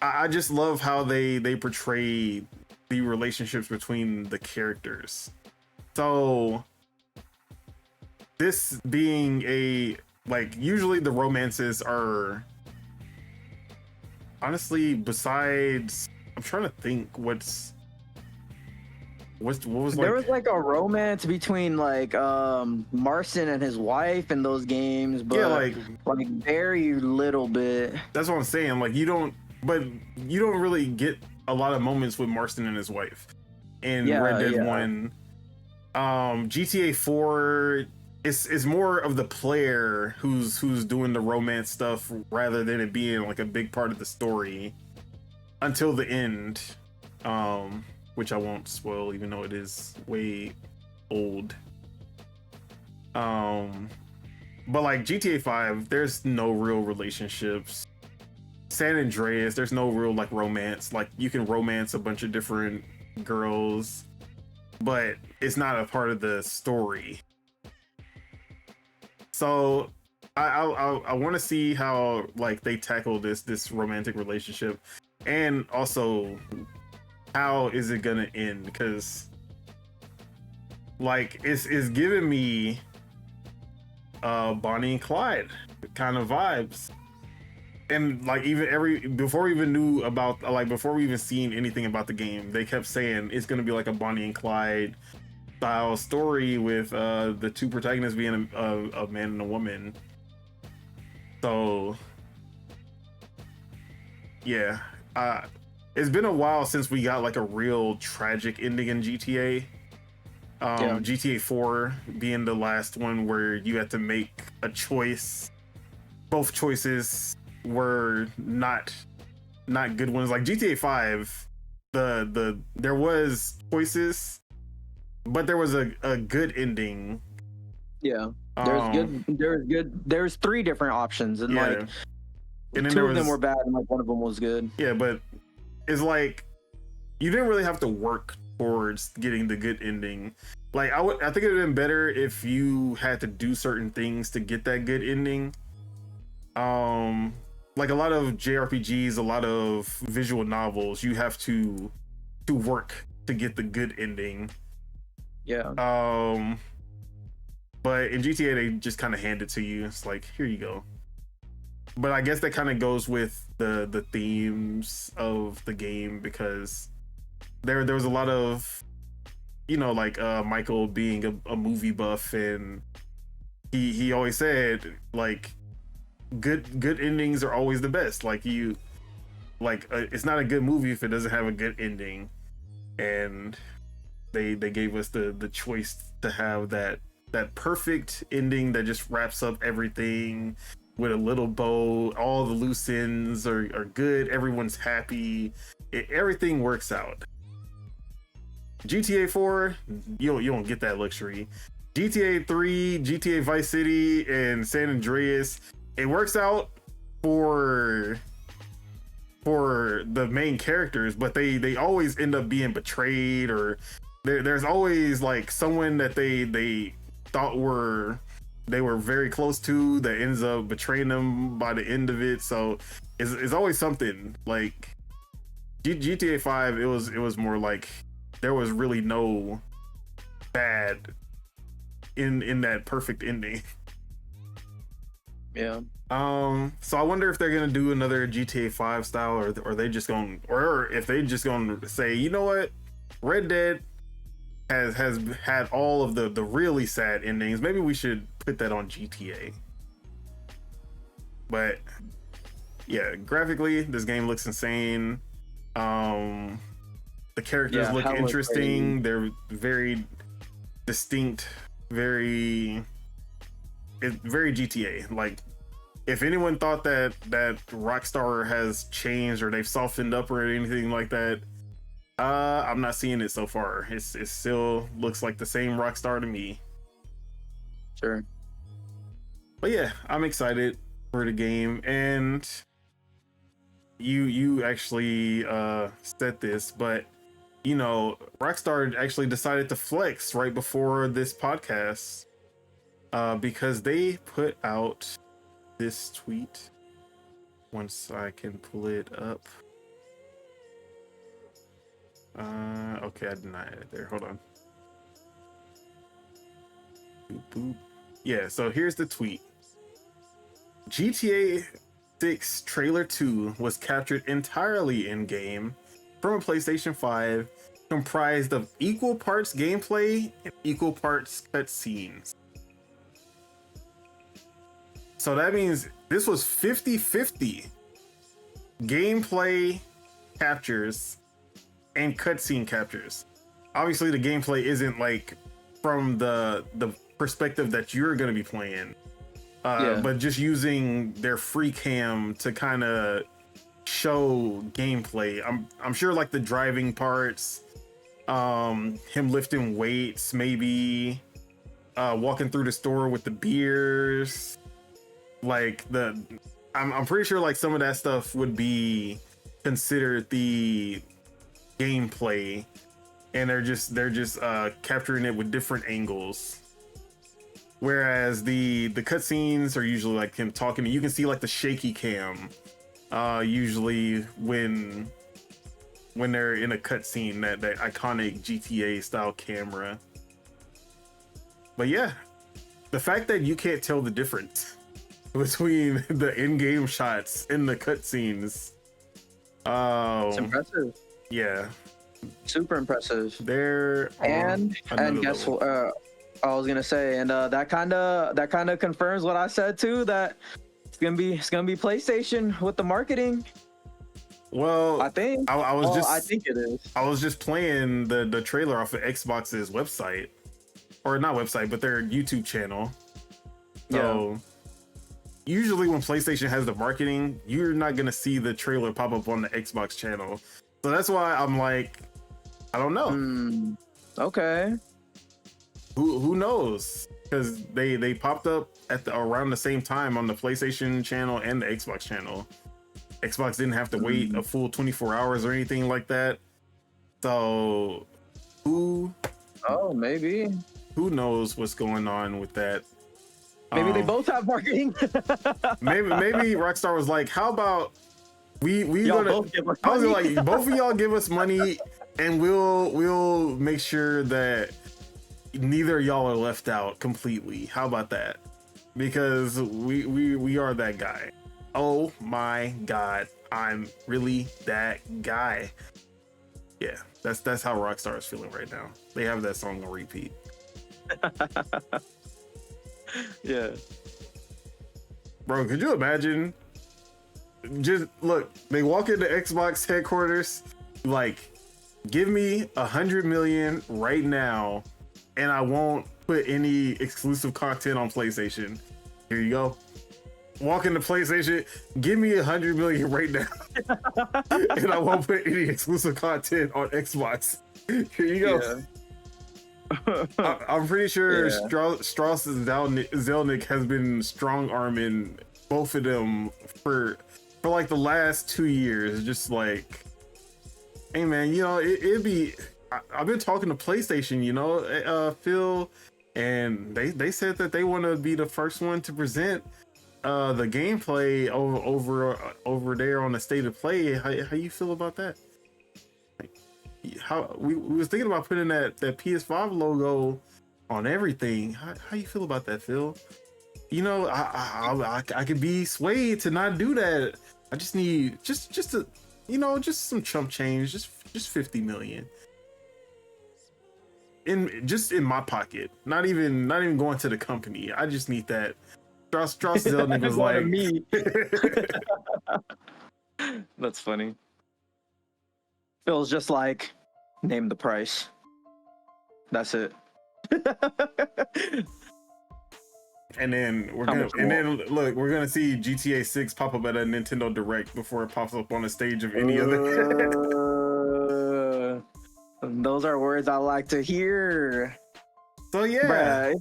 I just love how they portray the relationships between the characters. So this being a, like, usually the romances are, honestly, besides, I'm trying to think what was there was like a romance between like Marston and his wife in those games, but yeah, like very little bit. That's what I'm saying. Like, you don't really get a lot of moments with Marston and his wife in Red Dead 1. GTA 4 is more of the player who's doing the romance stuff rather than it being like a big part of the story until the end. Which I won't spoil, even though it is way old. But like GTA 5, there's no real relationships. San Andreas, there's no real like romance. Like you can romance a bunch of different girls, but it's not a part of the story. So I want to see how like they tackle this romantic relationship, and also how is it gonna end? Because like it's giving me Bonnie and Clyde kind of vibes. And like before we even knew about, like before we even seen anything about the game, they kept saying it's gonna be like a Bonnie and Clyde style story with the two protagonists being a man and a woman. So yeah, it's been a while since we got like a real tragic ending in GTA. GTA 4 being the last one where you had to make a choice. Both choices were not good ones. Like GTA 5, there was choices, but there was a good ending. Yeah, there's three different options, and yeah. like and then two of them were bad, and like one of them was good. Yeah, but it's like you didn't really have to work towards getting the good ending. Like I think it would have been better if you had to do certain things to get that good ending. Like a lot of JRPGs, a lot of visual novels, you have to work to get the good ending. Yeah. But in GTA they just kind of hand it to you. It's like, here you go. But I guess that kind of goes with the themes of the game, because there was a lot of, you know, like Michael being a movie buff, and he always said like good endings are always the best. Like it's not a good movie if it doesn't have a good ending, and they gave us the choice to have that perfect ending that just wraps up everything with a little bow. All the loose ends are good, everyone's happy, everything works out. GTA 4, you don't get that luxury. GTA 3, GTA Vice City, and San Andreas, it works out for the main characters, but they always end up being betrayed, or there's always like someone that they thought they were very close to that ends up betraying them by the end of it. So it's always something. Like GTA 5, it was more like there was really no bad in that perfect ending. Yeah. So I wonder if they're gonna do another GTA 5 style, or they just gonna, or if they just gonna say, you know what, Red Dead has had all of the really sad endings. Maybe we should put that on GTA. But yeah, graphically, this game looks insane. The characters look interesting. Crazy. They're very distinct, very GTA. Like, if anyone thought that Rockstar has changed or they've softened up or anything like that, I'm not seeing it so far. It still looks like the same Rockstar to me. Sure. But yeah, I'm excited for the game. And you actually said this, but you know, Rockstar actually decided to flex right before this podcast, because they put out this tweet. Once I can pull it up. Okay, I did not add it there. Hold on. Boop, boop. Yeah, so here's the tweet. GTA 6 Trailer 2 was captured entirely in-game from a PlayStation 5, comprised of equal parts gameplay and equal parts cutscenes. So that means this was 50-50 gameplay captures and cutscene captures. Obviously, the gameplay isn't like from the perspective that you're going to be playing, but just using their free cam to kind of show gameplay. I'm sure like the driving parts, him lifting weights, maybe walking through the store with the beers, like I'm pretty sure like some of that stuff would be considered the gameplay, and they're just capturing it with different angles. Whereas the cutscenes are usually like him talking. You can see like the shaky cam, usually when they're in a cutscene, that iconic GTA style camera. But yeah, the fact that you can't tell the difference between the in-game shots and the cutscenes, It's impressive. Yeah, Super impressive. They're and guess what? I was gonna say, and that kind of confirms what I said too. That it's gonna be PlayStation with the marketing. Well, I think I think it is. I was just playing the trailer off of Xbox's website, or not website, but their YouTube channel. So usually when PlayStation has the marketing, you're not gonna see the trailer pop up on the Xbox channel. So that's why I'm like, I don't know. Okay. Who knows? Because they popped up at around the same time on the PlayStation channel and the Xbox channel. Xbox didn't have to wait a full 24 hours or anything like that. So maybe. Who knows what's going on with that? Maybe they both have marketing. maybe Rockstar was like, how about we y'all gonna both give us I was money. like, both of y'all give us money and we'll make sure that neither of y'all are left out completely. How about that? Because we are that guy. Oh my god, I'm really that guy. Yeah, that's how Rockstar is feeling right now. They have that song on repeat. Yeah. Bro, could you imagine? Just look, they walk into Xbox headquarters, like, give me 100 million right now, and I won't put any exclusive content on PlayStation. Here you go. Walk into PlayStation, give me 100 million right now, and I won't put any exclusive content on Xbox. Here you go. Yeah. I'm pretty sure Strauss and Zelnick has been strong arming both of them for like the last 2 years. Just like, hey man, you know, it'd be. I've been talking to PlayStation, you know, Phil, and they said that they want to be the first one to present the gameplay over there on the state of play. How you feel about that? How we was thinking about putting that PS5 logo on everything. How you feel about that, Phil? You know, I could be swayed to not do that. I just need just a, you know, just some chump change, just 50 million in my pocket. Not even going to the company. I just need that. Strauss Zelnick was like me. That's funny. Phil's just like, name the price. That's it. And then we're gonna see GTA 6 pop up at a Nintendo Direct before it pops up on the stage of any other. Those are words I like to hear. So yeah, bruh,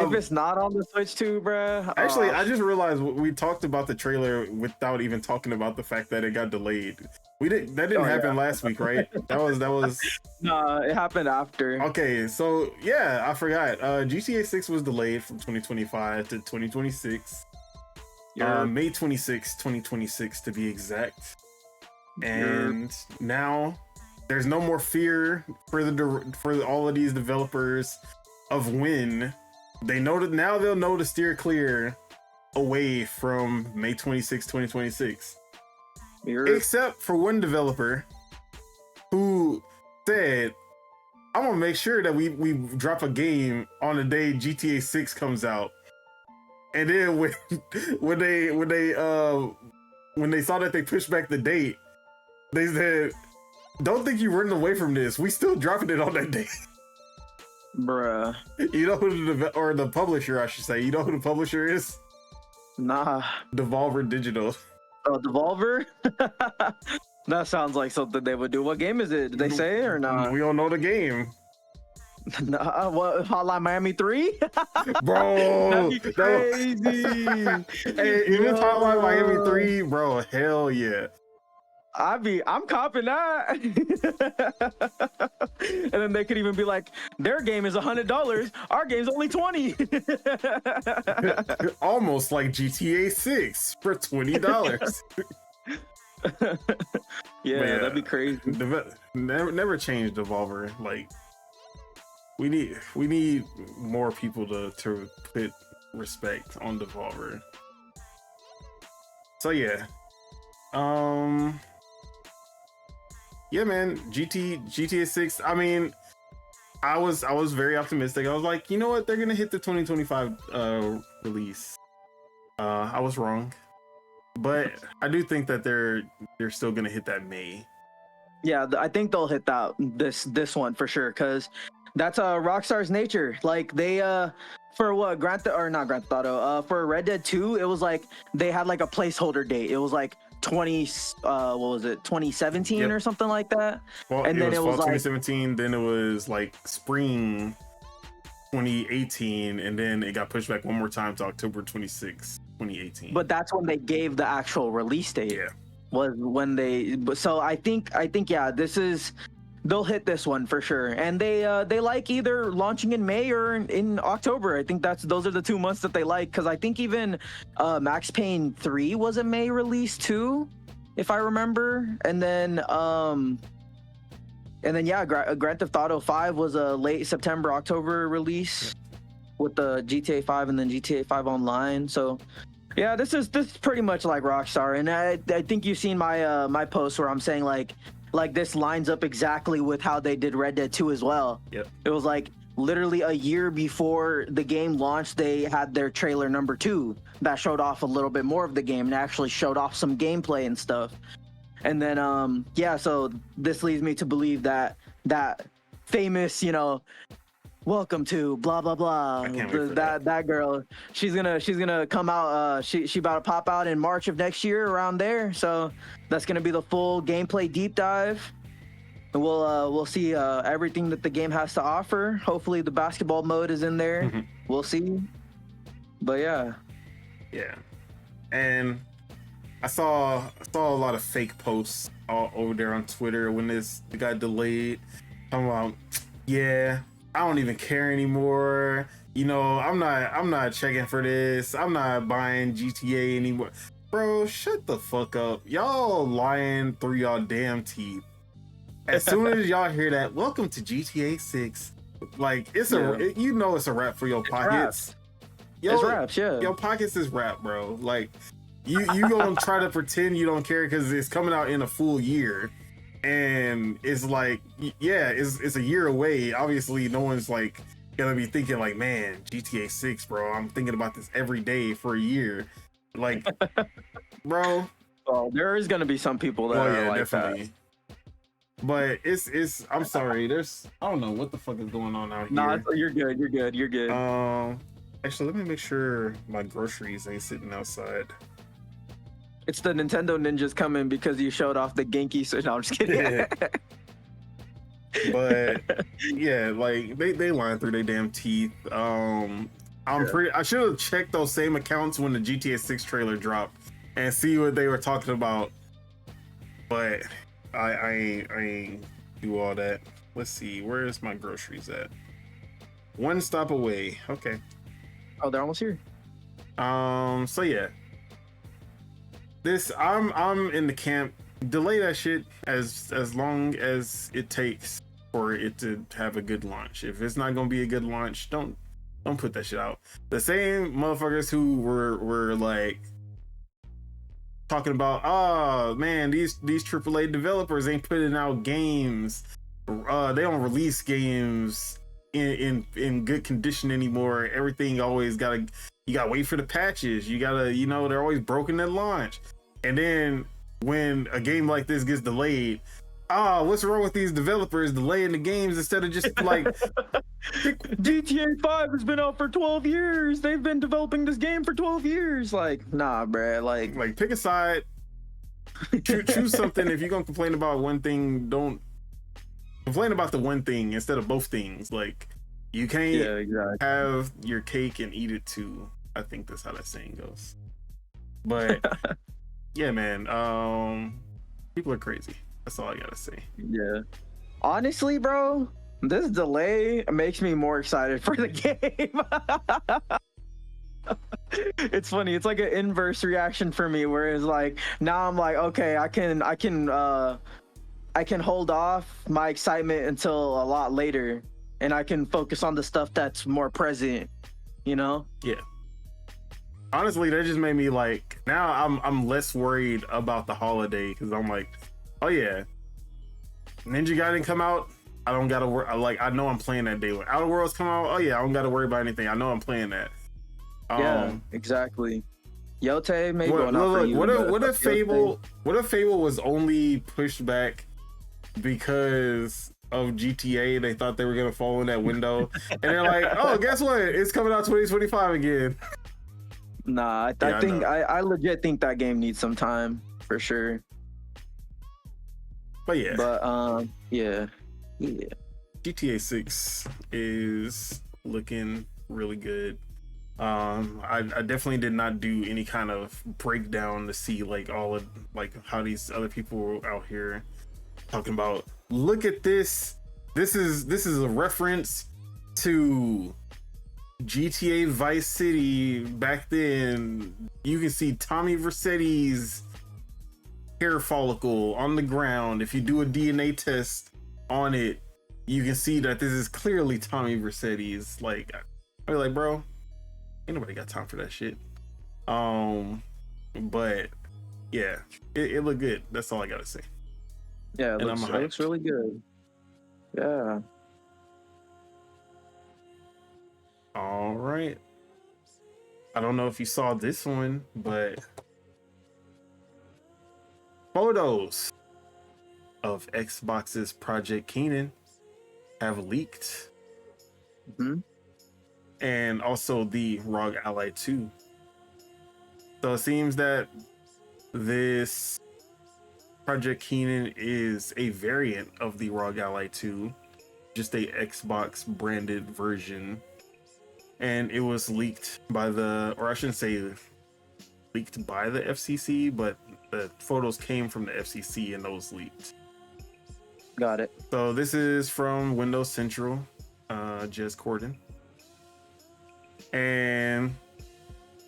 if it's not on the Switch too, bruh. Actually, I just realized we talked about the trailer without even talking about the fact that it got delayed. That didn't happen last week, right? That was No, it happened after. Okay, so yeah, I forgot. GTA 6 was delayed from 2025 to 2026. May 26, 2026 to be exact. And now there's no more fear for all of these developers of when they know that now they'll know to steer clear away from May 26, 2026. Except for one developer who said, I'm gonna make sure that we drop a game on the day GTA 6 comes out. And then when they saw that they pushed back the date, they said, don't think you're running away from this. We still dropping it on that day. Bruh. You know who the publisher, I should say. You know who the publisher is? Nah. Devolver Digital. Oh, Devolver? That sounds like something they would do. What game is it? Did they say or not? We don't know the game. What, Hotline Miami 3? Bro, That'd be crazy. Hey, if it's Hotline Miami 3, bro, hell yeah. I'm copping that. And then they could even be like, their game is $100, our game's only 20. Almost like GTA 6 for $20. Yeah, that'd be crazy. Never change Devolver. Like, we need more people to put respect on Devolver. So yeah. Yeah, man, GTA 6. I mean, I was very optimistic. I was like, you know what? They're gonna hit the 2025 release. I was wrong, but I do think that they're still gonna hit that May. Yeah, I think they'll hit that this one for sure, because that's Rockstar's nature. Like they for what not Grand Theft Auto, for Red Dead 2, it was like they had like a placeholder date. It was like 2017 Yep. or something like that. Well, and then it was fall like 2017, then it was like spring 2018, and then it got pushed back one more time to October 26, 2018. but that's when they gave the actual release date. Yeah. Was when they, so I think yeah, they'll hit this one for sure. And they like either launching in May or in October. I think those are the 2 months that they like, because I think even Max Payne 3 was a May release too, if I remember. And then yeah, Grand Theft Auto 5 was a late September, October release with the GTA 5 and then GTA 5 Online. So yeah, this is pretty much like Rockstar. And I think you've seen my my post where I'm saying like this lines up exactly with how they did Red Dead 2 as well. Yep. It was like literally a year before the game launched, they had their trailer number 2 that showed off a little bit more of the game and actually showed off some gameplay and stuff. And then yeah, so this leads me to believe that famous, welcome to blah blah blah, that girl, she's gonna come out, she about to pop out in March of next year, around there. So that's gonna be the full gameplay deep dive, and we'll see everything that the game has to offer. Hopefully the basketball mode is in there. Mm-hmm. We'll see. But yeah, and I saw a lot of fake posts all over there on Twitter when it got delayed. I'm like, yeah, I don't even care anymore. I'm not checking for this. I'm not buying GTA anymore. Bro, shut the fuck up. Y'all lying through y'all damn teeth. As soon as y'all hear that, welcome to GTA 6. Like, it's a wrap for your pockets. It's raps, yeah. Your pockets is rap, bro. Like, you gonna try to pretend you don't care because it's coming out in a full year. And it's like, yeah, it's a year away. Obviously, no one's like gonna be thinking like, man, GTA 6, bro. I'm thinking about this every day for a year. Like, bro. Oh, there is gonna be some people that are like definitely. That. But it's. I'm sorry. I don't know what the fuck is going on out here. Nah, you're good. Actually, let me make sure my groceries ain't sitting outside. It's the Nintendo ninjas coming because you showed off the Genki. So no, I'm just kidding. But yeah, like they lying through their damn teeth. I should have checked those same accounts when the GTA 6 trailer dropped and see what they were talking about. But I ain't do all that. Let's see, where is my groceries at? One stop away. Okay. Oh, they're almost here. So yeah. I'm in the camp. Delay that shit as long as it takes for it to have a good launch. If it's not gonna be a good launch, don't put that shit out. The same motherfuckers who were like talking about, oh man, these AAA developers ain't putting out games. They don't release games in good condition anymore. Everything always you gotta wait for the patches. You gotta, they're always broken at launch. And then when a game like this gets delayed, what's wrong with these developers delaying the games instead of just like GTA 5 has been out for 12 years. They've been developing this game for 12 years. Like, nah, bruh. Like pick a side. Choose something. If you're gonna complain about one thing, don't complain about the one thing instead of both things. Like, You can't exactly. have your cake and eat it too. I think that's how that saying goes. But yeah, man. People are crazy. That's all I gotta say. Yeah. Honestly, bro, this delay makes me more excited for the game. It's funny. It's like an inverse reaction for me, whereas like now I'm like, okay, I can hold off my excitement until a lot later, and I can focus on the stuff that's more present. You know? Yeah. Honestly, that just made me like, now I'm less worried about the holiday because I'm like, oh yeah, Ninja Gaiden come out. I don't gotta worry. Like, I know I'm playing that day. When Outer Worlds come out, oh yeah, I don't gotta worry about anything. I know I'm playing that. Yeah, exactly. Yote, maybe What, not for look, you. what if Fable was only pushed back because of GTA? They thought they were gonna fall in that window, and they're like, oh, guess what? It's coming out 2025 again. Nah, I think I legit think that game needs some time for sure. But yeah. GTA 6 is looking really good. I definitely did not do any kind of breakdown to see like all of like how these other people were out here talking about, look at this. This is a reference to GTA Vice City back then. You can see Tommy Vercetti's hair follicle on the ground. If you do a DNA test on it, you can see that this is clearly Tommy Vercetti's. Like, I'm like, bro, ain't nobody got time for that shit. But yeah, it looked good. That's all I gotta say. Yeah, it looks really good. Yeah. All right. I don't know if you saw this one, but photos of Xbox's Project Kennan have leaked. Mm-hmm. And also the ROG Ally 2. So it seems that this Project Kennan is a variant of the ROG Ally 2, just a Xbox branded version. And it was leaked by or I shouldn't say leaked by the FCC, but the photos came from the FCC and those leaked. Got it. So this is from Windows Central, Jez Corden. And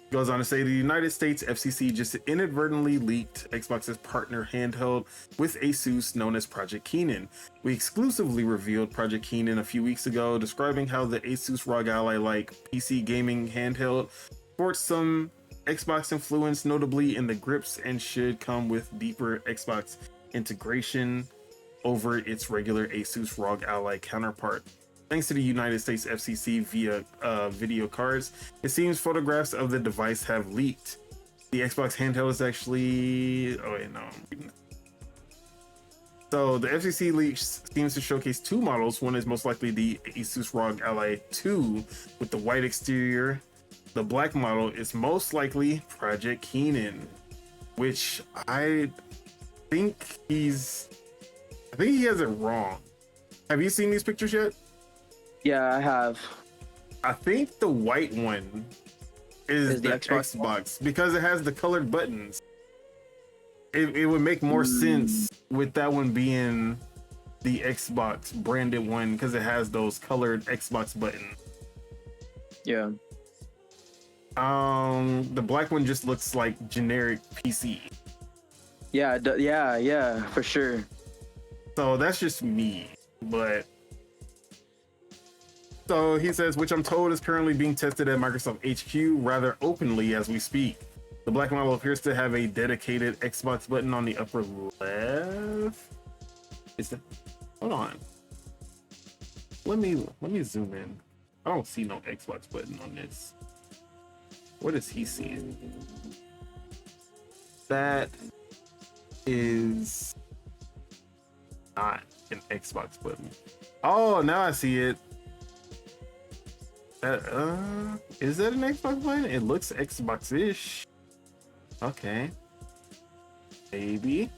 goes on to say the United States FCC just inadvertently leaked Xbox's partner Handheld with Asus known as Project Kennan. We exclusively revealed Project Kennan a few weeks ago, describing how the Asus ROG Ally-like PC gaming handheld sports some Xbox influence, notably in the grips, and should come with deeper Xbox integration over its regular Asus ROG Ally counterpart. Thanks to the United States FCC via video cards, it seems photographs of the device have leaked. The Xbox handheld is actually... Oh wait, no, I'm reading it. So the FCC leak seems to showcase two models. One is most likely the Asus ROG Ally 2 with the white exterior. The black model is most likely Project Kennan, which I think he has it wrong. Have you seen these pictures yet? Yeah, I have. I think the white one is the Xbox because it has the colored buttons. It would make more sense with that one being the Xbox branded one because it has those colored Xbox buttons. Yeah. The black one just looks like generic PC. Yeah, for sure. So that's just me, but. So he says, which I'm told is currently being tested at Microsoft HQ rather openly as we speak. The black model appears to have a dedicated Xbox button on the upper left. Is that? Hold on. Let me zoom in. I don't see no Xbox button on this. What is he seeing? That is not an Xbox button. Oh, now I see it. Is that an Xbox button? It looks Xbox-ish. Okay. Maybe.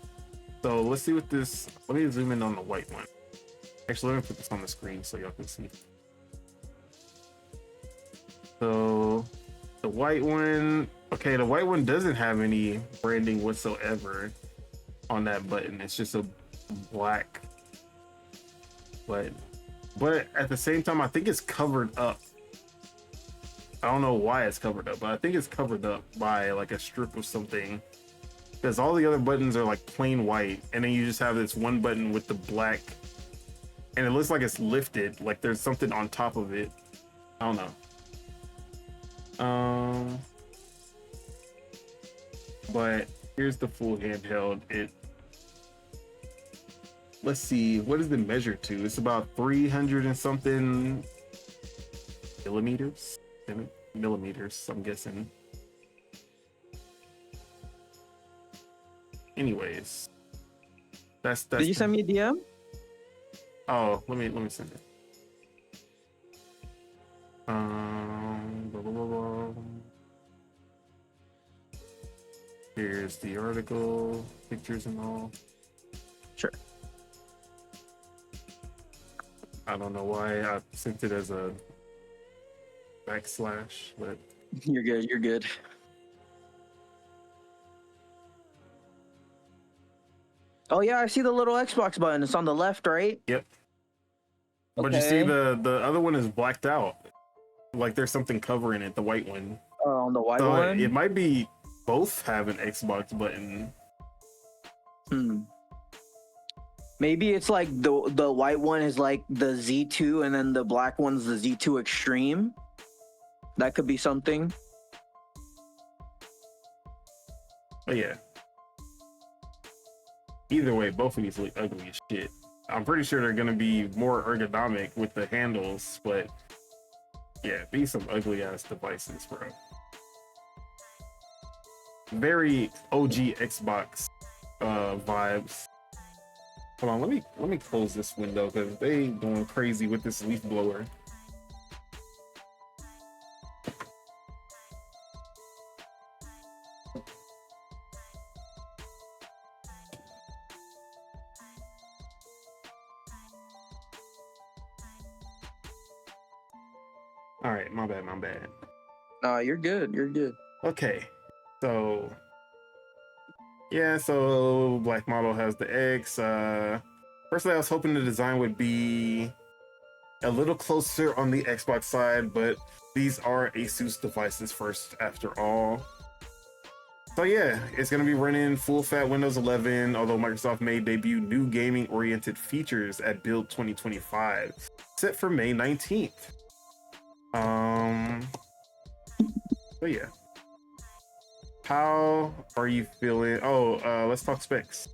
So let's see what this. Let me zoom in on the white one. Actually, let me put this on the screen so y'all can see. So the white one, okay, the white one doesn't have any branding whatsoever on that button. It's just a black button. But at the same time, I think it's covered up. I don't know why it's covered up, but I think it's covered up by like a strip of something. Because all the other buttons are like plain white, and then you just have this one button with the black, and it looks like it's lifted, like there's something on top of it. I don't know. But here's the full handheld. Let's see, what does it measure to? It's about 300 and something millimeters, I'm guessing. Anyways, that's. Did you send me a DM? Oh, let me send it. Blah, blah, blah, blah. Here's the article, pictures and all. Sure. I don't know why I sent it as a backslash, but You're good. You're good. Oh yeah, I see the little Xbox button. It's on the left, right? yep. But you see the other one is blacked out. Like there's something covering it, the white one. On the white So one. it might be both have an Xbox button. Maybe it's like the white one is like the Z2, and then the black one's the Z2 Extreme. That could be something. But yeah. Either way, both of these look ugly as shit. I'm pretty sure they're gonna be more ergonomic with the handles, but yeah, these some ugly ass devices, bro. Very OG Xbox vibes. Hold on, let me close this window because they going crazy with this leaf blower. All right, my bad. No, you're good. You're good. Okay, so yeah, so Black Model has the X. Personally, I was hoping the design would be a little closer on the Xbox side, but these are Asus devices first, after all. So yeah, it's gonna be running full fat Windows 11, although Microsoft may debut new gaming-oriented features at Build 2025, set for May 19th. But yeah. How are you feeling? Let's talk specs.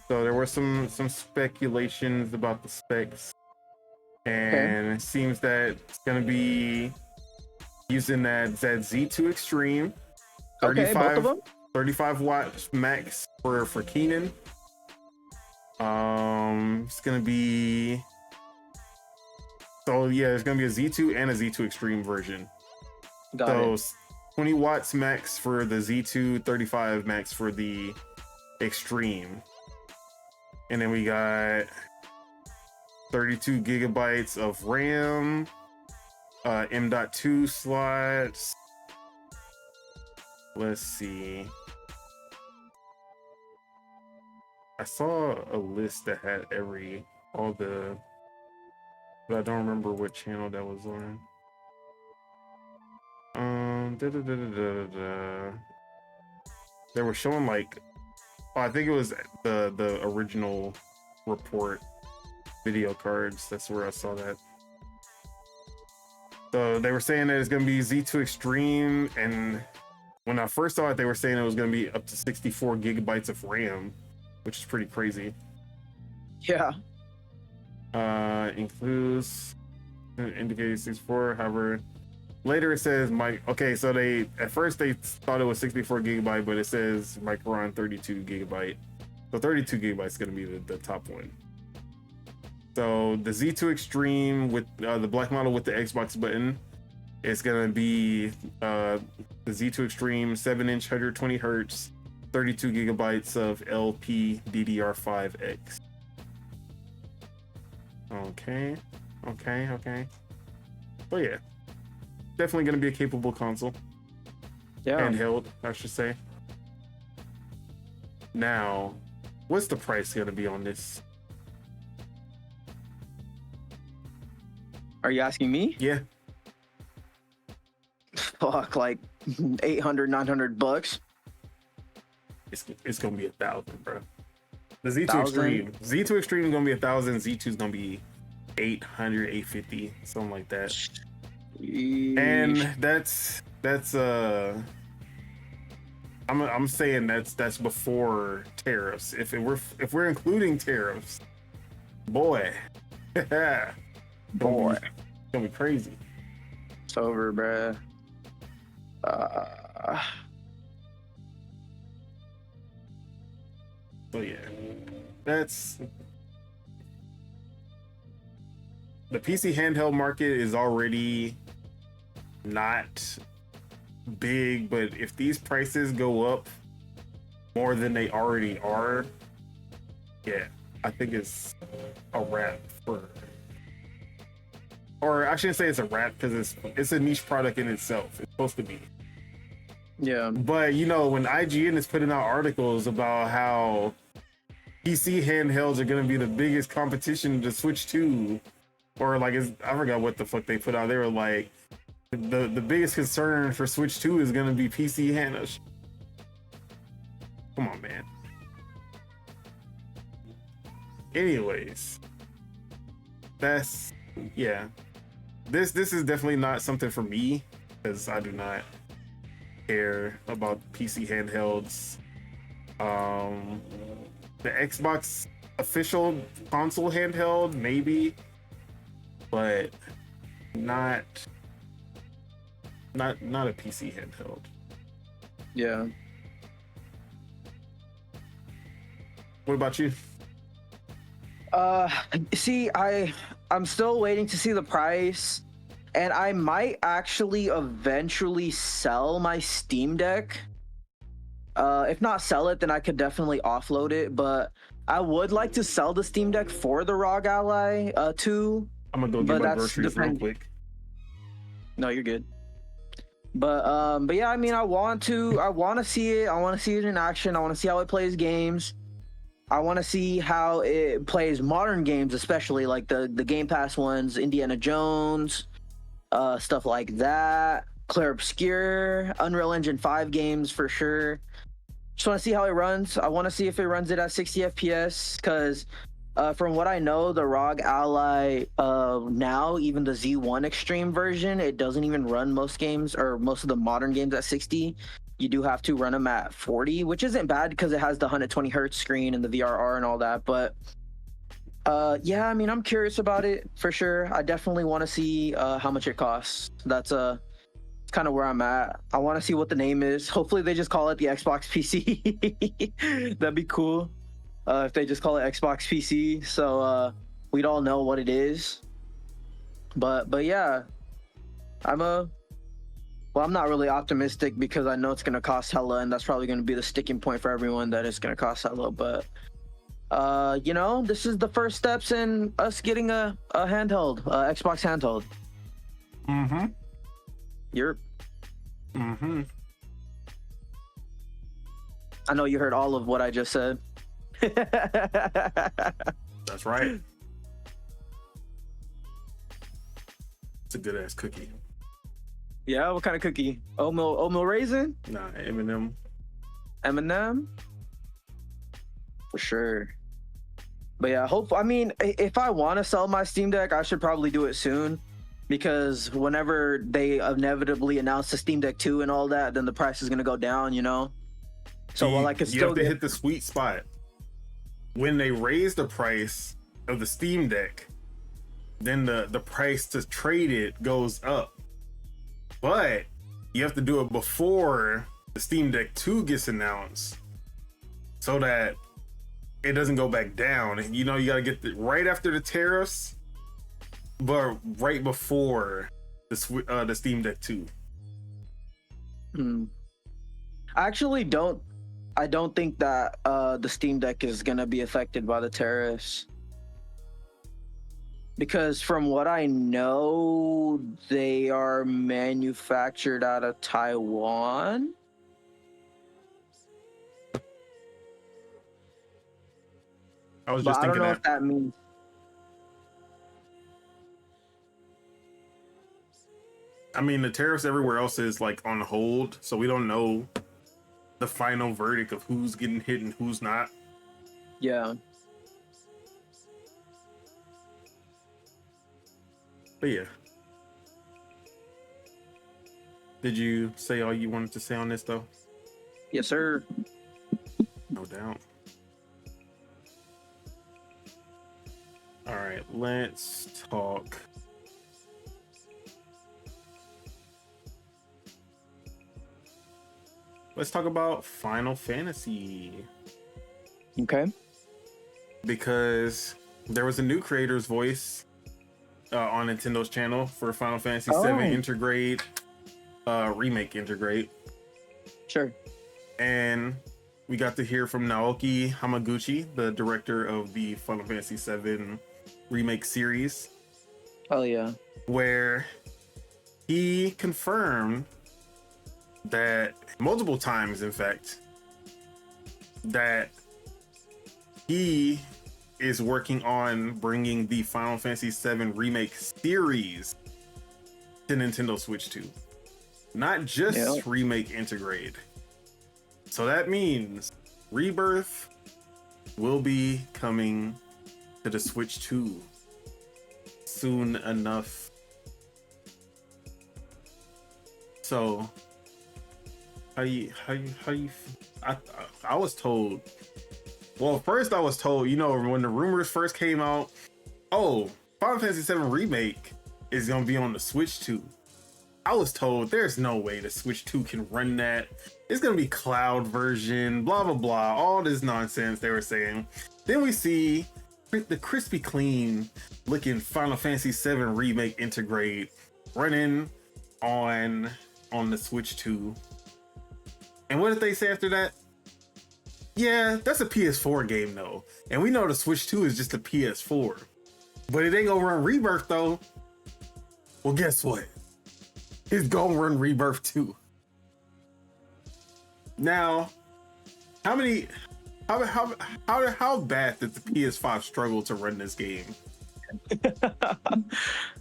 So there were some speculations about the specs, and It seems that it's gonna be using that Z2 Extreme, 35, both of them. 35 watts max for Kennan. It's gonna be there's gonna be a Z2 and a Z2 Extreme version. Got it. 20 watts max for the Z2, 35 max for the Extreme. And then we got 32 gigabytes of RAM, M.2 slots. Let's see. I saw a list that had but I don't remember what channel that was on. They were showing I think it was the original report video cards. That's where I saw that. So they were saying that it's gonna be Z2 Extreme, and when I first saw it, they were saying it was gonna be up to 64 gigabytes of RAM, which is pretty crazy. Yeah. Includes indicated 64. However, later it says so they at first they thought it was 64 gigabyte, but it says Micron 32 gigabyte. So 32 gigabyte is going to be the top one. So the Z2 Extreme with the Black Model with the Xbox button is going to be the Z2 Extreme 7-inch 120 hertz, 32 gigabytes of LP DDR5X. Okay. But yeah. definitely going to be a capable console. Yeah. Handheld, I should say. Now, what's the price going to be on this? Are you asking me? Yeah. Fuck, like $800-900. It's going to be 1,000, bro. The Z2 1,000? Extreme. Z2 Extreme is going to be 1,000. Z2 is going to be 800, 850, something like that. Yeesh. And that's I'm saying that's before tariffs. If we're including tariffs, boy, Boy, it's gonna be crazy. it's over, bruh. So yeah, that's the PC handheld market is already not big, but if these prices go up more than they already are, yeah, I think it's a wrap for. Or I shouldn't say it's a wrap because it's a niche product in itself. It's supposed to be. Yeah. But you know, when IGN is putting out articles about how PC handhelds are going to be the biggest competition to Switch 2, or like I forgot what the fuck they put out. They were like, the biggest concern for Switch 2 is going to be PC handhelds. Come on, man. Anyways, that's yeah. This is definitely not something for me because I do not care about PC handhelds. The Xbox official console handheld, maybe, but not a PC handheld. Yeah. What about you? See, I'm still waiting to see the price, and I might actually eventually sell my Steam Deck. If not sell it, then I could definitely offload it, but I would like to sell the Steam Deck for the ROG Ally 2. I'm gonna go get my groceries real quick. No, you're good. But yeah, I mean, I want to see it. I want to see it in action. I want to see how it plays games. I want to see how it plays modern games, especially like the Game Pass ones, Indiana Jones, stuff like that, Clair Obscur, Unreal Engine 5 games for sure. Just want to see how it runs. I want to see if it runs it at 60 FPS, because from what I know, the ROG Ally now, even the Z1 Extreme version, it doesn't even run most games or most of the modern games at 60. You do have to run them at 40, which isn't bad because it has the 120 hertz screen and the VRR and all that. But yeah, I mean, I'm curious about it for sure. I definitely want to see how much it costs. That's kind of where I'm at. I want to see what the name is. Hopefully they just call it the Xbox PC. That'd be cool if they just call it Xbox PC, so we'd all know what it is. But yeah, I'm not really optimistic because I know it's gonna cost hella, and that's probably gonna be the sticking point for everyone, that it's gonna cost hella. But you know, this is the first steps in us getting a handheld, Xbox handheld. Mm-hmm. You're. Mm-hmm. I know you heard all of what I just said. That's right. It's a good ass cookie. Yeah, what kind of cookie? Oatmeal raisin? Nah, M&M. M&M? For sure. But yeah, I mean, if I want to sell my Steam Deck, I should probably do it soon, because whenever they inevitably announce the Steam Deck 2 and all that, then the price is going to go down, you know? So while I could still have to hit the sweet spot. When they raise the price of the Steam Deck, then the price to trade it goes up. But you have to do it before the Steam Deck 2 gets announced, so that it doesn't go back down. You know, you gotta get right after the tariffs, but right before the Steam Deck 2. I don't think that the Steam Deck is gonna be affected by the tariffs. Because from what I know, they are manufactured out of Taiwan. I was But just I don't thinking know that. if that means. I mean, the tariffs everywhere else is like on hold, so we don't know the final verdict of who's getting hit and who's not. Yeah. But yeah. Did you say all you wanted to say on this though? Yes, sir. No doubt. All right, let's talk. Let's talk about Final Fantasy. Okay. Because there was a new creator's voice on Nintendo's channel for Final Fantasy VII Intergrade, Remake Intergrade. Sure. And we got to hear from Naoki Hamaguchi, the director of the Final Fantasy VII Remake series. Oh, yeah. Where he confirmed that multiple times, in fact, that he is working on bringing the Final Fantasy VII Remake series to Nintendo Switch 2. Not just Remake Intergrade. So that means Rebirth will be coming to the Switch 2 soon enough. So how you I was told, well, first I was told, you know, when the rumors first came out, oh, Final Fantasy VII Remake is gonna be on the Switch 2. I was told there's no way the Switch 2 can run that. It's gonna be cloud version, blah blah blah, all this nonsense they were saying. Then we see the crispy clean looking Final Fantasy VII Remake Intergrade running on the Switch 2. And what did they say after that? Yeah, that's a PS4 game though. And we know the Switch 2 is just a PS4. But it ain't gonna run Rebirth though. Well, guess what? It's gonna run Rebirth 2. Now, how bad did the PS5 struggle to run this game? You're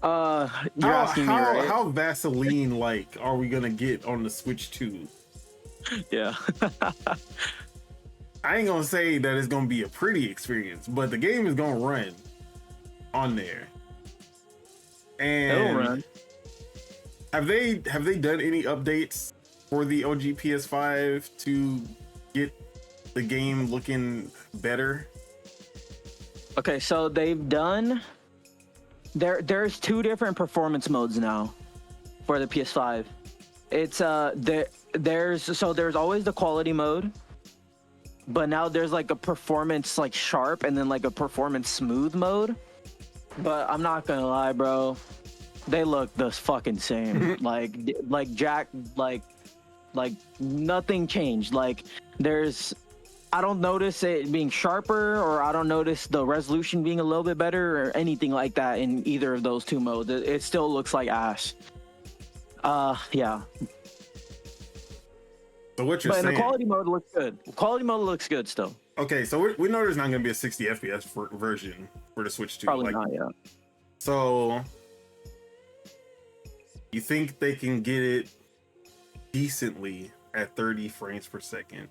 asking me, right? How Vaseline like are we gonna get on the Switch 2? Yeah. I ain't gonna say that it's gonna be a pretty experience, but the game is gonna run on there. And it'll run. Have they done any updates for the OG PS5 to get the game looking better? Okay, so they've done there's two different performance modes now for the PS5. It's there's always the quality mode, but now there's like a performance like sharp and then like a performance smooth mode. But I'm not gonna lie, bro, they look the fucking same. like Jack, like nothing changed. Like I don't notice it being sharper, or I don't notice the resolution being a little bit better, or anything like that in either of those two modes. It still looks like ass. Yeah. So what you're saying? But in the quality mode looks good. Quality mode looks good still. Okay, so we know there's not going to be a 60 FPS version for the Switch 2. Probably not, yeah. So you think they can get it decently at 30 frames per second?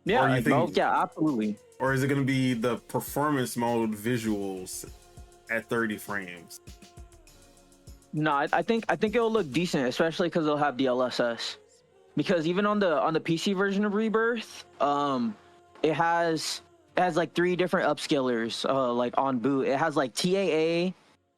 Yeah, yeah, absolutely. Or is it going to be the performance mode visuals at 30 frames? No, I think it'll look decent, especially because they'll have the LSS. Because even on the PC version of Rebirth, it has like 3 different upscalers, like on boot. It has like TAA, it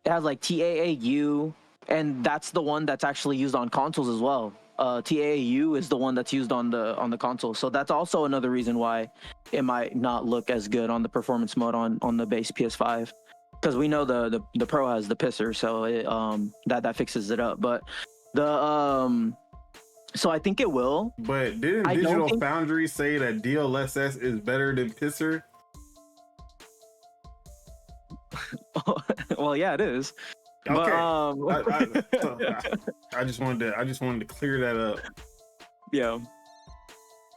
has like TAAU, and that's the one that's actually used on consoles as well. TAAU is the one that's used on the console, so that's also another reason why it might not look as good on the performance mode on the base PS5. Because we know the Pro has the pisser, so it, that fixes it up. But so I think it will. But didn't Digital Foundry say that DLSS is better than pisser? Well, yeah, it is. Okay. But I just wanted to clear that up. yeah.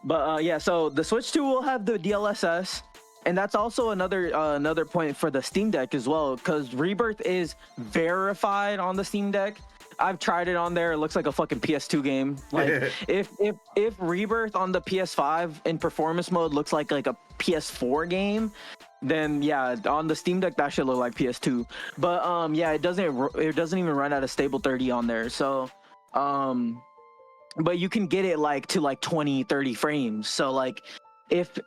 But yeah, so the Switch 2 will have the DLSS, and that's also another point for the Steam Deck as well, because Rebirth is verified on the Steam Deck. I've tried it on there. It looks like a fucking PS2 game. Like if Rebirth on the PS5 in performance mode looks like a PS4 game, then yeah, on the Steam Deck that should look like PS2. But yeah, it doesn't even run at a stable 30 on there. So but you can get it to 20, 30 frames. So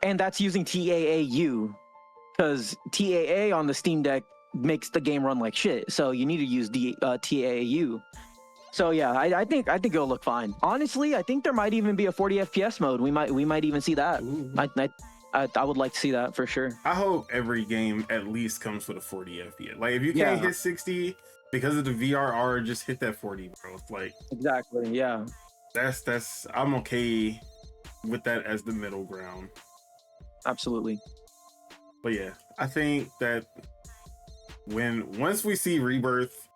and that's using TAAU, because TAA on the Steam Deck makes the game run like shit. So you need to use TAAU. So yeah, I think it'll look fine. Honestly, I think there might even be a 40 FPS mode. We might even see that. I would like to see that for sure. I hope every game at least comes with a 40 FPS. Like if you can't hit 60 because of the VRR, just hit that 40, bro. Like exactly, yeah. That's I'm okay with that as the middle ground. Absolutely. But yeah, I think that once we see Rebirth,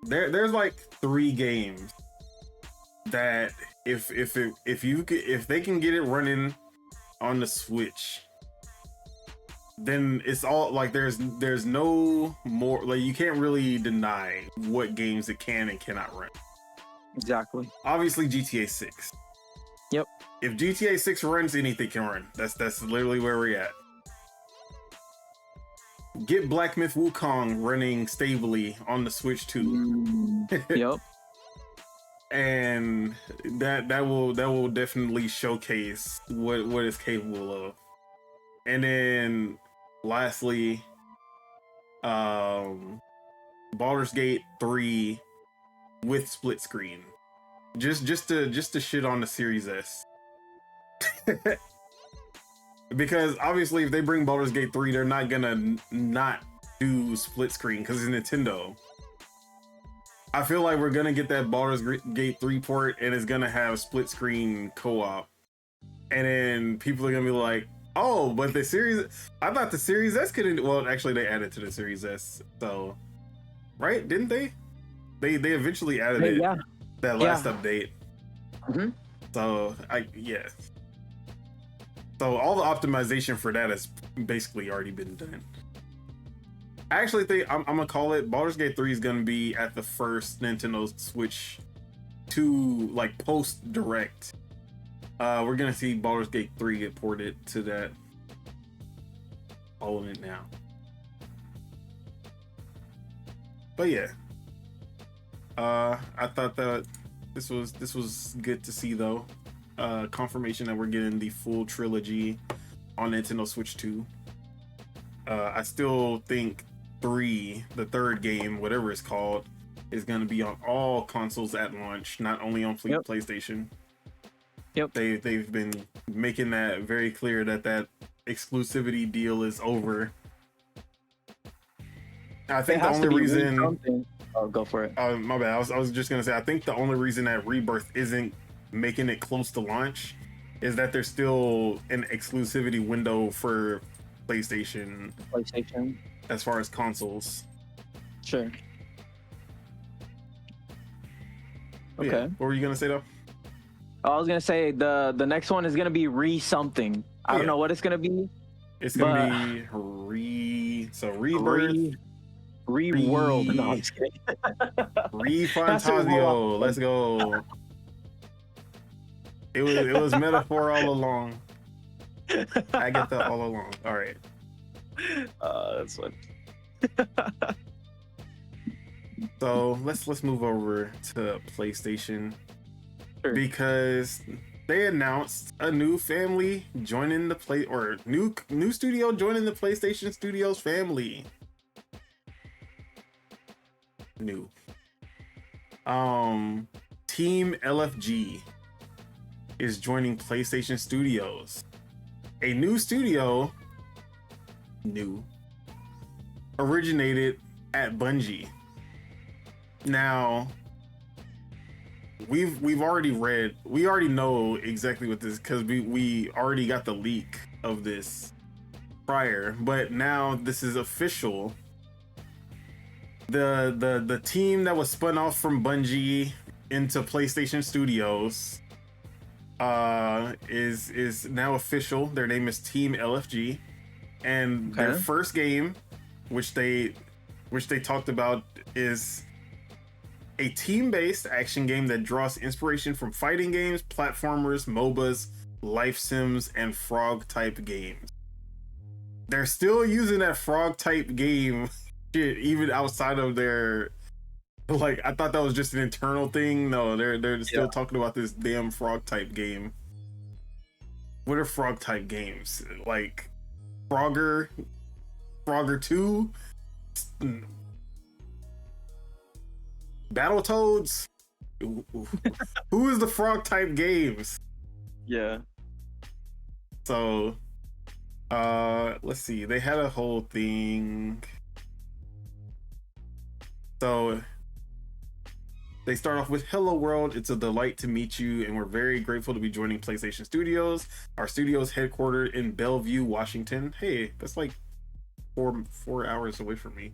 there's like 3 games that if they can get it running on the Switch, then it's all like there's no more, like you can't really deny what games it can and cannot run. Exactly. Obviously GTA 6. Yep. If GTA 6 runs, anything can run. That's literally where we're at. Get Black Myth Wukong running stably on the Switch 2. Yep. And that will definitely showcase what it's capable of. And then lastly, Baldur's Gate 3 with split screen. Just to shit on the Series S. Because obviously if they bring Baldur's Gate 3, they're not gonna not do split screen because it's Nintendo. I feel like we're gonna get that Baldur's Gate 3 port and it's gonna have split screen co-op. And then people are gonna be like, oh, but I thought the Series S couldn't. Well, actually they added to the Series S. So, right? Didn't they? They eventually added it. Yeah. That last update. Mm-hmm. So, So all the optimization for that has basically already been done. I actually think I'm gonna call it Baldur's Gate 3 is gonna be at the first Nintendo Switch 2 like post direct. We're gonna see Baldur's Gate 3 get ported to that element now. But yeah. I thought that this was good to see though. Confirmation that we're getting the full trilogy on Nintendo Switch 2. I still think 3, the third game, whatever it's called, is going to be on all consoles at launch, not only on PlayStation. Yep. They've been making that very clear that exclusivity deal is over. I think the only reason. Oh, go for it. My bad. I was just gonna say. I think the only reason that Rebirth isn't making it close to launch is that there's still an exclusivity window for PlayStation as far as consoles. Sure. But okay. Yeah, what were you gonna say though? I was gonna say the next one is gonna be something. I don't know what it's gonna be. It's gonna be Rebirth. World. No, I'm just kidding. Fantasio. Let's go. It was metaphor all along. Agatha all along. All right. That's fun. So let's move over to PlayStation. Sure. Because they announced a new family joining the new studio joining the PlayStation Studios family. New. Team LFG is joining PlayStation Studios. A new studio, originated at Bungie. Now, we already know exactly what this, because we already got the leak of this prior, but now this is official. The team that was spun off from Bungie into PlayStation Studios is now official. Their name is Team LFG, and their first game, which they talked about, is a team-based action game that draws inspiration from fighting games, platformers, MOBAs, life sims, and frog type games. They're still using that frog type game shit even outside of their, like, I thought that was just an internal thing. No, they're still talking about this damn frog type game. What are frog type games? Like Frogger 2? Battletoads? Who is the frog type games? Yeah. So let's see, they had a whole thing. So they start off with, hello world, it's a delight to meet you, and we're very grateful to be joining PlayStation Studios. Our studio is headquartered in Bellevue, Washington. Hey, that's like four hours away from me.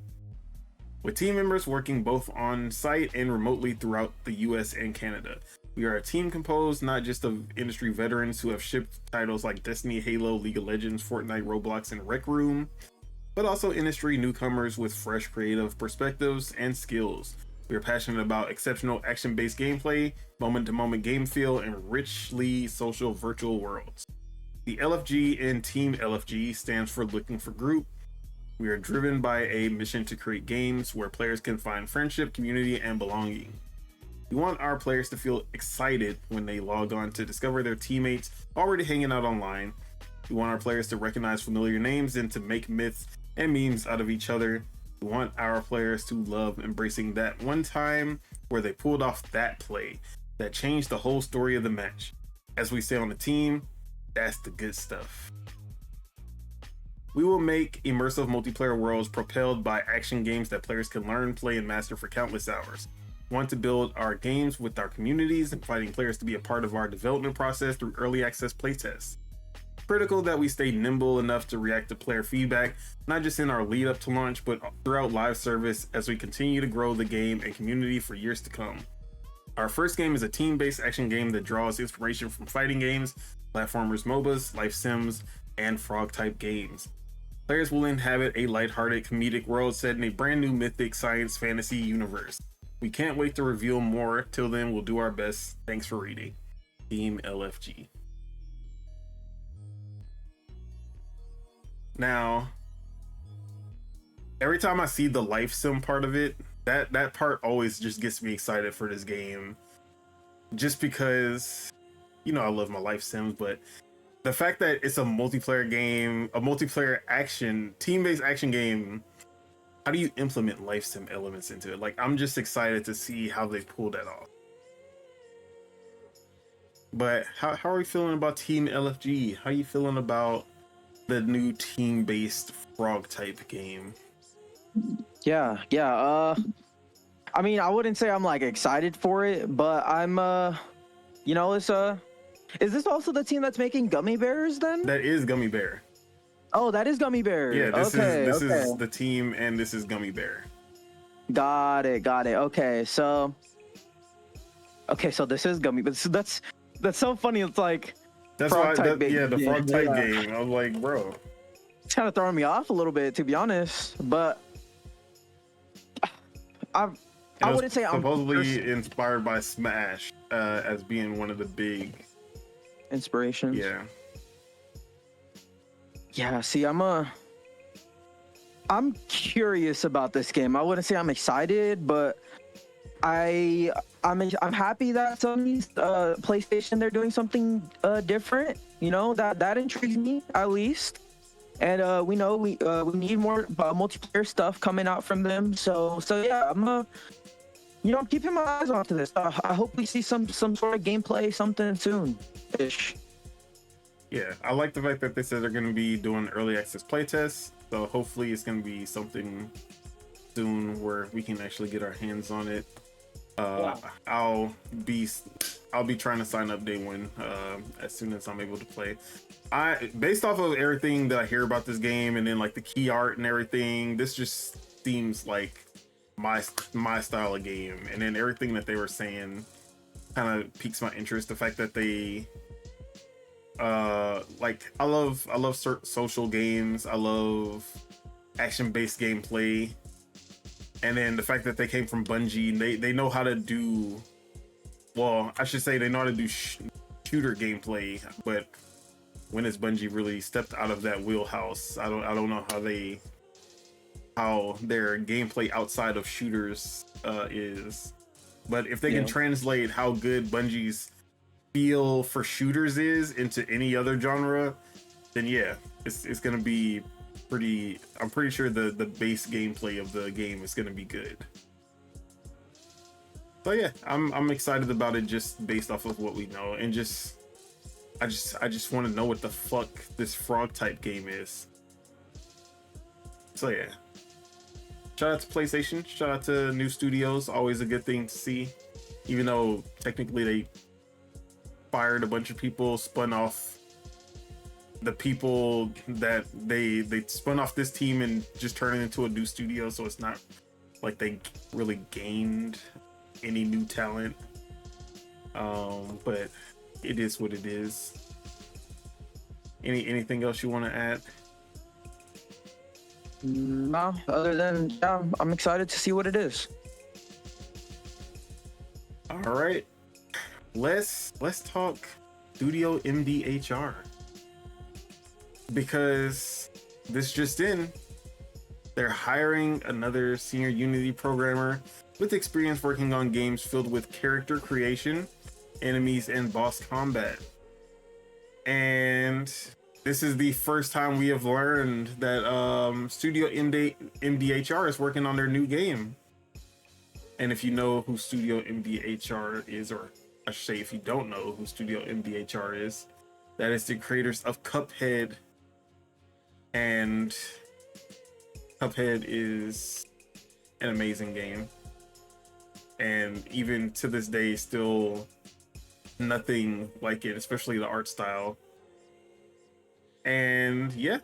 With team members working both on site and remotely throughout the US and Canada. We are a team composed not just of industry veterans who have shipped titles like Destiny, Halo, League of Legends, Fortnite, Roblox, and Rec Room, but also industry newcomers with fresh creative perspectives and skills. We are passionate about exceptional action-based gameplay, moment-to-moment game feel, and richly social virtual worlds. The LFG in Team LFG stands for Looking for Group. We are driven by a mission to create games where players can find friendship, community, and belonging. We want our players to feel excited when they log on to discover their teammates already hanging out online. We want our players to recognize familiar names and to make myths and memes out of each other. We want our players to love embracing that one time where they pulled off that play that changed the whole story of the match. As we say on the team, that's the good stuff. We will make immersive multiplayer worlds propelled by action games that players can learn, play, and master for countless hours. We want to build our games with our communities, inviting players to be a part of our development process through early access playtests. Critical that we stay nimble enough to react to player feedback, not just in our lead up to launch, but throughout live service as we continue to grow the game and community for years to come. Our first game is a team-based action game that draws inspiration from fighting games, platformers, MOBAs, life sims, and frog-type games. Players will inhabit a lighthearted comedic world set in a brand new mythic science fantasy universe. We can't wait to reveal more. Till then, we'll do our best. Thanks for reading. Team LFG. Now, every time I see the life sim part of it, that part always just gets me excited for this game. Just because, you know, I love my life sims, but the fact that it's a multiplayer game, a multiplayer action, team-based action game, how do you implement life sim elements into it? Like, I'm just excited to see how they pull that off. But how are we feeling about Team LFG? How are you feeling about the new team-based frog type game? Yeah. I mean, I wouldn't say I'm like excited for it, but I'm you know, it's is this also the team that's making Gummy Bears then? That is Gummy Bear. Oh, that is Gummy Bear. Yeah, this is the team, and this is Gummy Bear. Got it. Okay, so this is Gummy, but that's so funny. It's like that's why the frog type game. I was like, bro, it's kind of throwing me off a little bit, to be honest. But I wouldn't say I'm supposedly inspired by Smash as being one of the big inspirations. Yeah, see, I'm curious about this game. I wouldn't say I'm excited, but I'm happy that Sony's PlayStation, they're doing something different. You know, that intrigues me at least. And we know we need more multiplayer stuff coming out from them. So yeah, I'm keeping my eyes onto this. I hope we see some sort of gameplay, something soon-ish. Yeah, I like the fact that they said they're going to be doing early access playtests. So hopefully it's going to be something soon where we can actually get our hands on it. I'll be I'll be trying to sign up day one as soon as I'm able to play. Based off of everything that I hear about this game and then like the key art and everything, this just seems like my style of game. And then everything that they were saying kind of piques my interest. The fact that they like I love social games. I love action-based gameplay. And then the fact that they came from Bungie, they know how to do, well, I should say they know how to do shooter gameplay, but when has Bungie really stepped out of that wheelhouse? I don't know how their gameplay outside of shooters is. But if they can translate how good Bungie's feel for shooters is into any other genre, then yeah, it's gonna be pretty. I'm pretty sure the base gameplay of the game is gonna be good. So yeah, I'm excited about it just based off of what we know, and I just want to know what the fuck this frog type game is. So yeah, shout out to PlayStation, shout out to new studios, always a good thing to see. Even though technically they fired a bunch of people, spun off the people that they spun off this team and just turned it into a new studio, so it's not like they really gained any new talent. But it is what it is. Anything else you want to add? No, other than I'm excited to see what it is. All right, let's talk Studio MDHR, because this just in, they're hiring another senior Unity programmer with experience working on games filled with character creation, enemies, and boss combat. And this is the first time we have learned that Studio MDHR is working on their new game. And if you know who Studio MDHR is, or I should say if you don't know who Studio MDHR is, that is the creators of Cuphead. And Cuphead is an amazing game. And even to this day, still nothing like it, especially the art style. And yeah,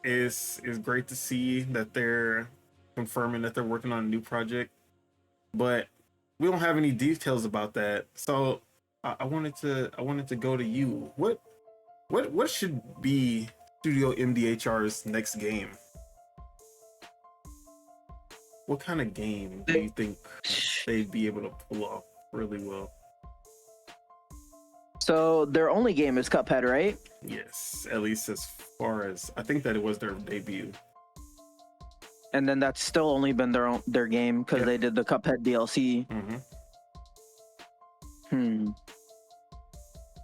it's great to see that they're confirming that they're working on a new project, but we don't have any details about that. So I wanted to go to you. What should be Studio MDHR's next game? What kind of game do you think they'd be able to pull off really well? So their only game is Cuphead, right? Yes, at least as far as I think that it was their debut. And then that's still only been their game because they did the Cuphead DLC.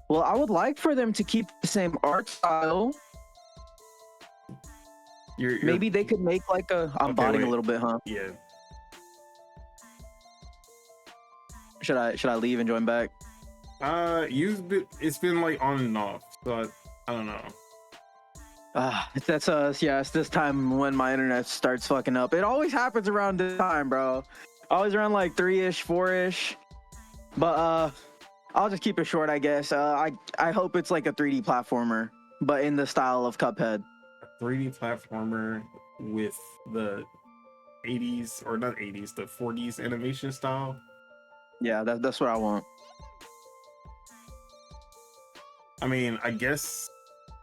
Well, I would like for them to keep the same art style. Maybe they could make like I'm botting a little bit, huh? Yeah. Should I leave and join back? It's been like on and off, so I don't know. It's this time when my internet starts fucking up. It always happens around this time, bro. Always around like 3-ish, 4-ish. But I'll just keep it short, I guess. I hope it's like a 3D platformer, but in the style of Cuphead. A 3D platformer with the 80s, or not 80s, the 40s animation style. Yeah, that's what I want. I mean, I guess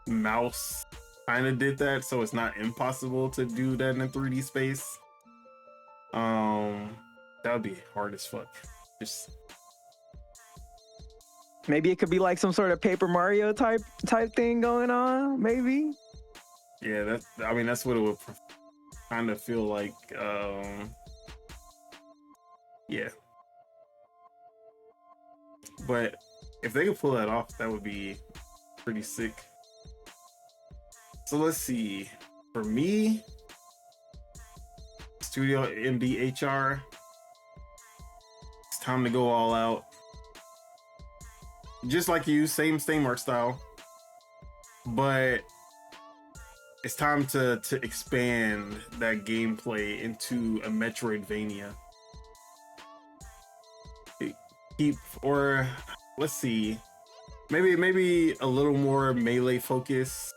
Mouse kind of did that, so it's not impossible to do that in a 3D space. That would be hard as fuck. Just maybe it could be like some sort of Paper Mario type thing going on. Maybe. Yeah, that's what it would kind of feel like. Yeah. But if they could pull that off, that would be pretty sick. So let's see. For me, Studio MDHR, it's time to go all out. Just like you, same art style. But it's time to expand that gameplay into a Metroidvania. keep, or let's see, maybe a little more melee focus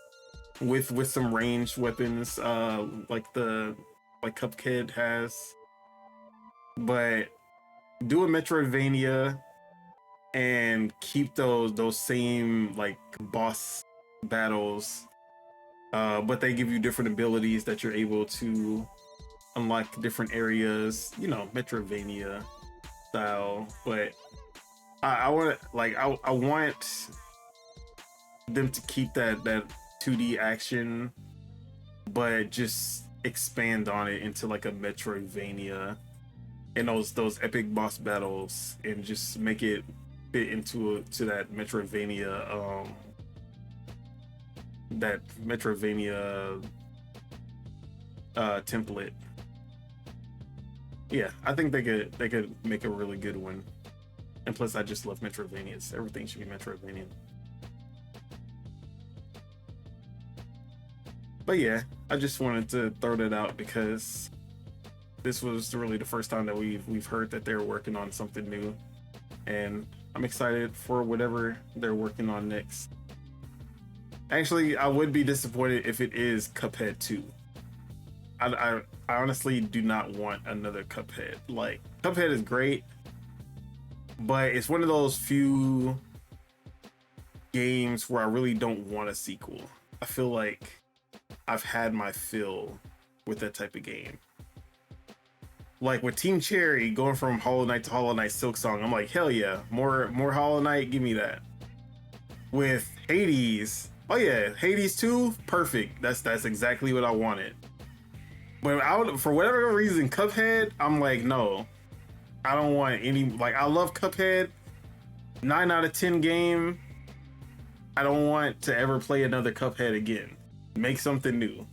with some ranged weapons, like Cuphead has, but do a Metroidvania and keep those same like boss battles, but they give you different abilities that you're able to unlock different areas, Metroidvania style. But I want I want them to keep that 2D action, but just expand on it into like a Metroidvania, and those epic boss battles, and just make it fit into that Metroidvania template. Yeah, I think they could make a really good one. And plus, I just love Metroidvanias. Everything should be Metroidvania. But yeah, I just wanted to throw that out because this was really the first time that we've heard that they're working on something new, and I'm excited for whatever they're working on next. Actually, I would be disappointed if it is Cuphead 2. I honestly do not want another Cuphead. Like, Cuphead is great, but it's one of those few games where I really don't want a sequel. I feel like I've had my fill with that type of game. Like with Team Cherry going from Hollow Knight to Hollow Knight Silksong, I'm like, hell yeah, more Hollow Knight, give me that. With Hades, oh yeah, Hades 2, perfect. That's exactly what I wanted. But for whatever reason, Cuphead, I'm like, no, I don't want any. Like, I love Cuphead, 9 out of 10 game. I don't want to ever play another Cuphead again. Make something new.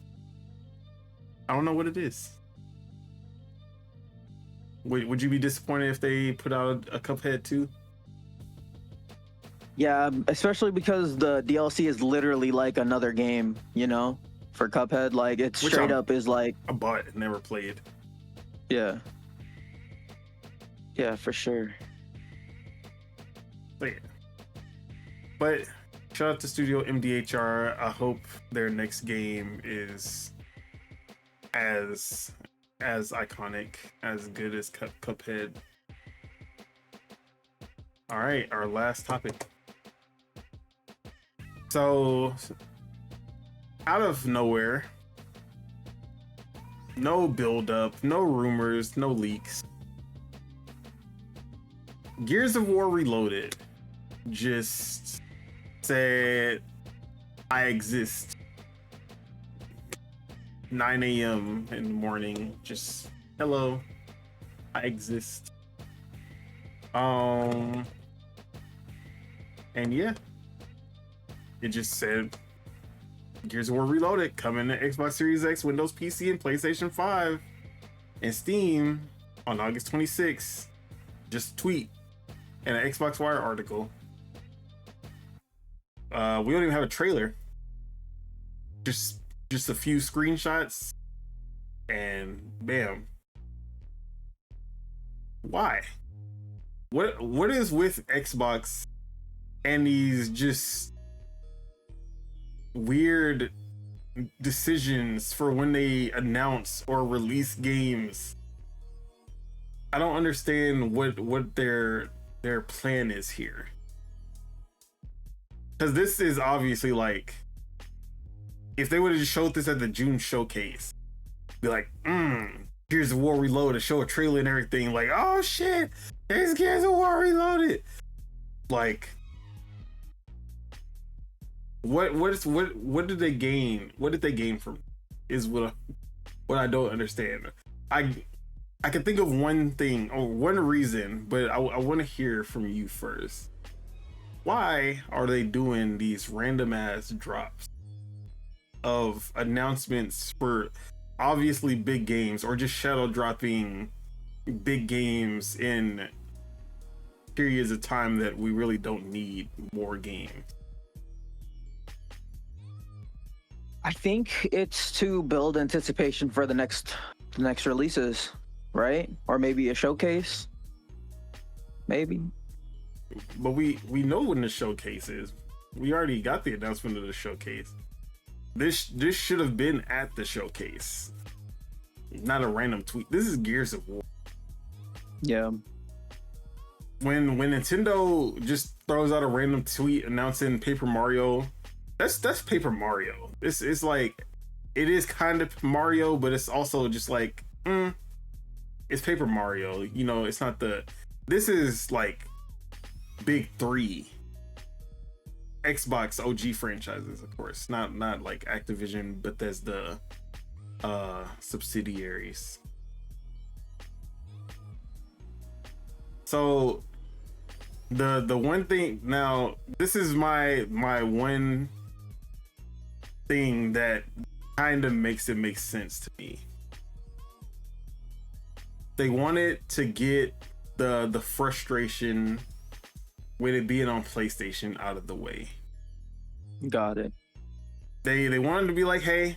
I don't know what it is. Would you be disappointed if they put out a Cuphead 2? Yeah, especially because the DLC is literally like another game, for Cuphead. Like, it straight up is like... I bought it, never played. Yeah. Yeah, for sure. But yeah. But shout out to Studio MDHR. I hope their next game is as iconic, as good as Cuphead. All right, our last topic. So, out of nowhere, no build-up, no rumors, no leaks, Gears of War Reloaded just said, I exist. 9 a.m. in the morning, just hello, I exist. And yeah, it just said Gears of War Reloaded coming to Xbox Series X, Windows PC, and PlayStation 5 and Steam on August 26th. Just tweet and an Xbox Wire article. We don't even have a trailer. Just a few screenshots, and bam. Why? What is with Xbox and these just weird decisions for when they announce or release games? I don't understand what their plan is here. Because this is obviously like, if they would have just showed this at the June showcase, be like, Gears of War Reloaded, show a trailer and everything, like, oh shit, there's Gears of War Reloaded. Like, what did they gain? What did they gain from? Is what I don't understand. I can think of one thing or one reason, but I want to hear from you first. Why are they doing these random ass drops of announcements for obviously big games, or just shadow dropping big games in periods of time that we really don't need more games? I think it's to build anticipation for the next releases, right? Or maybe a showcase. Maybe. but we know when the showcase is. We already got the announcement of the showcase. This should have been at the showcase, not a random tweet. This is Gears of War. Yeah. When Nintendo just throws out a random tweet announcing Paper Mario, that's Paper Mario. It's like, it is kind of Mario, but it's also just like, it's Paper Mario. You know, it's not this is like big three Xbox OG franchises, of course, not like Activision, Bethesda subsidiaries. So the one thing, now this is my one thing that kind of makes it make sense to me. They wanted to get the frustration with it being on PlayStation out of the way. Got it. They wanted to be like, hey,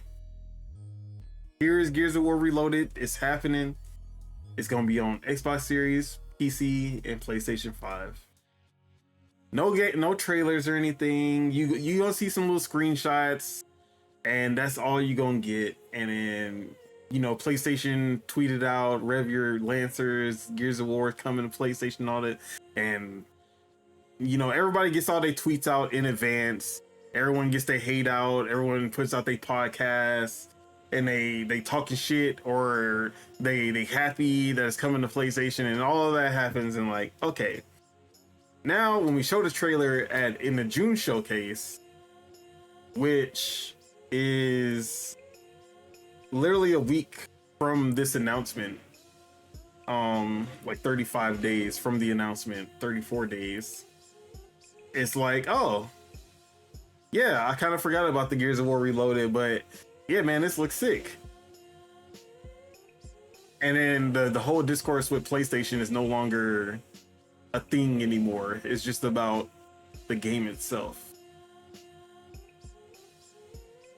here's Gears of War Reloaded. It's happening. It's gonna be on Xbox Series, PC, and PlayStation 5. No trailers or anything. You gonna see some little screenshots, and that's all you gonna get. And then, you know, PlayStation tweeted out, rev your Lancers, Gears of War coming to PlayStation, all that. And, you know, everybody gets all their tweets out in advance. Everyone gets their hate out. Everyone puts out their podcasts, and they talking shit, or they happy that it's coming to PlayStation, and all of that happens. And like, okay, now when we show the trailer in the June showcase, which is literally a week from this announcement, like 35 days from the announcement, 34 days, it's like, oh yeah, I kind of forgot about the Gears of War Reloaded, but yeah, man, this looks sick. And then the whole discourse with PlayStation is no longer a thing anymore. It's just about the game itself.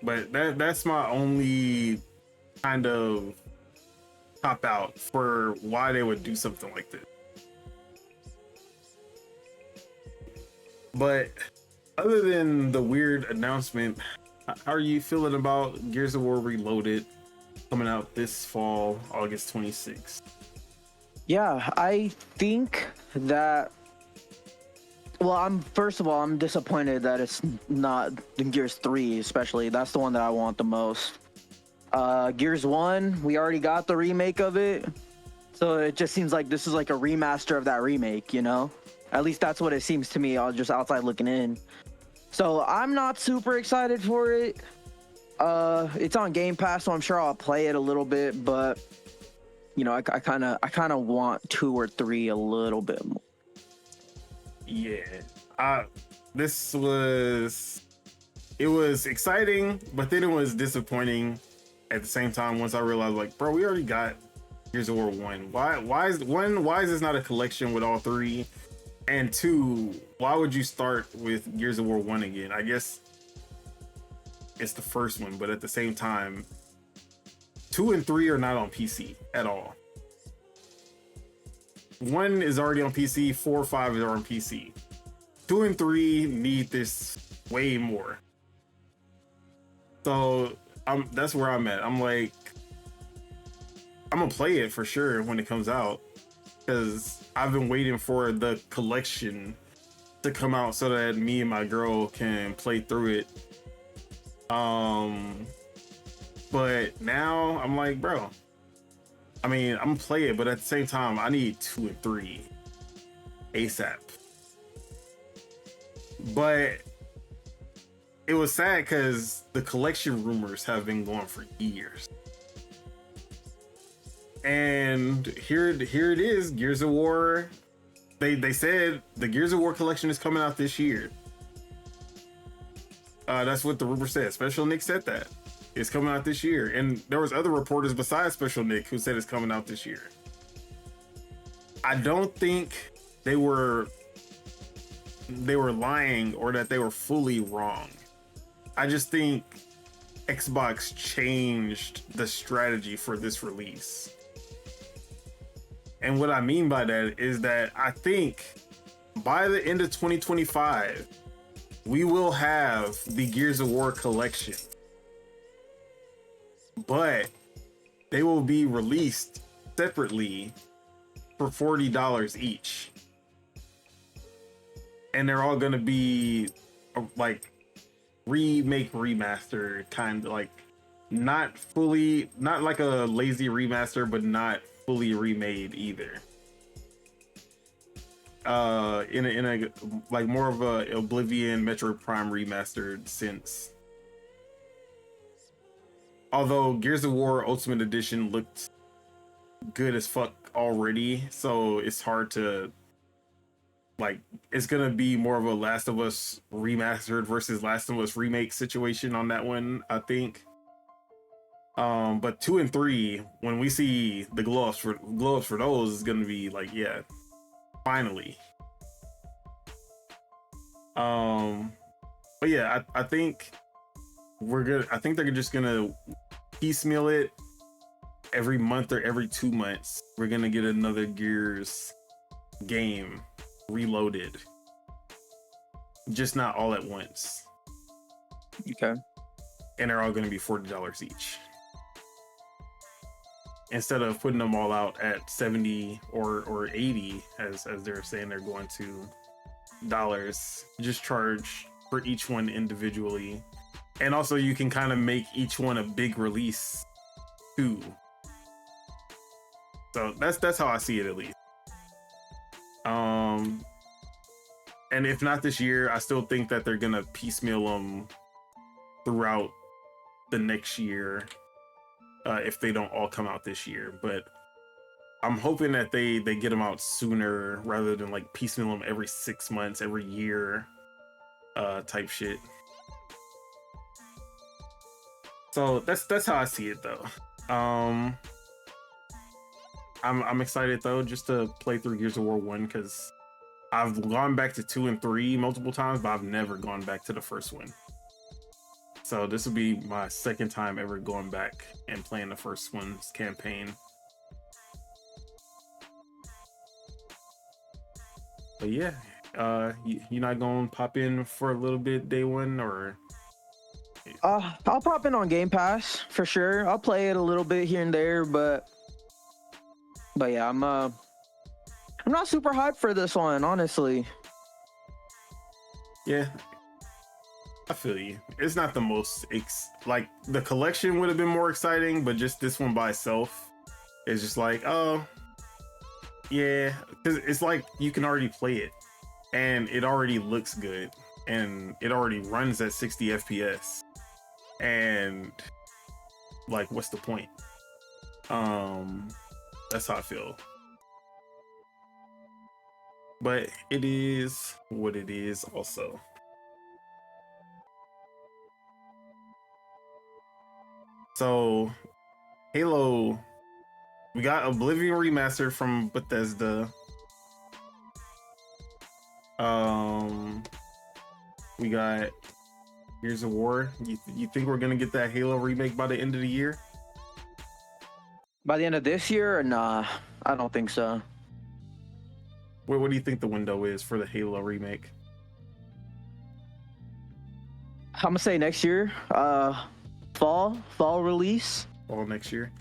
But that's my only kind of cop out for why they would do something like this. But other than the weird announcement, how are you feeling about Gears of War Reloaded coming out this fall, August 26th? Yeah, I think that, well, I'm disappointed that it's not Gears 3, especially. That's the one that I want the most. Gears 1, we already got the remake of it, so it just seems like this is like a remaster of that remake, you know? At least that's what it seems to me, just outside looking in. So I'm not super excited for it. It's on Game Pass, so I'm sure I'll play it a little bit, but you know, I kind of want 2 or 3 a little bit more. Yeah, it was exciting, but then it was disappointing at the same time. Once I realized, like, bro, we already got Gears of War 1. Why is this not a collection with all 3? And 2, why would you start with Gears of War 1 again? I guess it's the first one, but at the same time, 2 and 3 are not on PC at all. 1 is already on PC, 4, 5 are on PC. 2 and 3 need this way more. So that's where I'm at. I'm like, I'm gonna play it for sure when it comes out, because I've been waiting for the collection to come out so that me and my girl can play through it. But now I'm like, bro, I mean, I'm gonna play it, but at the same time, I need 2 and 3 ASAP. But it was sad because the collection rumors have been going for years. And here it is, Gears of War. They said the Gears of War collection is coming out this year. That's what the rumor said. Special Nick said that it's coming out this year, and there was other reporters besides Special Nick who said it's coming out this year. I don't think they were lying or that they were fully wrong. I just think Xbox changed the strategy for this release. And what I mean by that is that I think by the end of 2025, we will have the Gears of War collection, but they will be released separately for $40 each. And they're all going to be like remake, remaster, kind of like not like a lazy remaster, but not fully remade either. In a like more of a Oblivion Metro Prime remastered sense. Although Gears of War Ultimate Edition looked good as fuck already, so it's hard to like. It's gonna be more of a Last of Us remastered versus Last of Us remake situation on that one, I think. But 2 and 3, when we see the glow ups for those, is gonna be like, yeah, finally. But yeah, I think we're good. I think they're just gonna piecemeal it every month or every 2 months. We're gonna get another Gears game reloaded, just not all at once. Okay. And they're all gonna be $40 each, instead of putting them all out at 70 or 80 as they're saying they're going to dollars. Just charge for each one individually, and also you can kind of make each one a big release too. So that's how I see it, at least. And if not this year, I still think that they're gonna piecemeal them throughout the next year, if they don't all come out this year. But I'm hoping that they get them out sooner rather than like piecemeal them every 6 months, every year, type shit. So that's how I see it, though. I'm excited though, just to play through Gears of War 1, because I've gone back to 2 and 3 multiple times, but I've never gone back to the first one. So this will be my second time ever going back and playing the first one's campaign. But yeah, you're not gonna pop in for a little bit day one, or? I'll pop in on Game Pass for sure. I'll play it a little bit here and there, but yeah, I'm not super hyped for this one, honestly. Yeah, I feel you. It's not the most like the collection would have been more exciting, but just this one by itself is just like, oh yeah, because it's like you can already play it, and it already looks good, and it already runs at 60 FPS, and like, what's the point? That's how I feel. But it is what it is also. So Halo, we got Oblivion Remastered from Bethesda. We got Gears of War. You think we're gonna get that Halo remake by the end of the year? By the end of this year, or nah, I don't think so. What do you think the window is for the Halo remake? I'm gonna say next year. Fall release. All next year.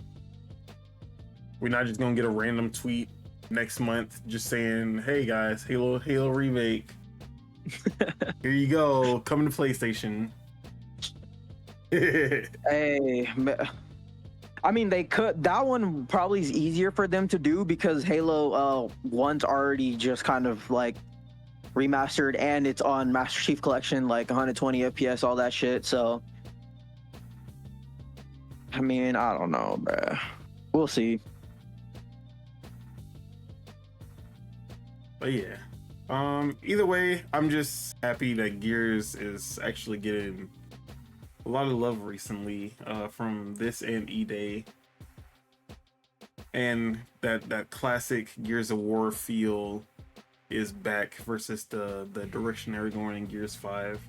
We're not just gonna get a random tweet next month just saying, "Hey guys, Halo remake. Here you go, coming to PlayStation." Hey, I mean, they could. That one probably is easier for them to do because Halo 1's already just kind of like remastered, and it's on Master Chief Collection, like 120 FPS, all that shit. So, I mean, I don't know, bruh. We'll see. But yeah, either way, I'm just happy that Gears is actually getting a lot of love recently, from this and E-Day, and that classic Gears of War feel is back versus the direction they're going in Gears 5.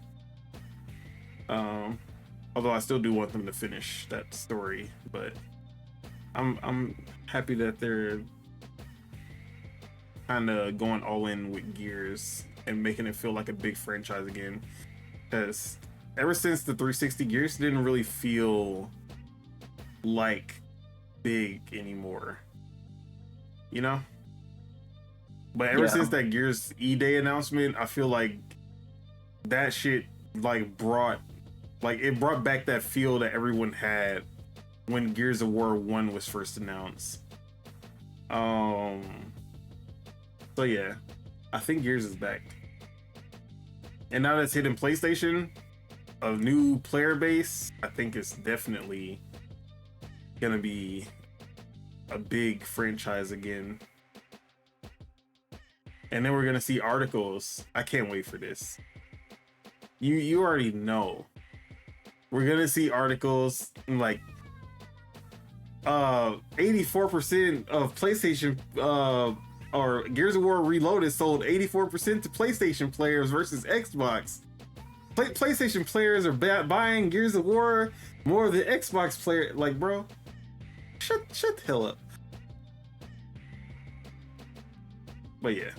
Although I still do want them to finish that story, but I'm happy that they're kind of going all in with Gears and making it feel like a big franchise again. Because ever since the 360, Gears didn't really feel like big anymore, you know? But ever since that Gears E-Day announcement, I feel like that shit like brought back that feel that everyone had when Gears of War 1 was first announced. So yeah, I think Gears is back. And now that's hitting PlayStation, a new player base, I think it's definitely gonna be a big franchise again. And then we're gonna see articles. I can't wait for this. You already know. We're gonna see articles like 84% of PlayStation or Gears of War Reloaded sold 84% to PlayStation players versus Xbox. PlayStation players are buying Gears of War more than Xbox player. Like, bro, shut the hell up. But yeah,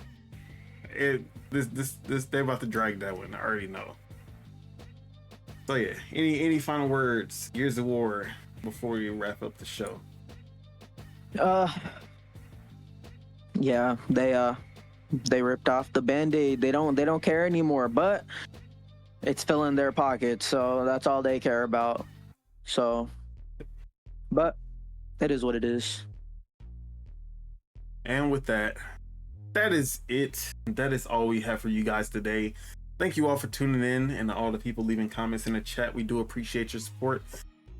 this they're about to drag that one. I already know. So yeah, any final words, Gears of War, before we wrap up the show? Yeah, they ripped off the Band-Aid. They don't care anymore, but it's filling their pockets, so that's all they care about. So, but it is what it is. And with that, that is it. That is all we have for you guys today. Thank you all for tuning in and all the people leaving comments in the chat. We do appreciate your support.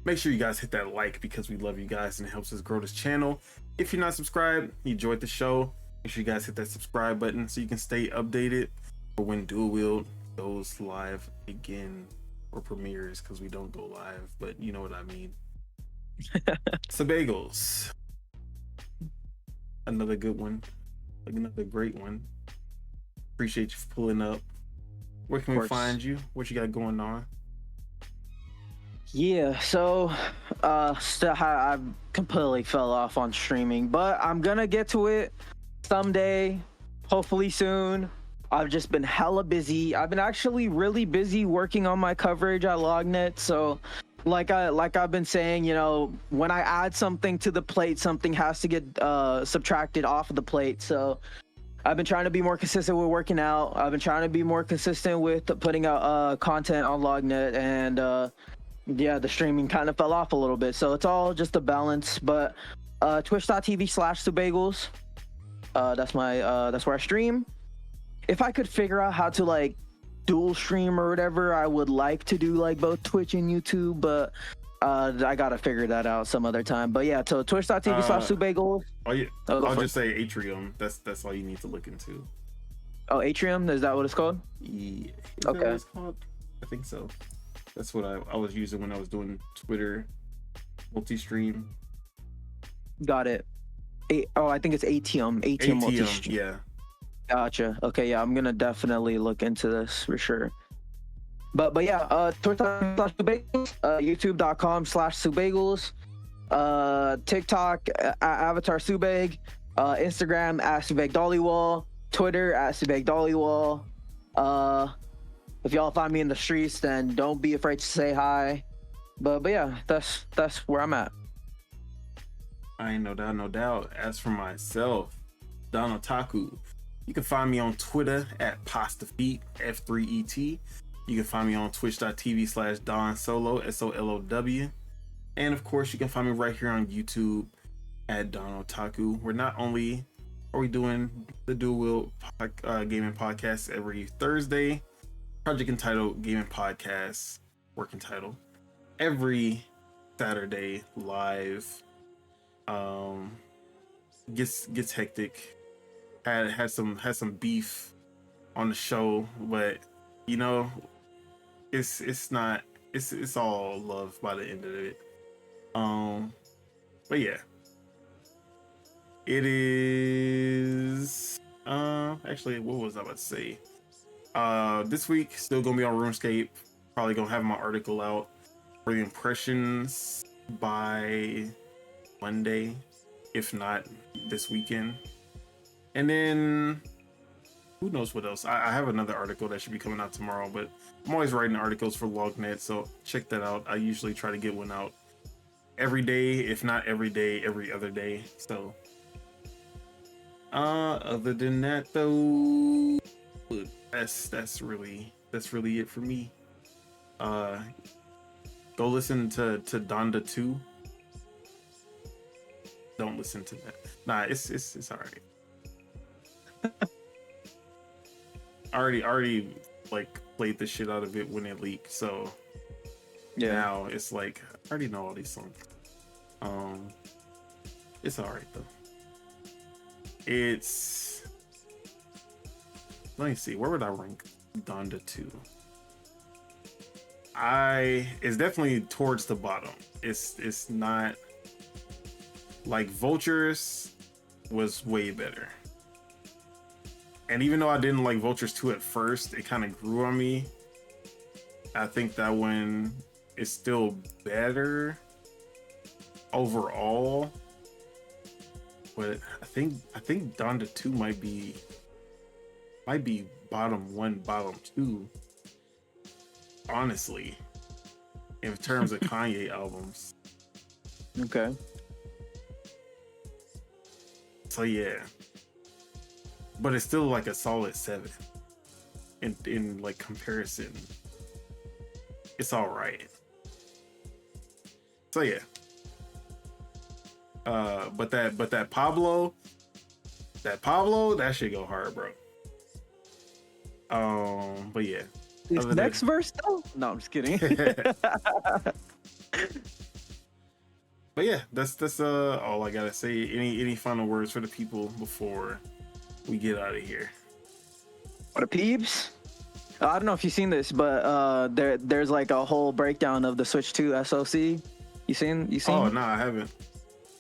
Make sure you guys hit that like because we love you guys and it helps us grow this channel. If you're not subscribed, you enjoyed the show, make sure you guys hit that subscribe button so you can stay updated for when Dual-Wield goes live again, or premieres, because we don't go live, but you know what I mean. Subegos. Another good one. Another great one. Appreciate you for pulling up. Where can we find you? What you got going on? Yeah, so I completely fell off on streaming, but I'm gonna get to it someday, hopefully soon. I've just been hella busy. I've been actually really busy working on my coverage at Lognet. So like I've been saying, you know, when I add something to the plate, something has to get subtracted off of the plate. So I've been trying to be more consistent with working out. I've been trying to be more consistent with putting out content on Lognet, and yeah, the streaming kind of fell off a little bit. So it's all just a balance. But twitch.tv/Subegos. That's where I stream. If I could figure out how to like dual stream or whatever, I would like to do like both Twitch and YouTube, but I gotta figure that out some other time. But yeah, so twitch.tv/Subegos. Oh yeah, I'll just say Atrium. That's all you need to look into. Oh, Atrium, is that what it's called? Yeah. Okay. What it's called? I think so. That's what I was using when I was doing Twitter multi-stream. Got it. I think it's Atrium. Atrium multi-stream. Yeah. Gotcha. Okay, yeah, I'm gonna definitely look into this for sure. But yeah, Twitter.com/Subegos, YouTube.com/Subegos, TikTok Avatar Subeg, Instagram @Subeg Dollywall, Twitter @Subeg Dollywall. If y'all find me in the streets, then don't be afraid to say hi. But yeah, that's where I'm at. I ain't no doubt. As for myself, Don Otaku. You can find me on Twitter @PastaFeet, F3ET. You can find me on twitch.tv/DonSolo, SOLOW. And of course, you can find me right here on YouTube @Don Otaku. Where not only are we doing the Dual-Wield Gaming Podcast every Thursday, Project Entitled Gaming Podcast, working title, every Saturday live. Gets hectic. Had some beef on the show, but you know, it's all love by the end of it. But yeah, it is actually, what was I about to say? This week still gonna be on RuneScape. Probably gonna have my article out for the impressions by Monday, if not this weekend. And then who knows what else? I have another article that should be coming out tomorrow, but I'm always writing articles for LogNet, so check that out. I usually try to get one out every day, if not every day, every other day. So other than that though, that's really it for me. Go listen to Donda 2. Don't listen to that. Nah, it's all right. already like played the shit out of it when it leaked, so Yeah. now it's like I already know all these songs. It's all right though. It's, let me see, where would I rank Donda 2? It's definitely towards the bottom. It's not like Vultures was way better. And even though I didn't like Vultures 2 at first, it kind of grew on me. I think that one is still better overall. But I think Donda 2 might be bottom 1, bottom 2. Honestly, in terms of Kanye albums. Okay. So yeah. But it's still like a solid 7 in like comparison. It's all right. So yeah. But that Pablo, that should go hard, bro. But yeah. This next verse though? No, I'm just kidding. But yeah, that's all I gotta say. Any final words for the people before we get out of here? For the peeps, I don't know if you've seen this, but there's like a whole breakdown of the Switch 2 SoC. You seen? Oh no, I haven't.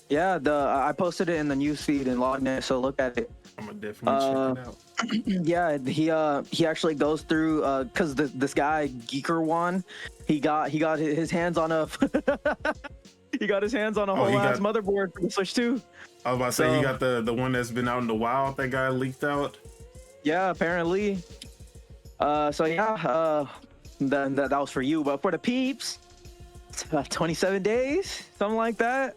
Yeah, I posted it in the newsfeed in LogNet, so look at it. I'm gonna definitely check it out. Yeah, he actually goes through because this guy Geeker One, he got his hands on a he got his hands on a whole ass motherboard for the Switch 2. I was about to say, he got the one that's been out in the wild that got leaked out. Yeah, apparently. So yeah, that was for you, but for the peeps, 27 days, something like that.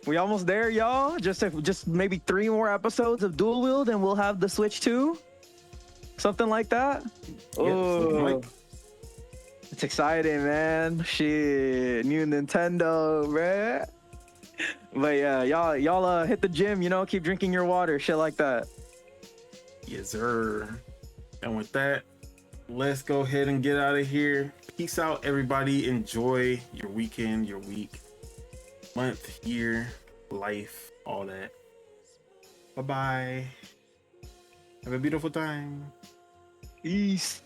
We almost there, y'all. Just maybe 3 more episodes of Dual Wield, and we'll have the Switch 2. Something like that. Oh, it's exciting, man. Shit, new Nintendo, man. But yeah, y'all hit the gym. Keep drinking your water, shit like that. Yes, sir. And with that, let's go ahead and get out of here. Peace out, everybody. Enjoy your weekend, your week, month, year, life, all that. Bye-bye. Have a beautiful time. Peace.